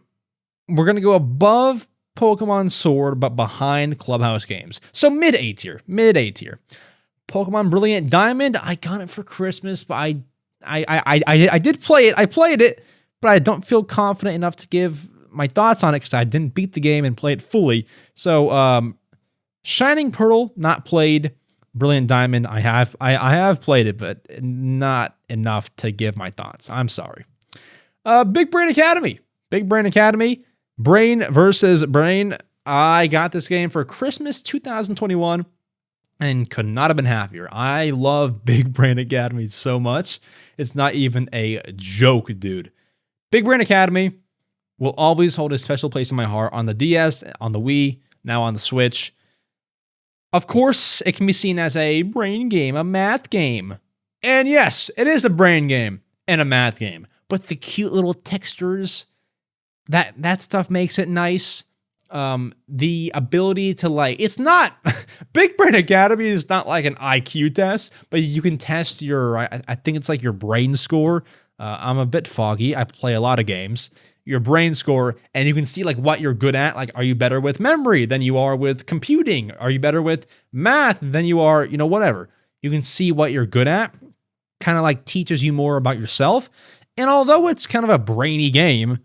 going to go above Pokemon Sword, but behind Clubhouse Games. So mid A tier. Mid A tier. Pokemon Brilliant Diamond. I got it for Christmas, but I did play it. I played it, but I don't feel confident enough to give my thoughts on it because I didn't beat the game and play it fully. So, Shining Pearl, not played. Brilliant Diamond, I have played it, but not enough to give my thoughts. I'm sorry. Big Brain Academy. Big Brain Academy. Brain versus Brain. I got this game for Christmas 2021 and could not have been happier. I love Big Brain Academy so much. It's not even a joke, dude. Big Brain Academy will always hold a special place in my heart on the DS, on the Wii, now on the Switch. Of course, it can be seen as a brain game, a math game. And yes, it is a brain game and a math game. But the cute little textures, that stuff makes it nice. The ability to it's not, Big Brain Academy is not like an IQ test, but you can test your, I think it's like your brain score. I'm a bit foggy. I play a lot of games. Your brain score, and you can see what you're good at. Like, are you better with memory than you are with computing? Are you better with math than you are, whatever. You can see what you're good at. Kind of teaches you more about yourself. And although it's kind of a brainy game,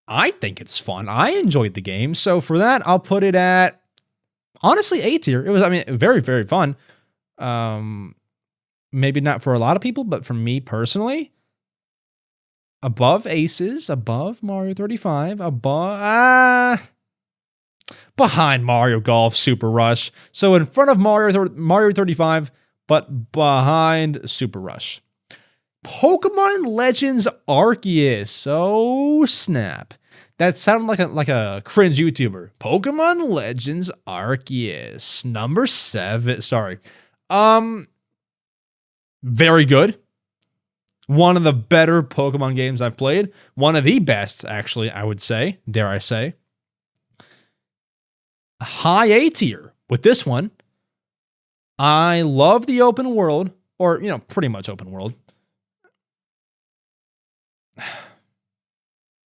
I think it's fun. I enjoyed the game. So for that, I'll put it at, honestly, A tier. It was, very, very fun. Maybe not for a lot of people, but for me personally, above Aces, above Mario 35, behind Mario Golf Super Rush. So in front of Mario 35, but behind Super Rush. Pokemon Legends Arceus. Oh, snap. That sounded like a cringe YouTuber. Pokemon Legends Arceus. Number 7. Sorry. Very good. One of the better Pokemon games I've played. One of the best, actually, I would say. Dare I say. High A tier with this one. I love the open world, or, pretty much open world.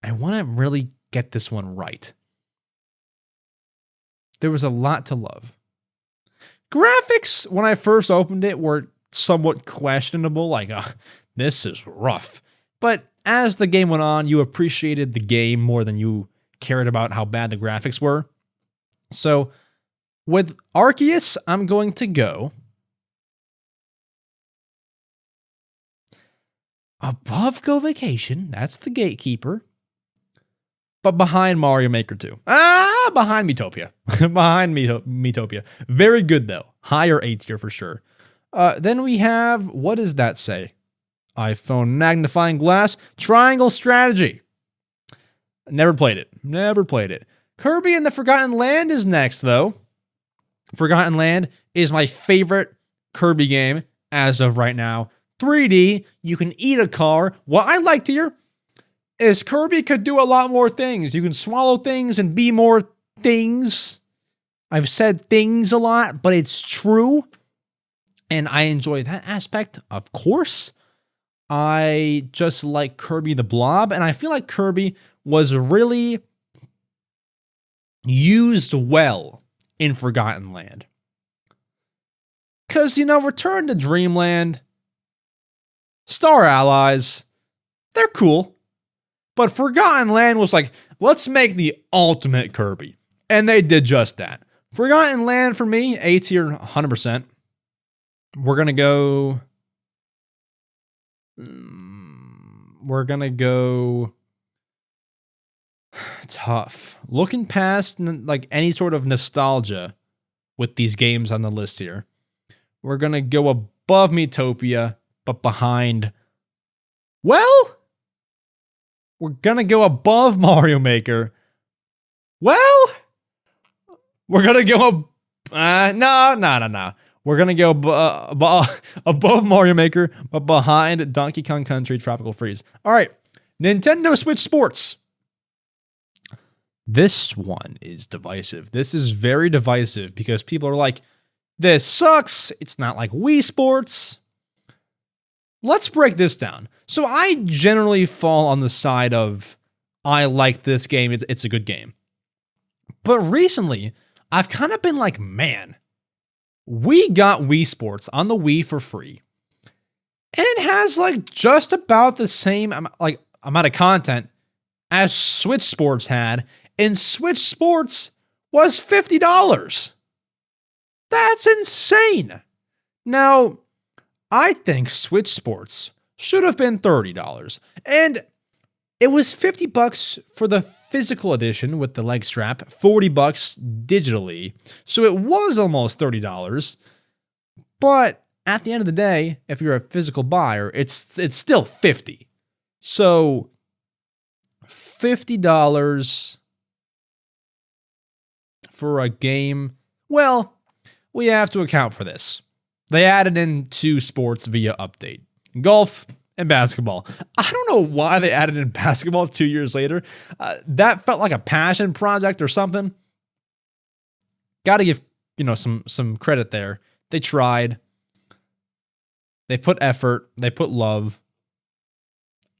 I want to really get this one right. There was a lot to love. Graphics, when I first opened it, were somewhat questionable, this is rough. But as the game went on, you appreciated the game more than you cared about how bad the graphics were. So, with Arceus, I'm going to go above Go Vacation. That's the gatekeeper. But behind Mario Maker 2. Behind Miitopia. Behind Miitopia. Very good, though. Higher A tier for sure. Then we have, what does that say? iPhone magnifying glass, Triangle Strategy. Never played it. Kirby and the Forgotten Land is next, though. Forgotten Land is my favorite Kirby game as of right now. 3D, you can eat a car. What I liked here is Kirby could do a lot more things. You can swallow things and be more things. I've said things a lot, but it's true. And I enjoy that aspect, of course. I just like Kirby the Blob, and I feel like Kirby was really used well in Forgotten Land. Because, Return to Dreamland, Star Allies, they're cool. But Forgotten Land was let's make the ultimate Kirby. And they did just that. Forgotten Land for me, A tier 100%. We're going to go tough. Looking past any sort of nostalgia with these games on the list here, we're going to go above Miitopia, but behind, we're going to go above Mario Maker. We're going to go no. We're going to go above Mario Maker, but behind Donkey Kong Country Tropical Freeze. All right, Nintendo Switch Sports. This one is divisive. This is very divisive because people are like, this sucks. It's not like Wii Sports. Let's break this down. So I generally fall on the side of, I like this game. It's a good game. But recently, I've kind of been like, man, we got Wii Sports on the Wii for free. And it has just about the same amount of content as Switch Sports had. And Switch Sports was $50. That's insane. Now, I think Switch Sports should have been $30. And it was $50 for the physical edition with the leg strap, $40 digitally. So it was almost $30. But at the end of the day, if you're a physical buyer, it's still $50. So $50 for a game, well, we have to account for this. They added in 2 sports via update. Golf and basketball. I don't know why they added in basketball 2 years later. That felt like a passion project or something. Got to give, some credit there. They tried. They put effort. They put love.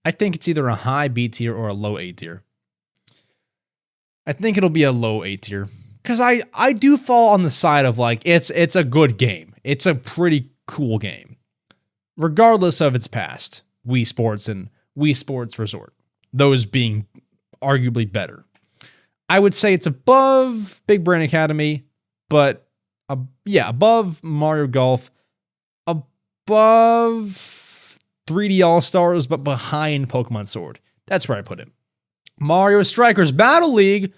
I think it's either a high B tier or a low A tier. I think it'll be a low A tier. Because I do fall on the side of it's a good game. It's a pretty cool game. Regardless of its past. Wii Sports and Wii Sports Resort. Those being arguably better. I would say it's above Big Brain Academy, but above Mario Golf, above 3D All-Stars, but behind Pokemon Sword. That's where I put it. Mario Strikers Battle League.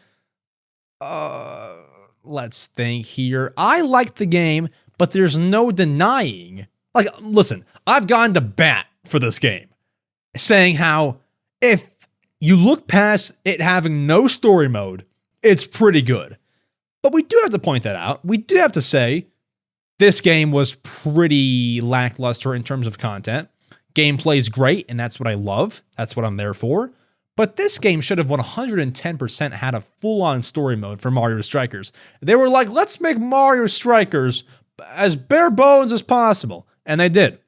Let's think here. I like the game, but there's no denying. Listen, I've gone to bat for this game, saying how if you look past it having no story mode, it's pretty good. But we do have to point that out. We do have to say this game was pretty lackluster in terms of content. Gameplay's great, and that's what I love. That's what I'm there for. But this game should have 110% had a full-on story mode for Mario Strikers. They were like, let's make Mario Strikers as bare bones as possible. And they did.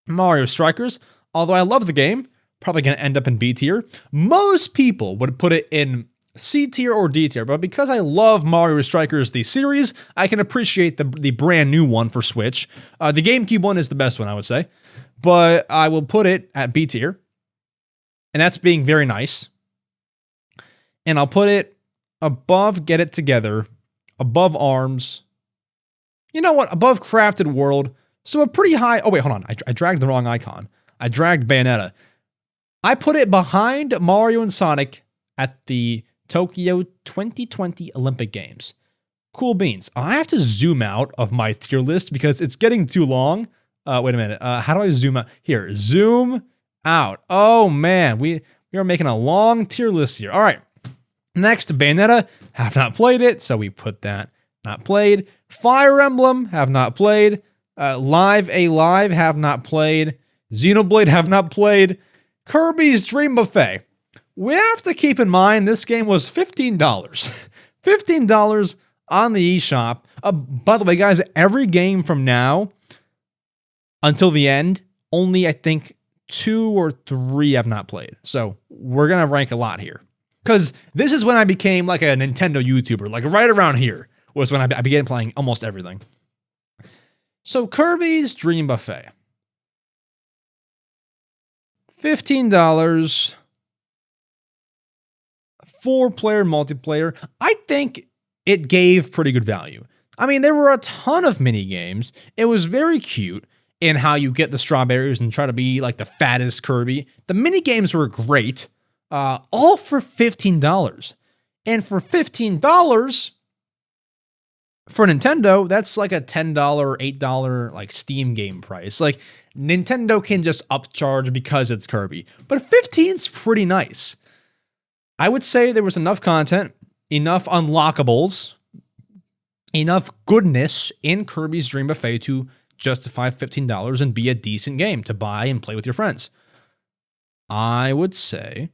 Mario Strikers, although I love the game, probably going to end up in B tier. Most people would put it in C tier or D tier, but because I love Mario Strikers, the series, I can appreciate the brand new one for Switch. The GameCube one is the best one, I would say. But I will put it at B tier. And that's being very nice. And I'll put it above Get It Together, above ARMS. You know what? Above Crafted World. So a pretty high... Oh, wait, hold on. I dragged the wrong icon. I dragged Bayonetta. I put it behind Mario and Sonic at the Tokyo 2020 Olympic Games. Cool beans. I have to zoom out of my tier list because it's getting too long. Wait a minute. How do I zoom out? Here, zoom out. Oh, man. We are making a long tier list here. All right. Next, Bayonetta. Have not played it, so we put that. Not played. Fire Emblem. Have not played. Live Alive. Have not played. Xenoblade. Have not played. Kirby's Dream Buffet. We have to keep in mind this game was $15. $15 on the eShop. By the way, guys, every game from now until the end, only I think 2 or 3 I've not played. So we're going to rank a lot here. Because this is when I became like a Nintendo YouTuber. Like right around here was when I began playing almost everything. So Kirby's Dream Buffet. $15. 4-player multiplayer. I think it gave pretty good value. I mean, there were a ton of mini games. It was very cute in how you get the strawberries and try to be like the fattest Kirby. The mini games were great. All for $15. And for $15 for Nintendo, that's like a $10, $8 like Steam game price. Like Nintendo can just upcharge because it's Kirby. But 15's pretty nice. I would say there was enough content, enough unlockables, enough goodness in Kirby's Dream Buffet to justify $15 and be a decent game to buy and play with your friends. I would say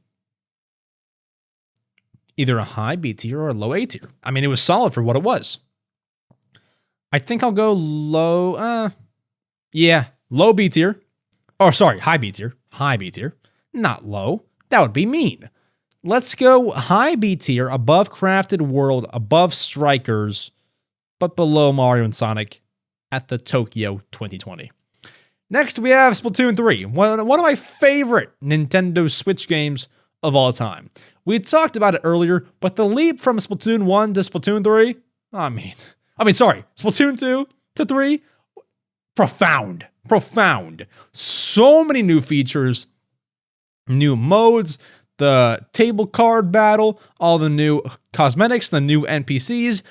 either a high B tier or a low A tier. I mean, it was solid for what it was. I think I'll go low, low B tier. Oh, sorry, high B tier. High B tier. Not low. That would be mean. Let's go high B tier, above Crafted World, above Strikers, but below Mario and Sonic at the Tokyo 2020. Next, we have Splatoon 3, one of my favorite Nintendo Switch games of all time. We talked about it earlier, but the leap from Splatoon 1 to Splatoon 3, Splatoon 2 to 3, profound. So many new features, new modes, the table card battle, all the new cosmetics, the new NPCs.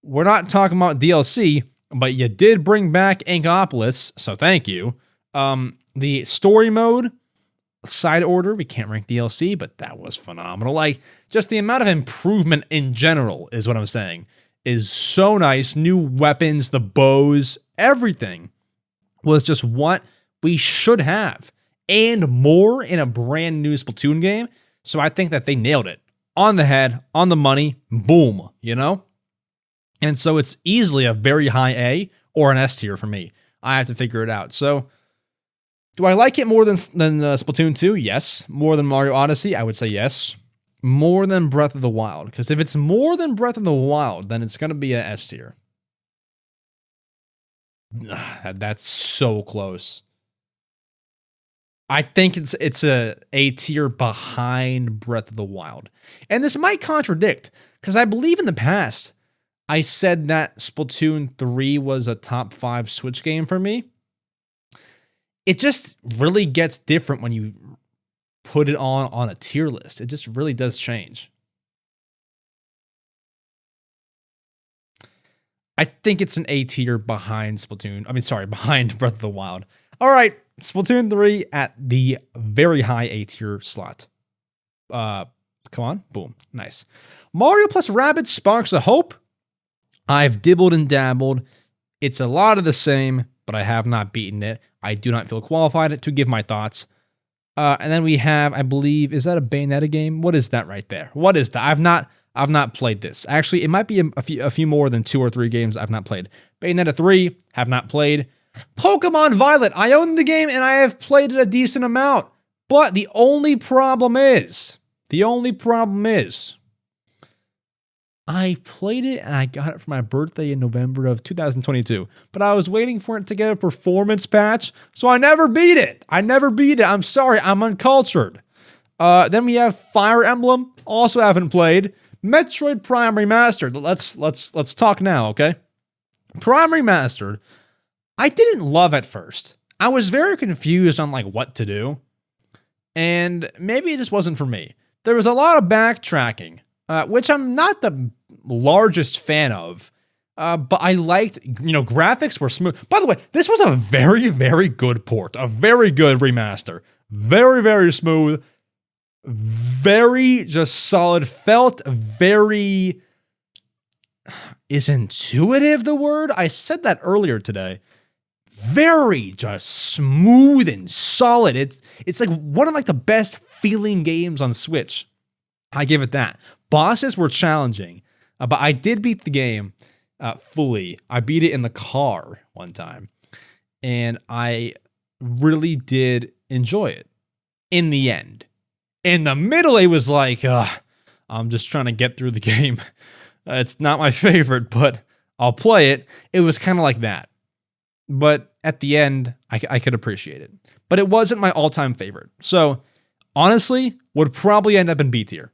We're not talking about DLC, but you did bring back Inkopolis, so thank you. The story mode, side order, we can't rank DLC, but that was phenomenal. Like, just the amount of improvement in general is what I'm saying. is so nice. New weapons, the bows, everything was just what we should have and more in a brand new Splatoon game. So I think that they nailed it on the head, on the money, boom, you know? And so it's easily a very high A or an S tier for me. I have to figure it out. So do I like it more than Splatoon 2? Yes. More than Mario Odyssey? I would say yes. More than Breath of the Wild. Because if it's more than Breath of the Wild, then it's going to be an S tier. That's so close. I think it's a tier behind Breath of the Wild. And this might contradict, because I believe in the past, I said that Splatoon 3 was a top 5 Switch game for me. It just really gets different when you put it on a tier list. It just really does change. I think it's an A tier behind behind Breath of the Wild. All right, Splatoon 3 at the very high A tier slot. Come on, boom, nice. Mario plus Rabbids Sparks of Hope. I've dibbled and dabbled. It's a lot of the same, but I have not beaten it. I do not feel qualified to give my thoughts. And then we have, I believe, is that a Bayonetta game? What is that right there? What is that? I've not played this. Actually, it might be a few more than 2 or 3 games I've not played. Bayonetta 3, have not played. Pokemon Violet, I own the game and I have played it a decent amount. But the only problem is, I played it and I got it for my birthday in November of 2022. But I was waiting for it to get a performance patch, so I never beat it. I'm sorry, I'm uncultured. Then we have Fire Emblem, also haven't played. Metroid Prime Remastered. Let's talk now, okay? Prime Remastered, I didn't love at first. I was very confused on like what to do. And maybe it just wasn't for me. There was a lot of backtracking, which I'm not the largest fan of. But I liked, graphics were smooth. By the way, this was a very, very good port. A very good remaster. Very, very smooth. Very just solid. Felt very... Is intuitive the word? I said that earlier today. Very just smooth and solid. It's like one of like the best feeling games on Switch. I give it that. Bosses were challenging, but I did beat the game fully. I beat it in the car one time, and I really did enjoy it in the end. In the middle, it was like, I'm just trying to get through the game. It's not my favorite, but I'll play it. It was kind of like that. But at the end, I could appreciate it. But it wasn't my all-time favorite. So, honestly, would probably end up in B tier.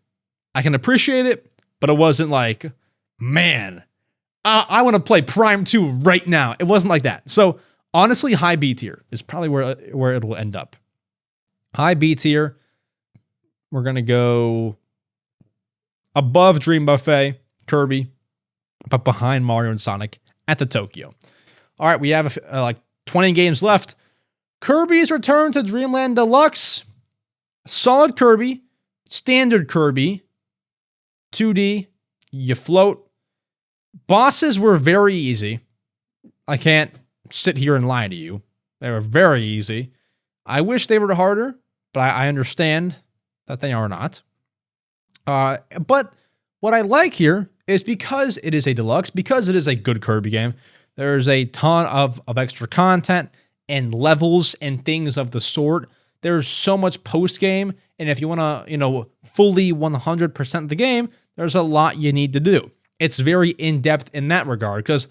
I can appreciate it, but it wasn't like, man, I want to play Prime 2 right now. It wasn't like that. So, honestly, high B tier is probably where it will end up. High B tier. We're going to go above Dream Buffet, Kirby, but behind Mario and Sonic at the Tokyo. All right, we have like 20 games left. Kirby's Return to Dreamland Deluxe. Solid Kirby. Standard Kirby. 2D. You float. Bosses were very easy. I can't sit here and lie to you. They were very easy. I wish they were harder, but I understand that they are not. But what I like here is because it is a deluxe, because it is a good Kirby game, there's a ton of extra content and levels and things of the sort. There's so much post-game, and if you want to, fully 100% the game, there's a lot you need to do. It's very in-depth in that regard, because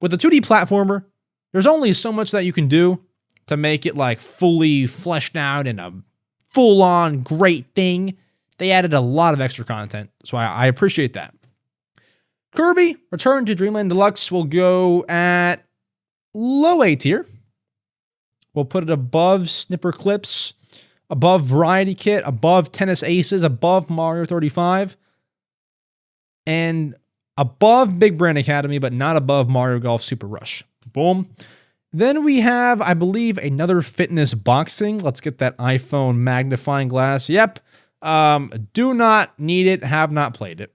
with a 2D platformer, there's only so much that you can do to make it like fully fleshed out and a full-on great thing. They added a lot of extra content, so I appreciate that. Kirby Return to Dreamland Deluxe will go at low A tier. We'll put it above Snipper Clips, above Variety Kit, above Tennis Aces, above Mario 35, and above Big Brain Academy, but not above Mario Golf Super Rush. Boom. Then we have, I believe, another fitness boxing. Let's get that iPhone magnifying glass. Yep. Do not need it. Have not played it.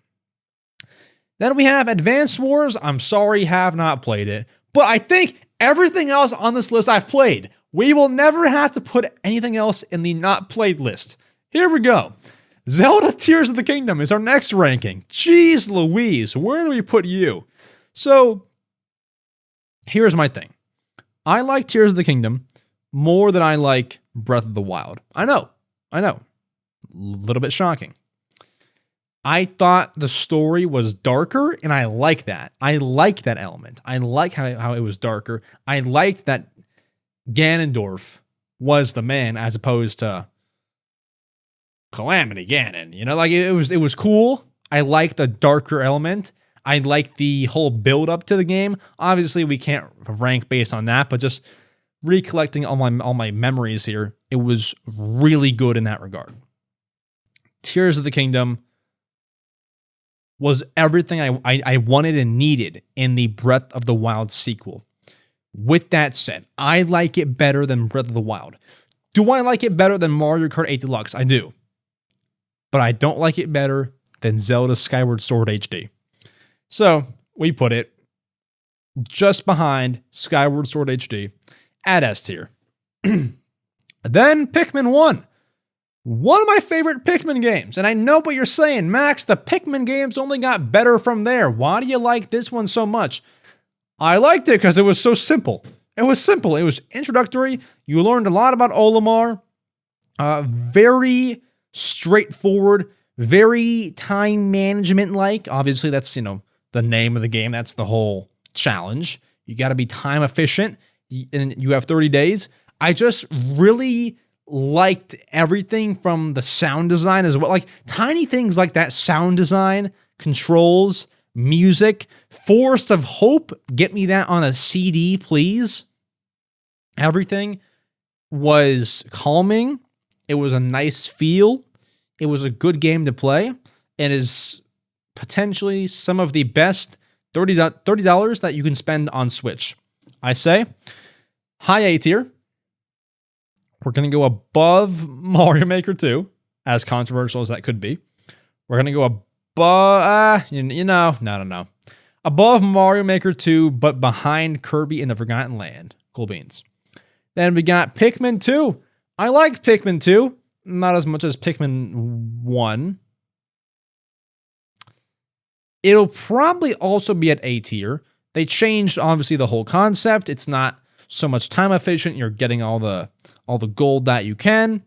Then we have Advanced Wars. I'm sorry, have not played it. But I think everything else on this list I've played. We will never have to put anything else in the not played list. Here we go. Zelda Tears of the Kingdom is our next ranking. Jeez Louise, where do we put you? So, here's my thing. I like Tears of the Kingdom more than I like Breath of the Wild. I know. A little bit shocking. I thought the story was darker, and I like that. I like that element. I like how it was darker. I liked that Ganondorf was the man as opposed to Calamity Ganon. You know, like it was cool. I like the darker element. I like the whole build up to the game. Obviously, we can't rank based on that, but just recollecting all my memories here, it was really good in that regard. Tears of the Kingdom was everything I wanted and needed in the Breath of the Wild sequel. With that said, I like it better than Breath of the Wild. Do I like it better than Mario Kart 8 Deluxe? I do. But I don't like it better than Zelda Skyward Sword HD. So, we put it just behind Skyward Sword HD at S tier. Then Pikmin 1. One of my favorite Pikmin games. And I know what you're saying, Max, the Pikmin games only got better from there. Why do you like this one so much? I liked it because it was so simple. It was simple. It was introductory. You learned a lot about Olimar. Very straightforward, very time management-like. Obviously, that's, the name of the game. That's the whole challenge. You got to be time efficient, and you have 30 days. I just really liked everything from the sound design as well. Like tiny things like that sound design, controls, music, Forest of Hope. Get me that on a CD, please. Everything was calming. It was a nice feel. It was a good game to play and is potentially some of the best $30 that you can spend on Switch. I say high A tier. We're going to go above Mario Maker 2, as controversial as that could be. We're going to go above, no. Above Mario Maker 2, but behind Kirby in the Forgotten Land. Cool beans. Then we got Pikmin 2. I like Pikmin 2, not as much as Pikmin 1. It'll probably also be at A tier. They changed, obviously, the whole concept. It's not so much time efficient. You're getting all the gold that you can.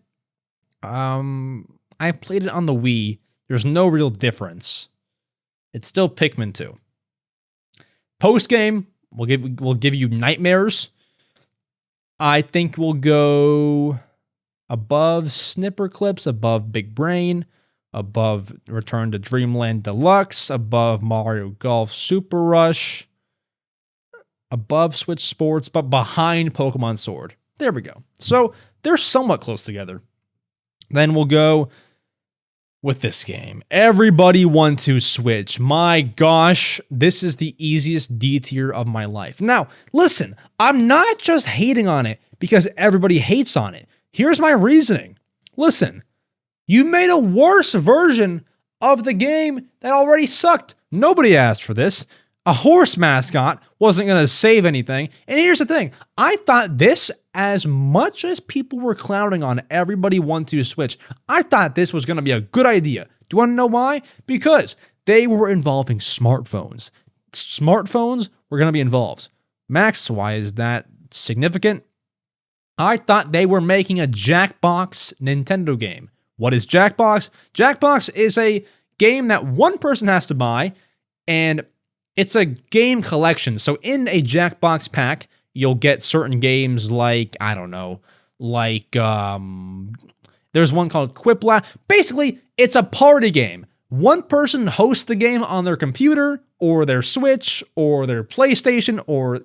I played it on the Wii. There's no real difference. It's still Pikmin 2. Post game, we'll give you Nightmares. I think we'll go above Snipper Clips, above Big Brain, above Return to Dreamland Deluxe, above Mario Golf Super Rush, above Switch Sports, but behind Pokemon Sword. There we go. So they're somewhat close together. Then we'll go with this game. Everybody want to Switch. My gosh, this is the easiest D tier of my life. Now, listen, I'm not just hating on it because everybody hates on it. Here's my reasoning. Listen, you made a worse version of the game that already sucked. Nobody asked for this. A horse mascot wasn't going to save anything. And here's the thing. I thought this, as much as people were clowning on everybody want to Switch, I thought this was going to be a good idea. Do you want to know why? Because they were involving smartphones. Smartphones were going to be involved. Max, why is that significant? I thought they were making a Jackbox Nintendo game. What is Jackbox? Jackbox is a game that one person has to buy, and it's a game collection. So in a Jackbox pack, you'll get certain games like, I don't know, like there's one called Quiplash. Basically, it's a party game. One person hosts the game on their computer or their Switch or their PlayStation or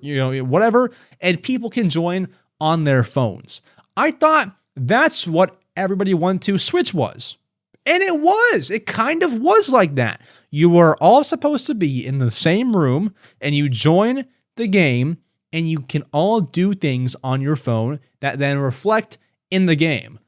whatever, and people can join on their phones. I thought that's what everybody want to Switch was. And it was. It kind of was like that. You were all supposed to be in the same room, and you join the game, and you can all do things on your phone that then reflect in the game.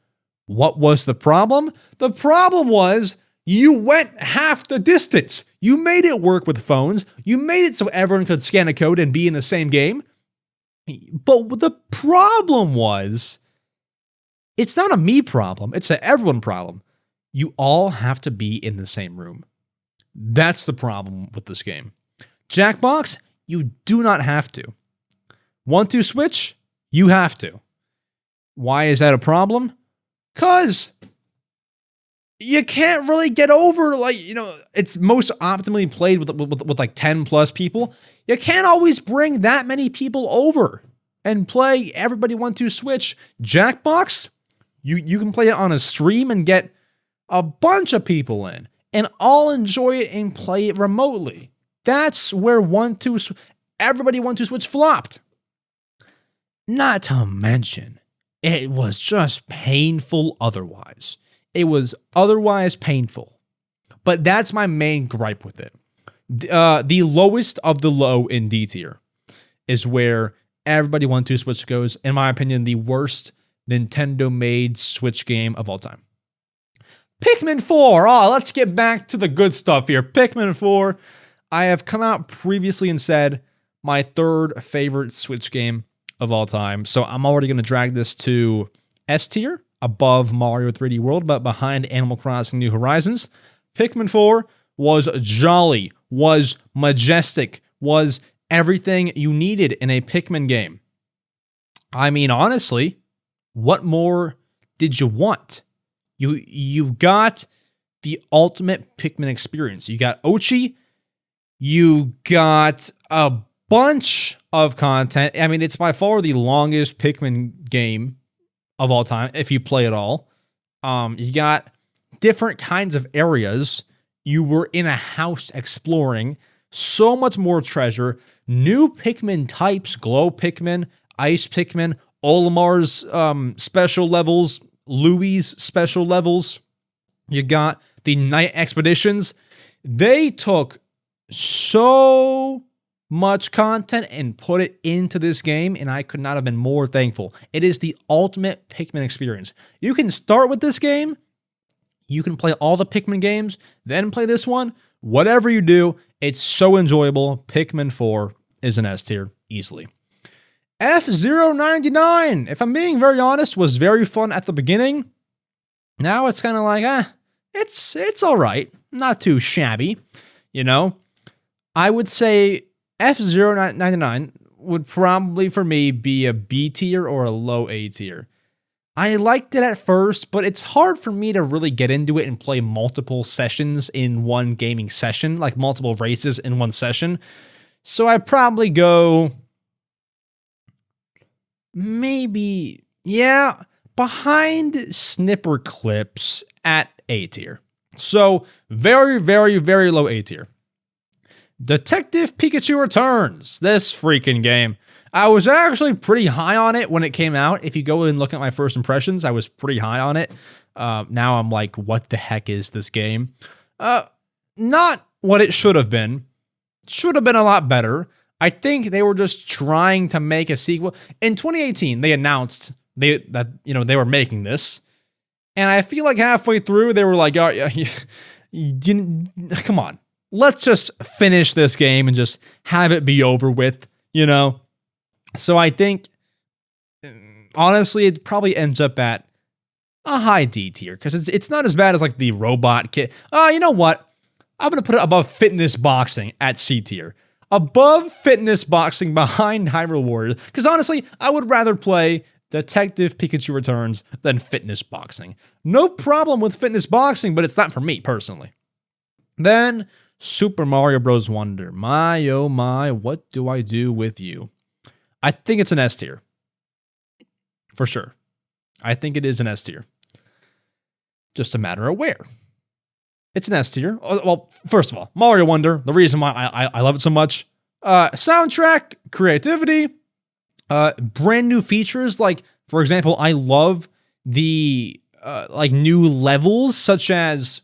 What was the problem? The problem was You went half the distance. You made it work with phones. You made it so everyone could scan a code and be in the same game. But the problem was, it's not a me problem. It's an everyone problem. You all have to be in the same room. That's the problem with this game. Jackbox, you do not have to. 1-2 switch, you have to. Why is that a problem? Because you can't really get over, it's most optimally played with like 10 plus people. You can't always bring that many people over and play everybody 1-2 switch. Jackbox, you can play it on a stream and get a bunch of people in and all enjoy it and play it remotely. That's where everybody 1-2 switch flopped. Not to mention, it was just painful otherwise. It was otherwise painful. But that's my main gripe with it. The lowest of the low in D tier is where everybody 1-2 switch goes. In my opinion, the worst Nintendo-made Switch game of all time. Pikmin 4. Oh, let's get back to the good stuff here. Pikmin 4. I have come out previously and said my third favorite Switch game of all time. So I'm already going to drag this to S tier, above Mario 3D World, but behind Animal Crossing New Horizons. Pikmin 4 was jolly, was majestic, was everything you needed in a Pikmin game. I mean, honestly, what more did you want? You got the ultimate Pikmin experience. You got Ochi. You got a bunch of content. I mean, it's by far the longest Pikmin game of all time, if you play it all. You got different kinds of areas. You were in a house exploring. So much more treasure. New Pikmin types, Glow Pikmin, Ice Pikmin, Olimar's special levels, Louie's special levels. You got the Night Expeditions. They took so much content and put it into this game, and I could not have been more thankful. It is the ultimate Pikmin experience. You can start with this game. You can play all the Pikmin games, then play this one. Whatever you do, it's so enjoyable. Pikmin 4 is an S tier, easily. F099, if I'm being very honest, was very fun at the beginning. Now it's kind of like, it's all right. Not too shabby, you know? I would say F099 would probably, for me, be a B tier or a low A tier. I liked it at first, but it's hard for me to really get into it and play multiple sessions in one gaming session, like multiple races in one session. So I'd probably go maybe, behind Snipper Clips at A tier. So very, very, very low A tier. Detective Pikachu Returns. This freaking game. I was actually pretty high on it when it came out. If you go and look at my first impressions, I was pretty high on it. Now I'm like, what the heck is this game? Not what it should have been. Should have been a lot better. I think they were just trying to make a sequel. In 2018, they announced that they were making this. And I feel like halfway through, they were like, oh, come on. Let's just finish this game and just have it be over with, So I think, honestly, it probably ends up at a high D tier because it's not as bad as like the robot kit. You know what? I'm going to put it above Fitness Boxing at C tier. Above Fitness Boxing, behind Hyrule Warriors. Because honestly, I would rather play Detective Pikachu Returns than Fitness Boxing. No problem with Fitness Boxing, but it's not for me personally. Then Super Mario Bros. Wonder. My, oh my, what do I do with you? I think it's an S tier. For sure. I think it is an S tier. Just a matter of where. It's an S tier. Well, first of all, Mario Wonder, the reason why I love it so much. Soundtrack, creativity, brand new features. Like, for example, I love the new levels, such as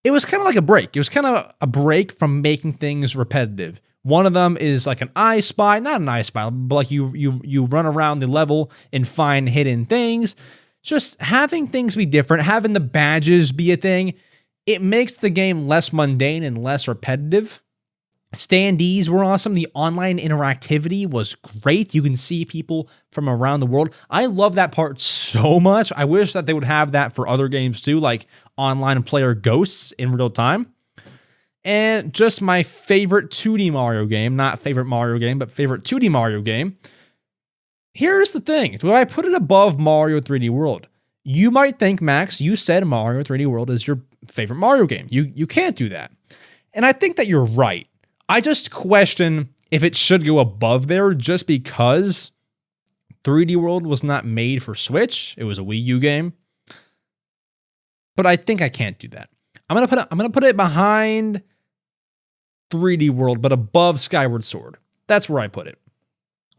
it was kind of like a break. It was kind of a break from making things repetitive. One of them is like an I Spy, not an I Spy, but like you run around the level and find hidden things. Just having things be different, having the badges be a thing. It makes the game less mundane and less repetitive. Standees were awesome. The online interactivity was great. You can see people from around the world. I love that part so much. I wish that they would have that for other games too, like online player ghosts in real time. And just my favorite 2D Mario game, not favorite Mario game, but favorite 2D Mario game. Here's the thing. Do I put it above Mario 3D World? You might think, Max, you said Mario 3D World is your favorite Mario game. You can't do that. And I think that you're right. I just question if it should go above there just because 3D World was not made for Switch. It was a Wii U game. But I think I can't do that. I'm gonna put it behind 3D World, but above Skyward Sword. That's where I put it.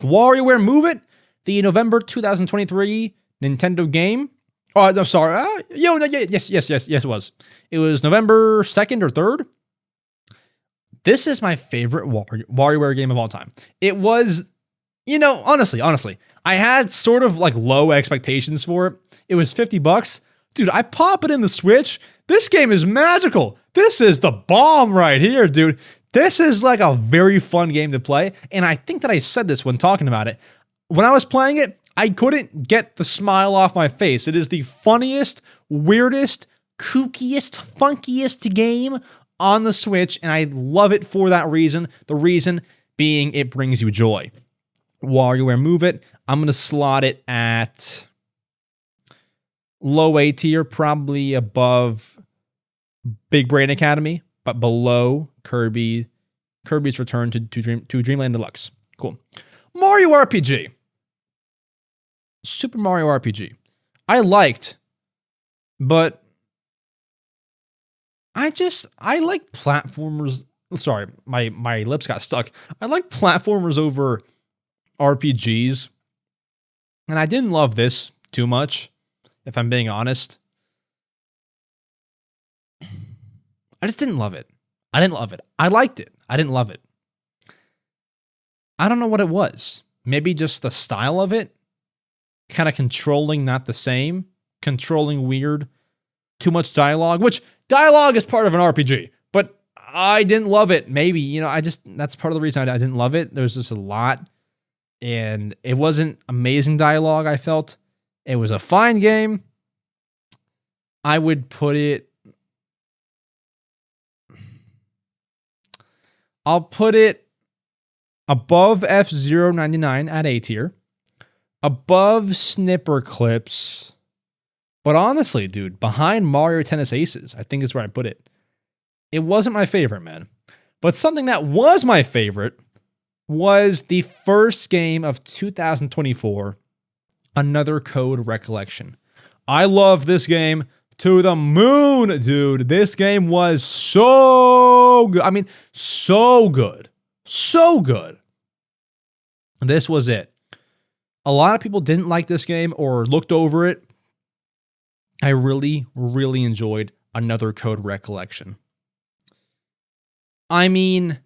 WarioWare Move It, the November 2023 Nintendo game. Oh, I'm sorry. Yes, it was. It was November 2nd or 3rd. This is my favorite WarioWare game of all time. It was, honestly, I had sort of like low expectations for it. It was $50. Dude, I pop it in the Switch. This game is magical. This is the bomb right here, dude. This is like a very fun game to play. And I think that I said this when talking about it. When I was playing it, I couldn't get the smile off my face. It is the funniest, weirdest, kookiest, funkiest game on the Switch, and I love it for that reason. The reason being it brings you joy. WarioWare Move It, I'm going to slot it at low A tier, probably above Big Brain Academy, but below Kirby's Return to Dreamland Deluxe. Cool. Mario RPG. Super Mario RPG. I liked, but I like platformers. Sorry, my lips got stuck. I like platformers over RPGs. And I didn't love this too much, if I'm being honest. I just didn't love it. I didn't love it. I liked it. I didn't love it. I don't know what it was. Maybe just the style of it. Kind of controlling, not the same. Controlling weird. Too much dialogue, which dialogue is part of an RPG, but I didn't love it. Maybe, that's part of the reason I didn't love it. There's just a lot, and it wasn't amazing dialogue, I felt. It was a fine game. I would put it... I'll put it above F-Zero 99 at A tier, above Snipper Clips. But honestly, dude, behind Mario Tennis Aces, I think is where I put it. It wasn't my favorite, man. But something that was my favorite was the first game of 2024, Another Code Recollection. I love this game to the moon, dude. This game was so good. I mean, so good. So good. This was it. A lot of people didn't like this game or looked over it. I really, really enjoyed Another Code Recollection. I mean,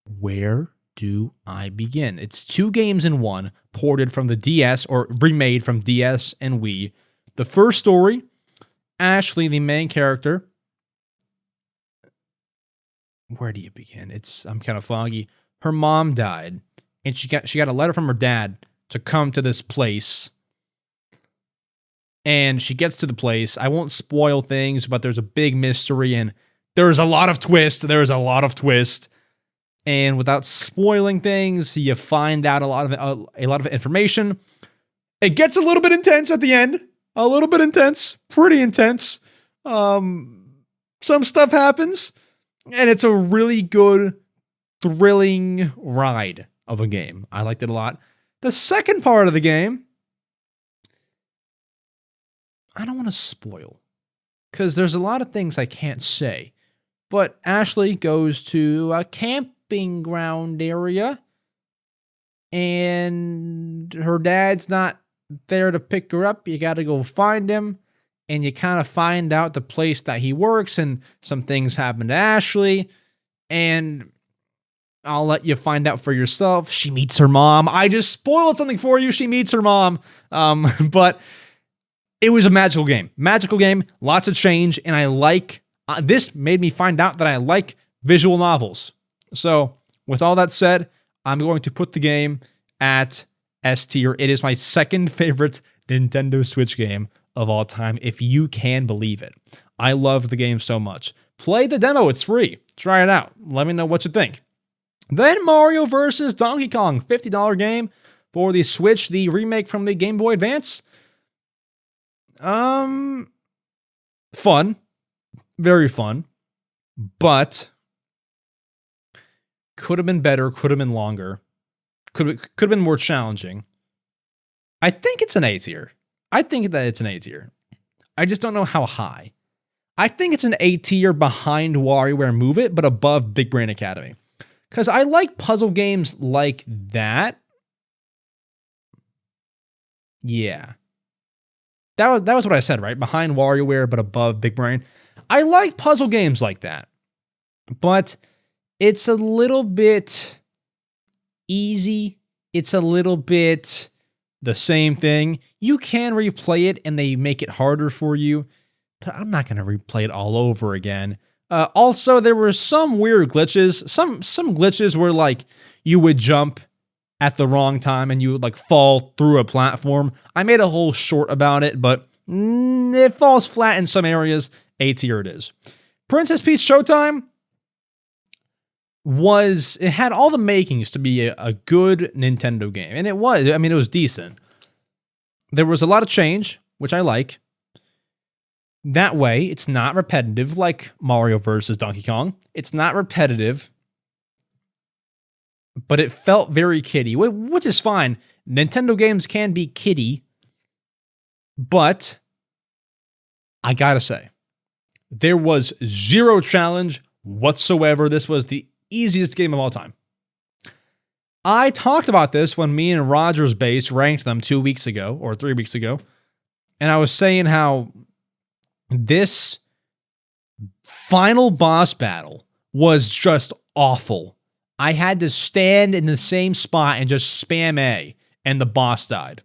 where do I begin? It's 2 games in one, ported from the DS, or remade from DS and Wii. The first story, Ashley, the main character. Where do you begin? I'm kind of foggy. Her mom died, and she got a letter from her dad to come to this place. And she gets to the place. I won't spoil things, but there's a big mystery and there's a lot of twist. And without spoiling things, you find out a lot of information. It gets a little bit intense at the end. A little bit intense. Pretty intense. Some stuff happens. And it's a really good, thrilling ride of a game. I liked it a lot. The second part of the game, I don't want to spoil, because there's a lot of things I can't say. But Ashley goes to a camping ground area, and her dad's not there to pick her up. You got to go find him, and you kind of find out the place that he works, and some things happen to Ashley, and I'll let you find out for yourself. She meets her mom. I just spoiled something for you. She meets her mom. But it was a magical game. Lots of change, and I like This made me find out that I like visual novels. So with all that said, I'm going to put the game at S tier. It is my second favorite Nintendo Switch game of all time, if you can believe it. I love the game so much. Play the demo, it's free. Try it out. Let me know what you think. Then Mario vs. Donkey Kong, $50 game for the Switch, the remake from the Game Boy Advance. Fun. Very fun. But could have been better, could have been longer. Could have been more challenging. I think it's an A tier. I think that it's an A tier. I just don't know how high. I think it's an A tier behind WarioWare Move It, but above Big Brain Academy. Because I like puzzle games like that. Yeah. That was what I said, right? Behind WarioWare, but above Big Brain. I like puzzle games like that. But it's a little bit easy. It's a little bit the same thing. You can replay it and they make it harder for you, but I'm not going to replay it all over again. Also, there were some weird glitches. Some glitches where like you would jump at the wrong time and you would like fall through a platform. I made a whole short about it, but it falls flat in some areas. A tier it is. Princess Peach Showtime it had all the makings to be a good Nintendo game. And it was. I mean, it was decent. There was a lot of change, which I like. That way, it's not repetitive like Mario vs. Donkey Kong. It's not repetitive, but it felt very kiddie, which is fine. Nintendo games can be kiddie, but I gotta say, there was zero challenge whatsoever. This was the easiest game of all time. I talked about this when me and Roger's Base ranked them 2 weeks ago or 3 weeks ago, and I was saying how this final boss battle was just awful. I had to stand in the same spot and just spam A, and the boss died.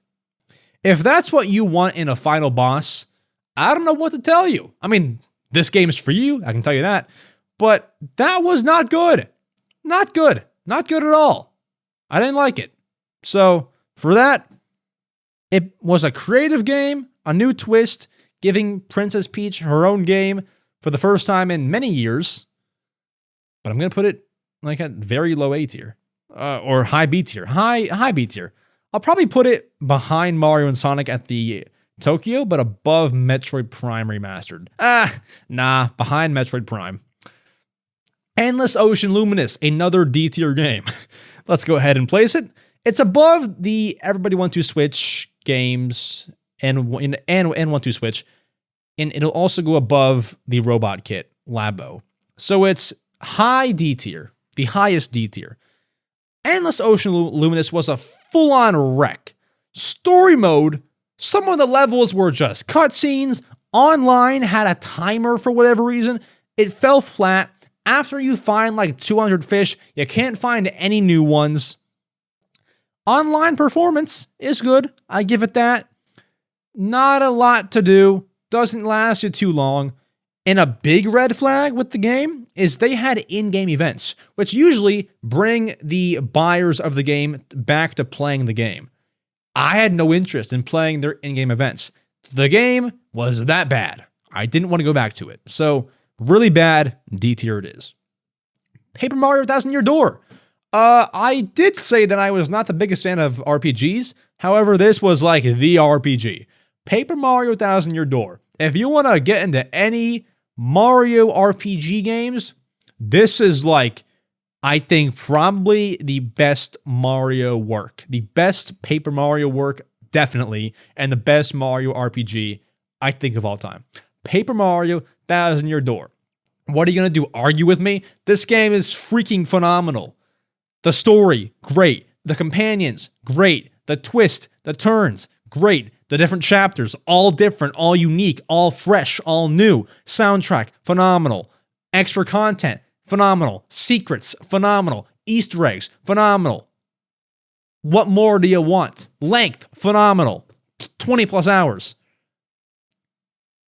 If that's what you want in a final boss, I don't know what to tell you. I mean, this game is for you, I can tell you that. But that was not good. Not good. Not good at all. I didn't like it. So, for that, it was a creative game, a new twist, giving Princess Peach her own game for the first time in many years. But I'm going to put it like at very low A tier. Or high B tier. High B tier. I'll probably put it behind Mario and Sonic at the Tokyo, but above Metroid Prime Remastered. Behind Metroid Prime. Endless Ocean Luminous, another D tier game. Let's go ahead and place it. It's above the Everybody Want to Switch games and Want to Switch, and it'll also go above the Robot Kit Labo. So it's high D tier, the highest D tier. Endless Ocean Luminous was a full-on wreck. Story mode, some of the levels were just cutscenes. Online had a timer for whatever reason. It fell flat. After you find like 200 fish, you can't find any new ones. Online performance is good. I give it that. Not a lot to do. Doesn't last you too long. And a big red flag with the game is they had in-game events, which usually bring the buyers of the game back to playing the game. I had no interest in playing their in-game events. The game was that bad. I didn't want to go back to it. So, really bad, D tier it is. Paper Mario Thousand Year Door. I did say that I was not the biggest fan of RPGs. However, this was like the RPG. Paper Mario Thousand Year Door. If you want to get into any Mario RPG games, this is like, I think, probably the best Mario work. The best Paper Mario work, definitely, and the best Mario RPG, I think, of all time. Paper Mario Thousand Year Door. What are you going to do? Argue with me? This game is freaking phenomenal. The story, great. The companions, great. The twist, the turns, great. The different chapters, all different, all unique, all fresh, all new. Soundtrack, phenomenal. Extra content, phenomenal. Secrets, phenomenal. Easter eggs, phenomenal. What more do you want? Length, phenomenal. 20 plus hours.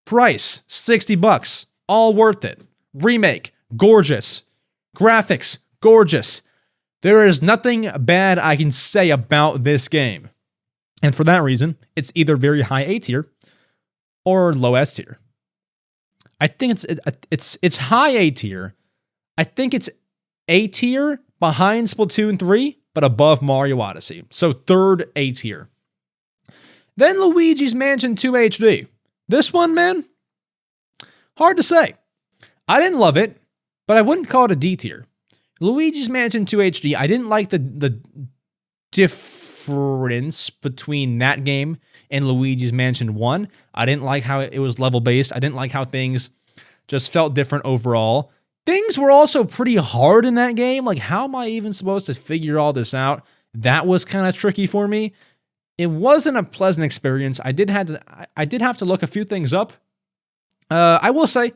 Price, $60. all worth it. Remake, gorgeous. Graphics, gorgeous. There is nothing bad I can say about this game. And for that reason, it's either very high A tier or low S tier. I think it's high A tier. I think it's A tier behind Splatoon 3, but above Mario Odyssey. So third A tier. Then Luigi's Mansion 2 HD. This one, man, hard to say. I didn't love it, but I wouldn't call it a D tier. Luigi's Mansion 2 HD, I didn't like the difference between that game and Luigi's Mansion 1. I didn't like how it was level-based. I didn't like how things just felt different overall. Things were also pretty hard in that game. Like, how am I even supposed to figure all this out? That was kind of tricky for me. It wasn't a pleasant experience. I did have to look a few things up. I will say,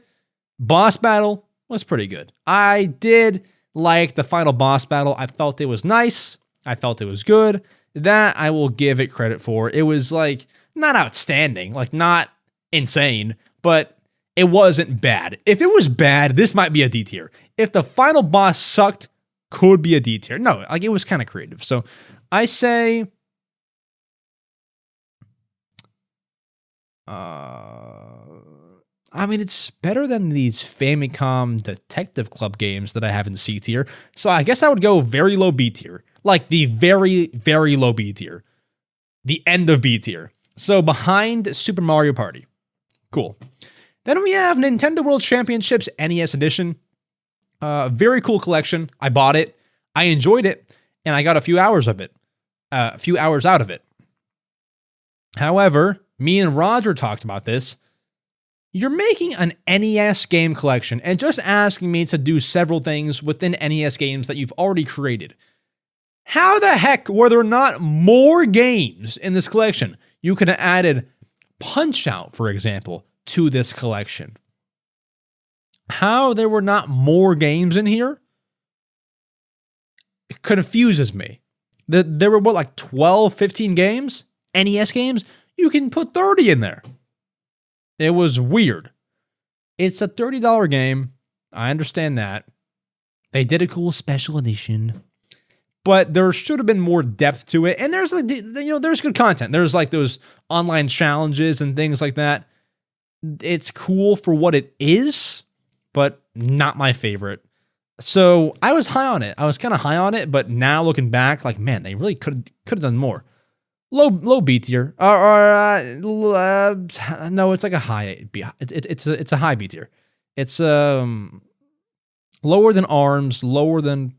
boss battle was pretty good. I did like the final boss battle. I felt it was nice. I felt it was good. That I will give it credit for. It was like not outstanding, like not insane, but it wasn't bad. If it was bad, this might be a D tier. If the final boss sucked, could be a D tier. No, like it was kind of creative. So I say I mean, it's better than these Famicom Detective Club games that I have in C tier. So I guess I would go very low B tier. Like the very, very low B tier. The end of B tier. So behind Super Mario Party. Cool. Then we have Nintendo World Championships NES Edition. Very cool collection. I bought it. I enjoyed it. And I got a few hours of it. A few hours out of it. However, me and Roger talked about this. You're making an NES game collection and just asking me to do several things within NES games that you've already created. How the heck were there not more games in this collection? You could have added Punch-Out, for example, to this collection. How there were not more games in here? It confuses me. There were, what, like 12, 15 games? NES games? You can put 30 in there. It was weird. It's a $30 game. I understand that. They did a cool special edition. But there should have been more depth to it. And there's like, there's good content. There's like those online challenges and things like that. It's cool for what it is, but not my favorite. So I was high on it. I was kind of high on it, but now looking back, like, man, they really could have done more. Low B tier, no, it's like a high B. It's a high B tier. It's lower than ARMS, lower than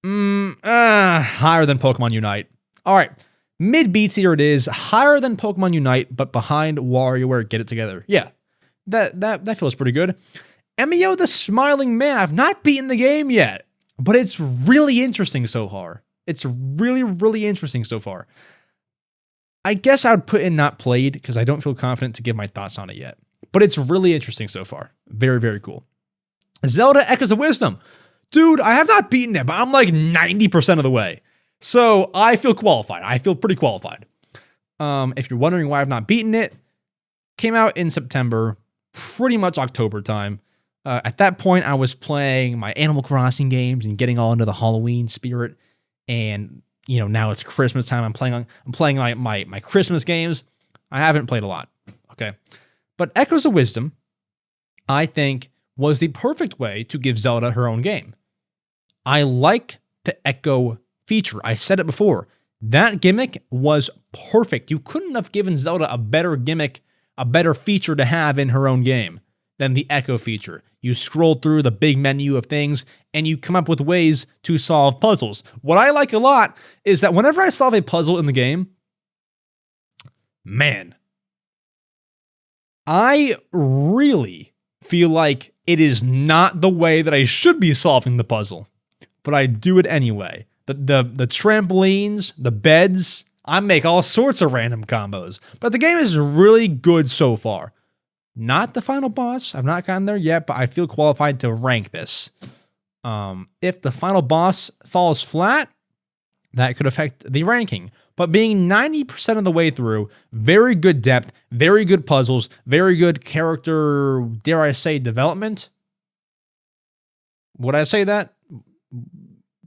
higher than Pokemon Unite. All right, mid B tier it is, higher than Pokemon Unite, but behind WarioWare Get It Together. Yeah, that feels pretty good. Emio the Smiling Man. I've not beaten the game yet, but it's really interesting so far. It's really, really interesting so far. I guess I would put in not played because I don't feel confident to give my thoughts on it yet. But it's really interesting so far. Very, very cool. Zelda Echoes of Wisdom. Dude, I have not beaten it, but I'm like 90% of the way. So I feel qualified. I feel pretty qualified. If you're wondering why I've not beaten it, came out in September, pretty much October time. At that point, I was playing my Animal Crossing games and getting all into the Halloween spirit. And, now it's Christmas time. I'm playing my Christmas games. I haven't played a lot. Okay. But Echoes of Wisdom, I think, was the perfect way to give Zelda her own game. I like the Echo feature. I said it before. That gimmick was perfect. You couldn't have given Zelda a better gimmick, a better feature to have in her own game than the Echo feature. You scroll through the big menu of things and you come up with ways to solve puzzles. What I like a lot is that whenever I solve a puzzle in the game, man, I really feel like it is not the way that I should be solving the puzzle, but I do it anyway. The trampolines, the beds, I make all sorts of random combos, but the game is really good so far. Not the final boss. I've not gotten there yet, but I feel qualified to rank this. If the final boss falls flat, that could affect the ranking. but being 90% of the way through, very good depth, very good puzzles, very good character, dare I say, development. Would I say that?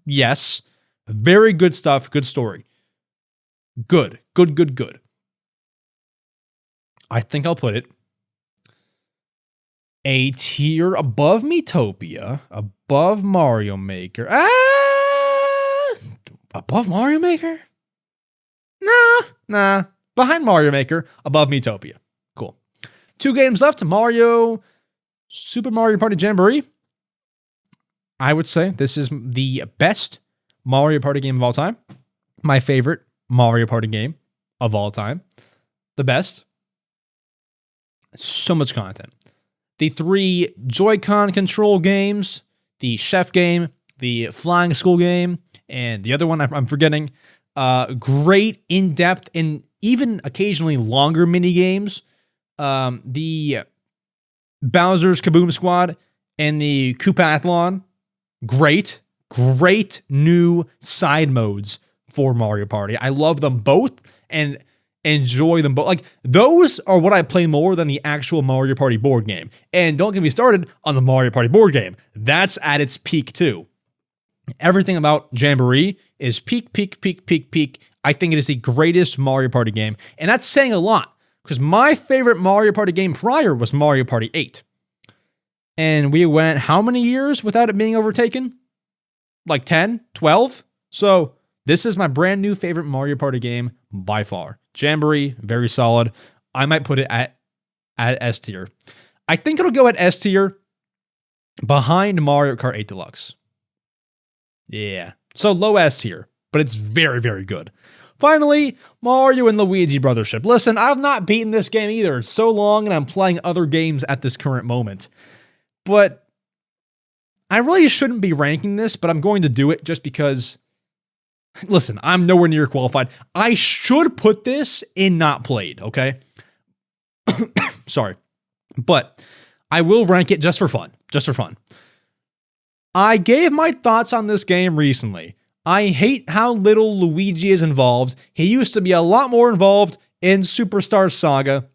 Yes. Very good stuff, good story. Good. I think I'll put it a tier above Miitopia, above Mario Maker. Above Mario Maker? Nah. Behind Mario Maker, above Miitopia. Cool. 2 games left. Super Mario Party Jamboree. I would say this is the best Mario Party game of all time. My favorite Mario Party game of all time. The best. So much content. The 3 Joy-Con control games, the chef game, the flying school game, and the other one I'm forgetting. Great in-depth and even occasionally longer mini games. The Bowser's Kaboom Squad and the Koopathlon. Great new side modes for Mario Party. I love them both and enjoy them both. Like, those are what I play more than the actual Mario Party board game. And don't get me started on the Mario Party board game. That's at its peak too. Everything about Jamboree is peak. I think it is the greatest Mario Party game. And that's saying a lot, because my favorite Mario Party game prior was Mario Party 8. And we went how many years without it being overtaken? Like 10, 12? So this is my brand new favorite Mario Party game by far. Jamboree, very solid. I might put it at S tier. I think it'll go at S tier behind Mario Kart 8 Deluxe. Yeah. So low S tier, but it's very, very good. Finally, Mario and Luigi Brothership. Listen, I've not beaten this game either. It's so long and I'm playing other games at this current moment. But I really shouldn't be ranking this, but I'm going to do it just because, listen, I'm nowhere near qualified. I should put this in not played, okay? Sorry. But I will rank it just for fun. I gave my thoughts on this game recently. I hate how little Luigi is involved. He used to be a lot more involved in Superstar Saga.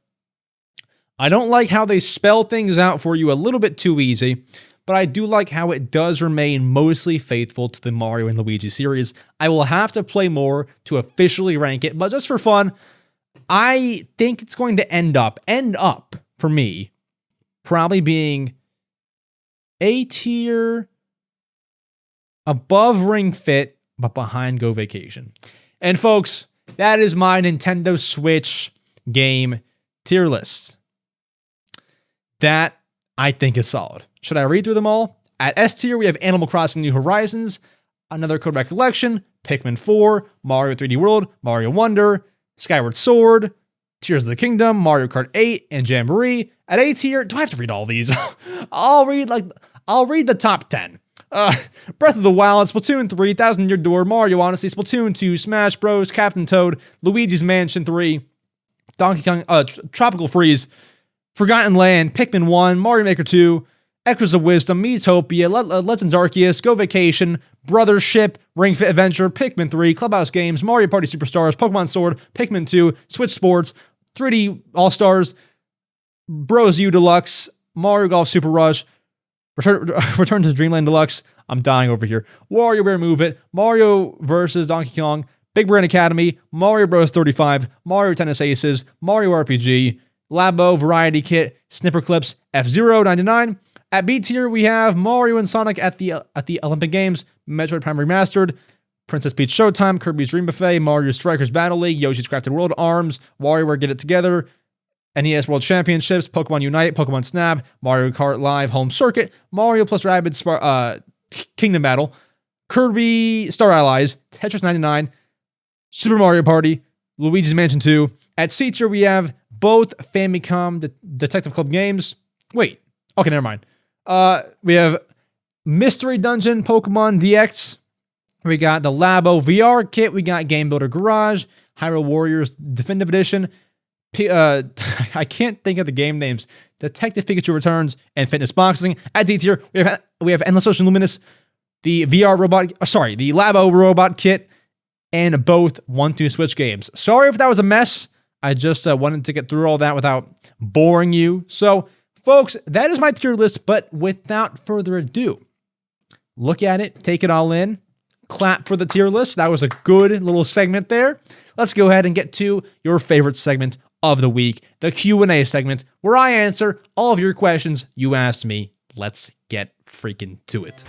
I don't like how they spell things out for you a little bit too easy, but I do like how it does remain mostly faithful to the Mario and Luigi series. I will have to play more to officially rank it, but just for fun, I think it's going to end up for me, probably being A tier, above Ring Fit, but behind Go Vacation. And folks, that is my Nintendo Switch game tier list. That I think is solid. Should I read through them all? At S tier, we have Animal Crossing New Horizons, Another Code Recollection, Pikmin 4, Mario 3D World, Mario Wonder, Skyward Sword, Tears of the Kingdom, Mario Kart 8, and Jamboree. At A tier, do I have to read all these? I'll read the top 10. Breath of the Wild, Splatoon 3, Thousand Year Door, Mario Odyssey, Splatoon 2, Smash Bros, Captain Toad, Luigi's Mansion 3, Donkey Kong, Tropical Freeze, Forgotten Land, Pikmin 1, Mario Maker 2, Echoes of Wisdom, Miitopia, Legends Arceus, Go Vacation, Brothership, Ring Fit Adventure, Pikmin 3, Clubhouse Games, Mario Party Superstars, Pokemon Sword, Pikmin 2, Switch Sports, 3D All-Stars, Bros U Deluxe, Mario Golf Super Rush, Return to Dreamland Deluxe, I'm dying over here, WarioWare Move It, Mario vs. Donkey Kong, Big Brain Academy, Mario Bros. 35, Mario Tennis Aces, Mario RPG, Labo Variety Kit, Snipper Clips, F-Zero 99. At B tier, we have Mario and Sonic at the Olympic Games, Metroid Prime Remastered, Princess Peach Showtime, Kirby's Dream Buffet, Mario Strikers Battle League, Yoshi's Crafted World, ARMS, WarioWare Get It Together, NES World Championships, Pokemon Unite, Pokemon Snap, Mario Kart Live Home Circuit, Mario plus Rabbids Kingdom Battle, Kirby Star Allies, Tetris 99, Super Mario Party, Luigi's Mansion 2. At C tier, we have both Famicom Detective Club games. Wait, okay, never mind. We have Mystery Dungeon Pokemon DX. We got the Labo VR kit. We got Game Builder Garage, Hyrule Warriors Definitive Edition. I can't think of the game names. Detective Pikachu Returns and Fitness Boxing. At D tier, we have Endless Ocean Luminous, the VR robot. The Labo robot kit, and both 1-2 Switch games. Sorry if that was a mess. I just wanted to get through all that without boring you. So, folks, that is my tier list, but without further ado, look at it, take it all in, clap for the tier list. That was a good little segment there. Let's go ahead and get to your favorite segment of the week, the Q&A segment, where I answer all of your questions you asked me. Let's get freaking to it.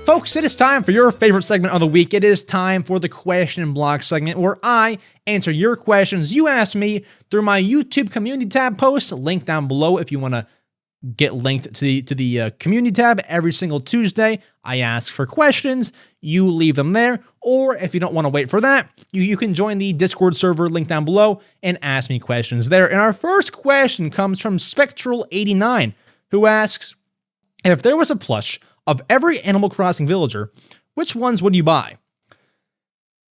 Folks, it is time for your favorite segment of the week. It is time for the question block segment, where I answer your questions you asked me through my YouTube community tab post, link down below if you want to get linked to the community tab. Every single Tuesday, I ask for questions. You leave them there. Or if you don't want to wait for that, you can join the Discord server, link down below, and ask me questions there. And our first question comes from Spectral89, who asks, if there was a plush of every Animal Crossing villager, which ones would you buy?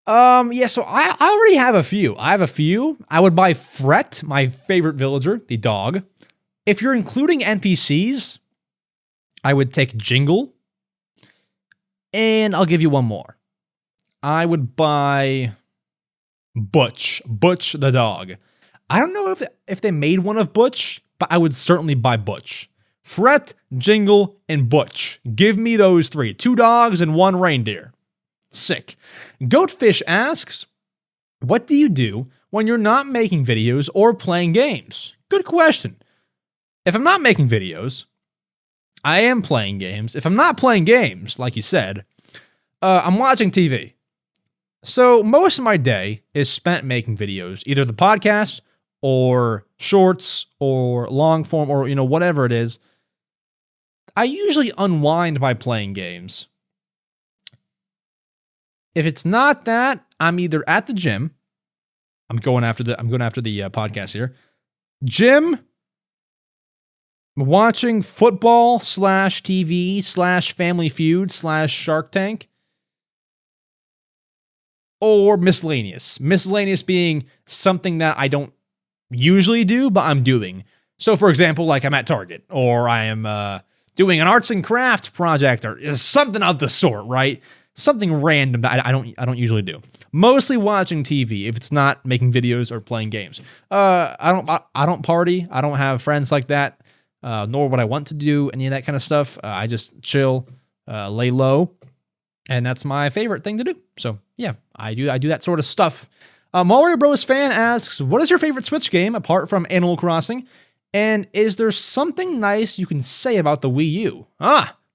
Yeah, so I already have a few. I would buy Fret, my favorite villager, the dog. If you're including NPCs, I would take Jingle. And I'll give you one more. I would buy Butch the dog. I don't know if they made one of Butch, but I would certainly buy Butch. Fret, Jingle, and Butch. Give me those three. 2 dogs and 1 reindeer. Sick. Goatfish asks, what do you do when you're not making videos or playing games? Good question. If I'm not making videos, I am playing games. If I'm not playing games, like you said, I'm watching TV. So most of my day is spent making videos, either the podcast or shorts or long form or, whatever it is. I usually unwind by playing games. If it's not that, I'm either at the gym. I'm going after the podcast here. Gym. Watching football /TV /Family Feud /Shark Tank. Or miscellaneous. Miscellaneous being something that I don't usually do, but I'm doing. So, for example, like I'm at Target, or I am doing an arts and craft project, or something of the sort, right? Something random that I don't usually do. Mostly watching TV if it's not making videos or playing games. I don't party. I don't have friends like that. Nor would I want to do any of that kind of stuff. I just chill, lay low, and that's my favorite thing to do. So yeah, I do that sort of stuff. Mario Bros fan asks, what is your favorite Switch game apart from Animal Crossing? And is there something nice you can say about the Wii U?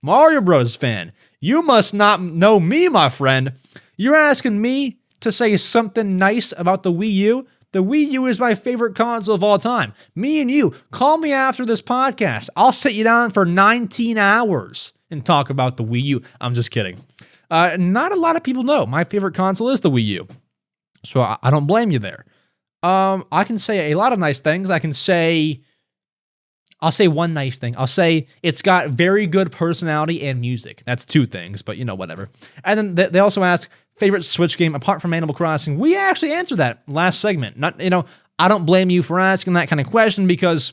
Mario Bros fan, you must not know me, my friend. You're asking me to say something nice about the Wii U? The Wii U is my favorite console of all time. Me and you, call me after this podcast. I'll sit you down for 19 hours and talk about the Wii U. I'm just kidding. Not a lot of people know my favorite console is the Wii U. So I don't blame you there. I can say a lot of nice things. I'll say one nice thing. I'll say it's got very good personality and music. That's 2 things, but whatever. And then they also ask, favorite Switch game apart from Animal Crossing. We actually answered that last segment. I don't blame you for asking that kind of question because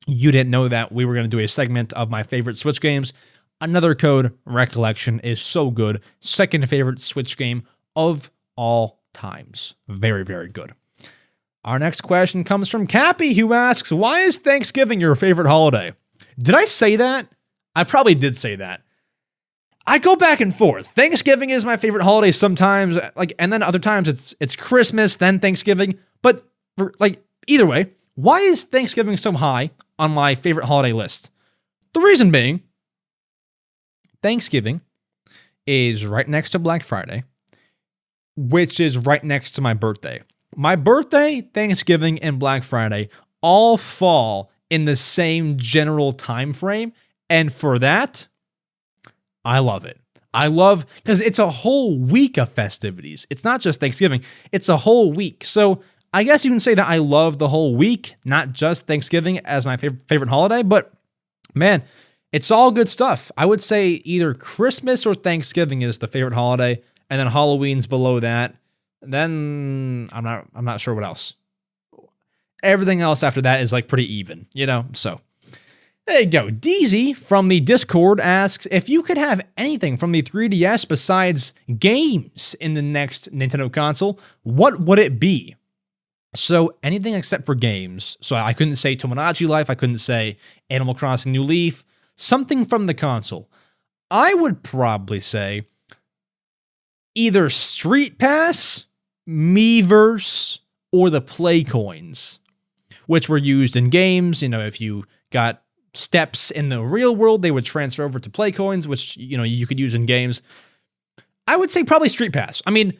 you didn't know that we were going to do a segment of my favorite Switch games. Another Code Recollection is so good. Second favorite Switch game of all times. Very, very good. Our next question comes from Cappy, who asks, why is Thanksgiving your favorite holiday? Did I say that? I probably did say that. I go back and forth. Thanksgiving is my favorite holiday sometimes, and then other times it's Christmas, then Thanksgiving. But either way, why is Thanksgiving so high on my favorite holiday list? The reason being, Thanksgiving is right next to Black Friday, which is right next to my birthday. My birthday, Thanksgiving, and Black Friday all fall in the same general time frame, and for that, I love it. Because it's a whole week of festivities. It's not just Thanksgiving, it's a whole week. So I guess you can say that I love the whole week, not just Thanksgiving as my favorite holiday, but man, it's all good stuff. I would say either Christmas or Thanksgiving is the favorite holiday, and then Halloween's below that. Then I'm not sure what else. Everything else after that is pretty even, so There you go. DZ from the Discord asks, if you could have anything from the 3DS besides games in the next Nintendo console, what would it be? So anything except for games. So I couldn't say Tomodachi Life. I couldn't say Animal Crossing New Leaf. Something from the console. I would probably say either Street Pass, Miiverse, or the Play Coins, which were used in games. If you got steps in the real world, they would transfer over to Play Coins, which, you could use in games. I would say probably Street Pass. I mean,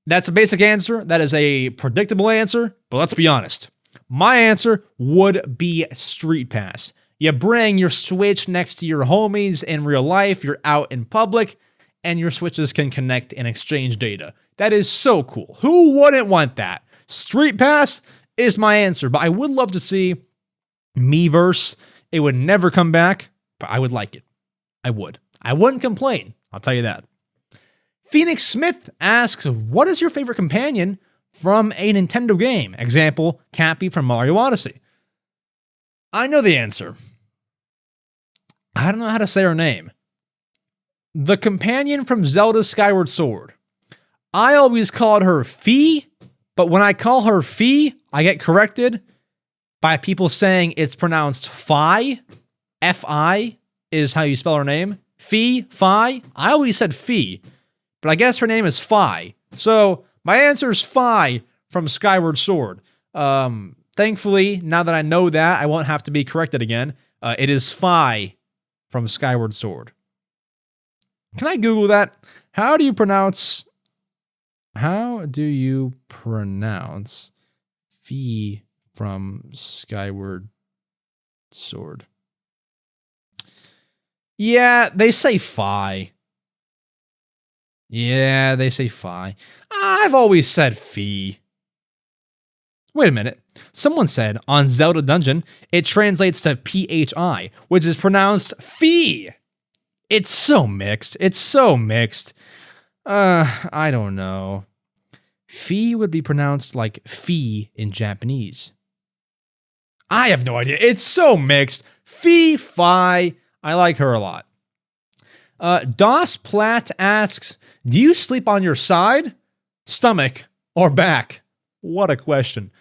that's a basic answer. That is a predictable answer, but let's be honest. My answer would be Street Pass. You bring your Switch next to your homies in real life, you're out in public, and your Switches can connect and exchange data. That is so cool. Who wouldn't want that? Street Pass is my answer, but I would love to see Miiverse. It would never come back, but I would like it. I would. I wouldn't complain. I'll tell you that. Phoenix Smith asks, what is your favorite companion from a Nintendo game? Example, Cappy from Mario Odyssey. I know the answer. I don't know how to say her name. The companion from Zelda Skyward Sword. I always called her Fee, but when I call her Fee, I get corrected by people saying it's pronounced Fi. F-I is how you spell her name. Fee, Fi. I always said Fee, but I guess her name is Fi. So my answer is Fi from Skyward Sword. Thankfully, now that I know that, I won't have to be corrected again. It is Fi from Skyward Sword. Can I Google that? How do you pronounce Fi from Skyward Sword? Yeah, they say Fi. Yeah, they say Fi. I've always said Fi. Wait a minute. Someone said on Zelda Dungeon, it translates to PHI, which is pronounced Fee. It's so mixed. I don't know. Fee would be pronounced like Fee in Japanese. I have no idea. It's so mixed. Fee, Fi. I like her a lot. Dos Platt asks, do you sleep on your side, stomach, or back? What a question.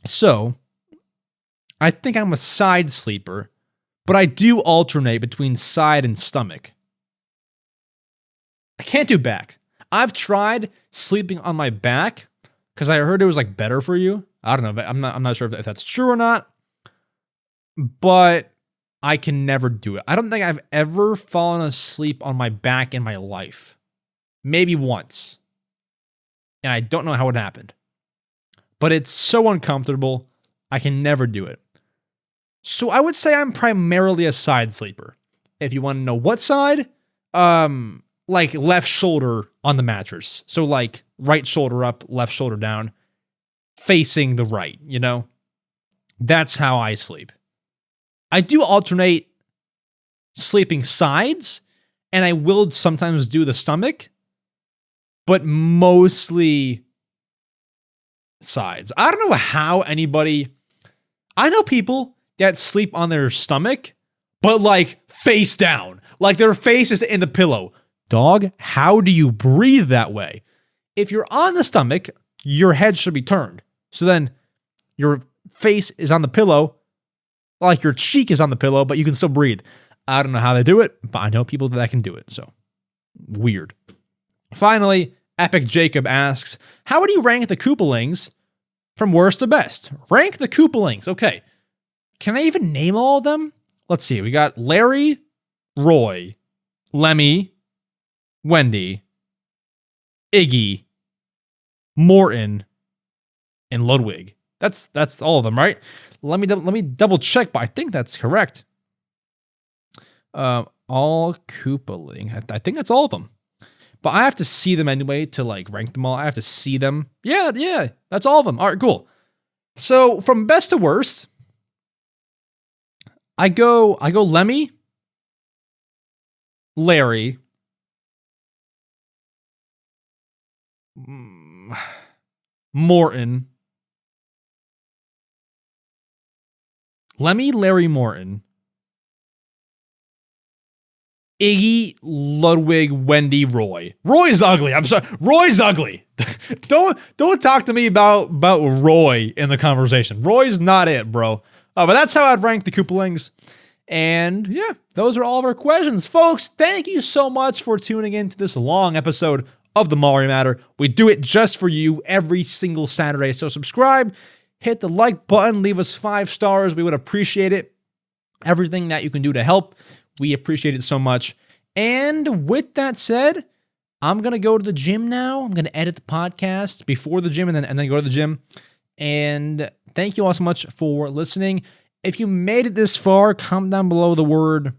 So, I think I'm a side sleeper, but I do alternate between side and stomach. I can't do back. I've tried sleeping on my back because I heard it was like better for you. I don't know. I'm not sure if that's true or not, but I can never do it. I don't think I've ever fallen asleep on my back in my life. Maybe once. And I don't know how it happened. But it's so uncomfortable, I can never do it. So I would say I'm primarily a side sleeper. If you want to know what side, like left shoulder on the mattress. So like right shoulder up, left shoulder down, facing the right, That's how I sleep. I do alternate sleeping sides, and I will sometimes do the stomach, but mostly sides. I don't know how I know people that sleep on their stomach, but like face down, like their face is in the pillow. Dog, how do you breathe that way? If you're on the stomach, your head should be turned. So then your face is on the pillow, like your cheek is on the pillow, but you can still breathe. I don't know how they do it, but I know people that can do it. So weird. Finally, Epic Jacob asks, how would you rank the Koopalings from worst to best? Rank the Koopalings. Okay. Can I even name all of them? Let's see. We got Larry, Roy, Lemmy, Wendy, Iggy, Morton, and Ludwig. That's all of them, right? Let me double check, but I think that's correct. All Koopaling. I think that's all of them. But I have to see them anyway to like rank them all. I have to see them. Yeah, that's all of them. All right, cool. So from best to worst, I go Lemmy, Larry, Morton, Lemmy, Larry Morton, Iggy, Ludwig, Wendy, Roy. Roy's ugly. I'm sorry. Roy's ugly. Don't talk to me about Roy in the conversation. Roy's not it, bro. But that's how I'd rank the Koopalings. And yeah, those are all of our questions. Folks, thank you so much for tuning in to this long episode of the Mario Matter. We do it just for you every single Saturday. So subscribe, hit the like button, leave us 5 stars. We would appreciate it. Everything that you can do to help, we appreciate it so much. And with that said, I'm going to go to the gym now. I'm going to edit the podcast before the gym and then go to the gym. And thank you all so much for listening. If you made it this far, comment down below the word,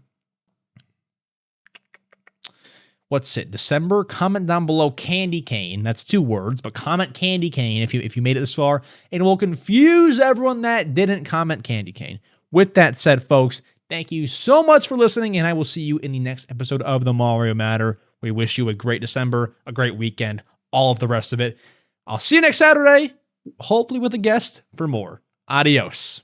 December? Comment down below candy cane. That's 2 words, but comment candy cane if you made it this far. And we'll confuse everyone that didn't comment candy cane. With that said, folks, thank you so much for listening, and I will see you in the next episode of the Mario Matter. We wish you a great December, a great weekend, all of the rest of it. I'll see you next Saturday, hopefully with a guest for more. Adios.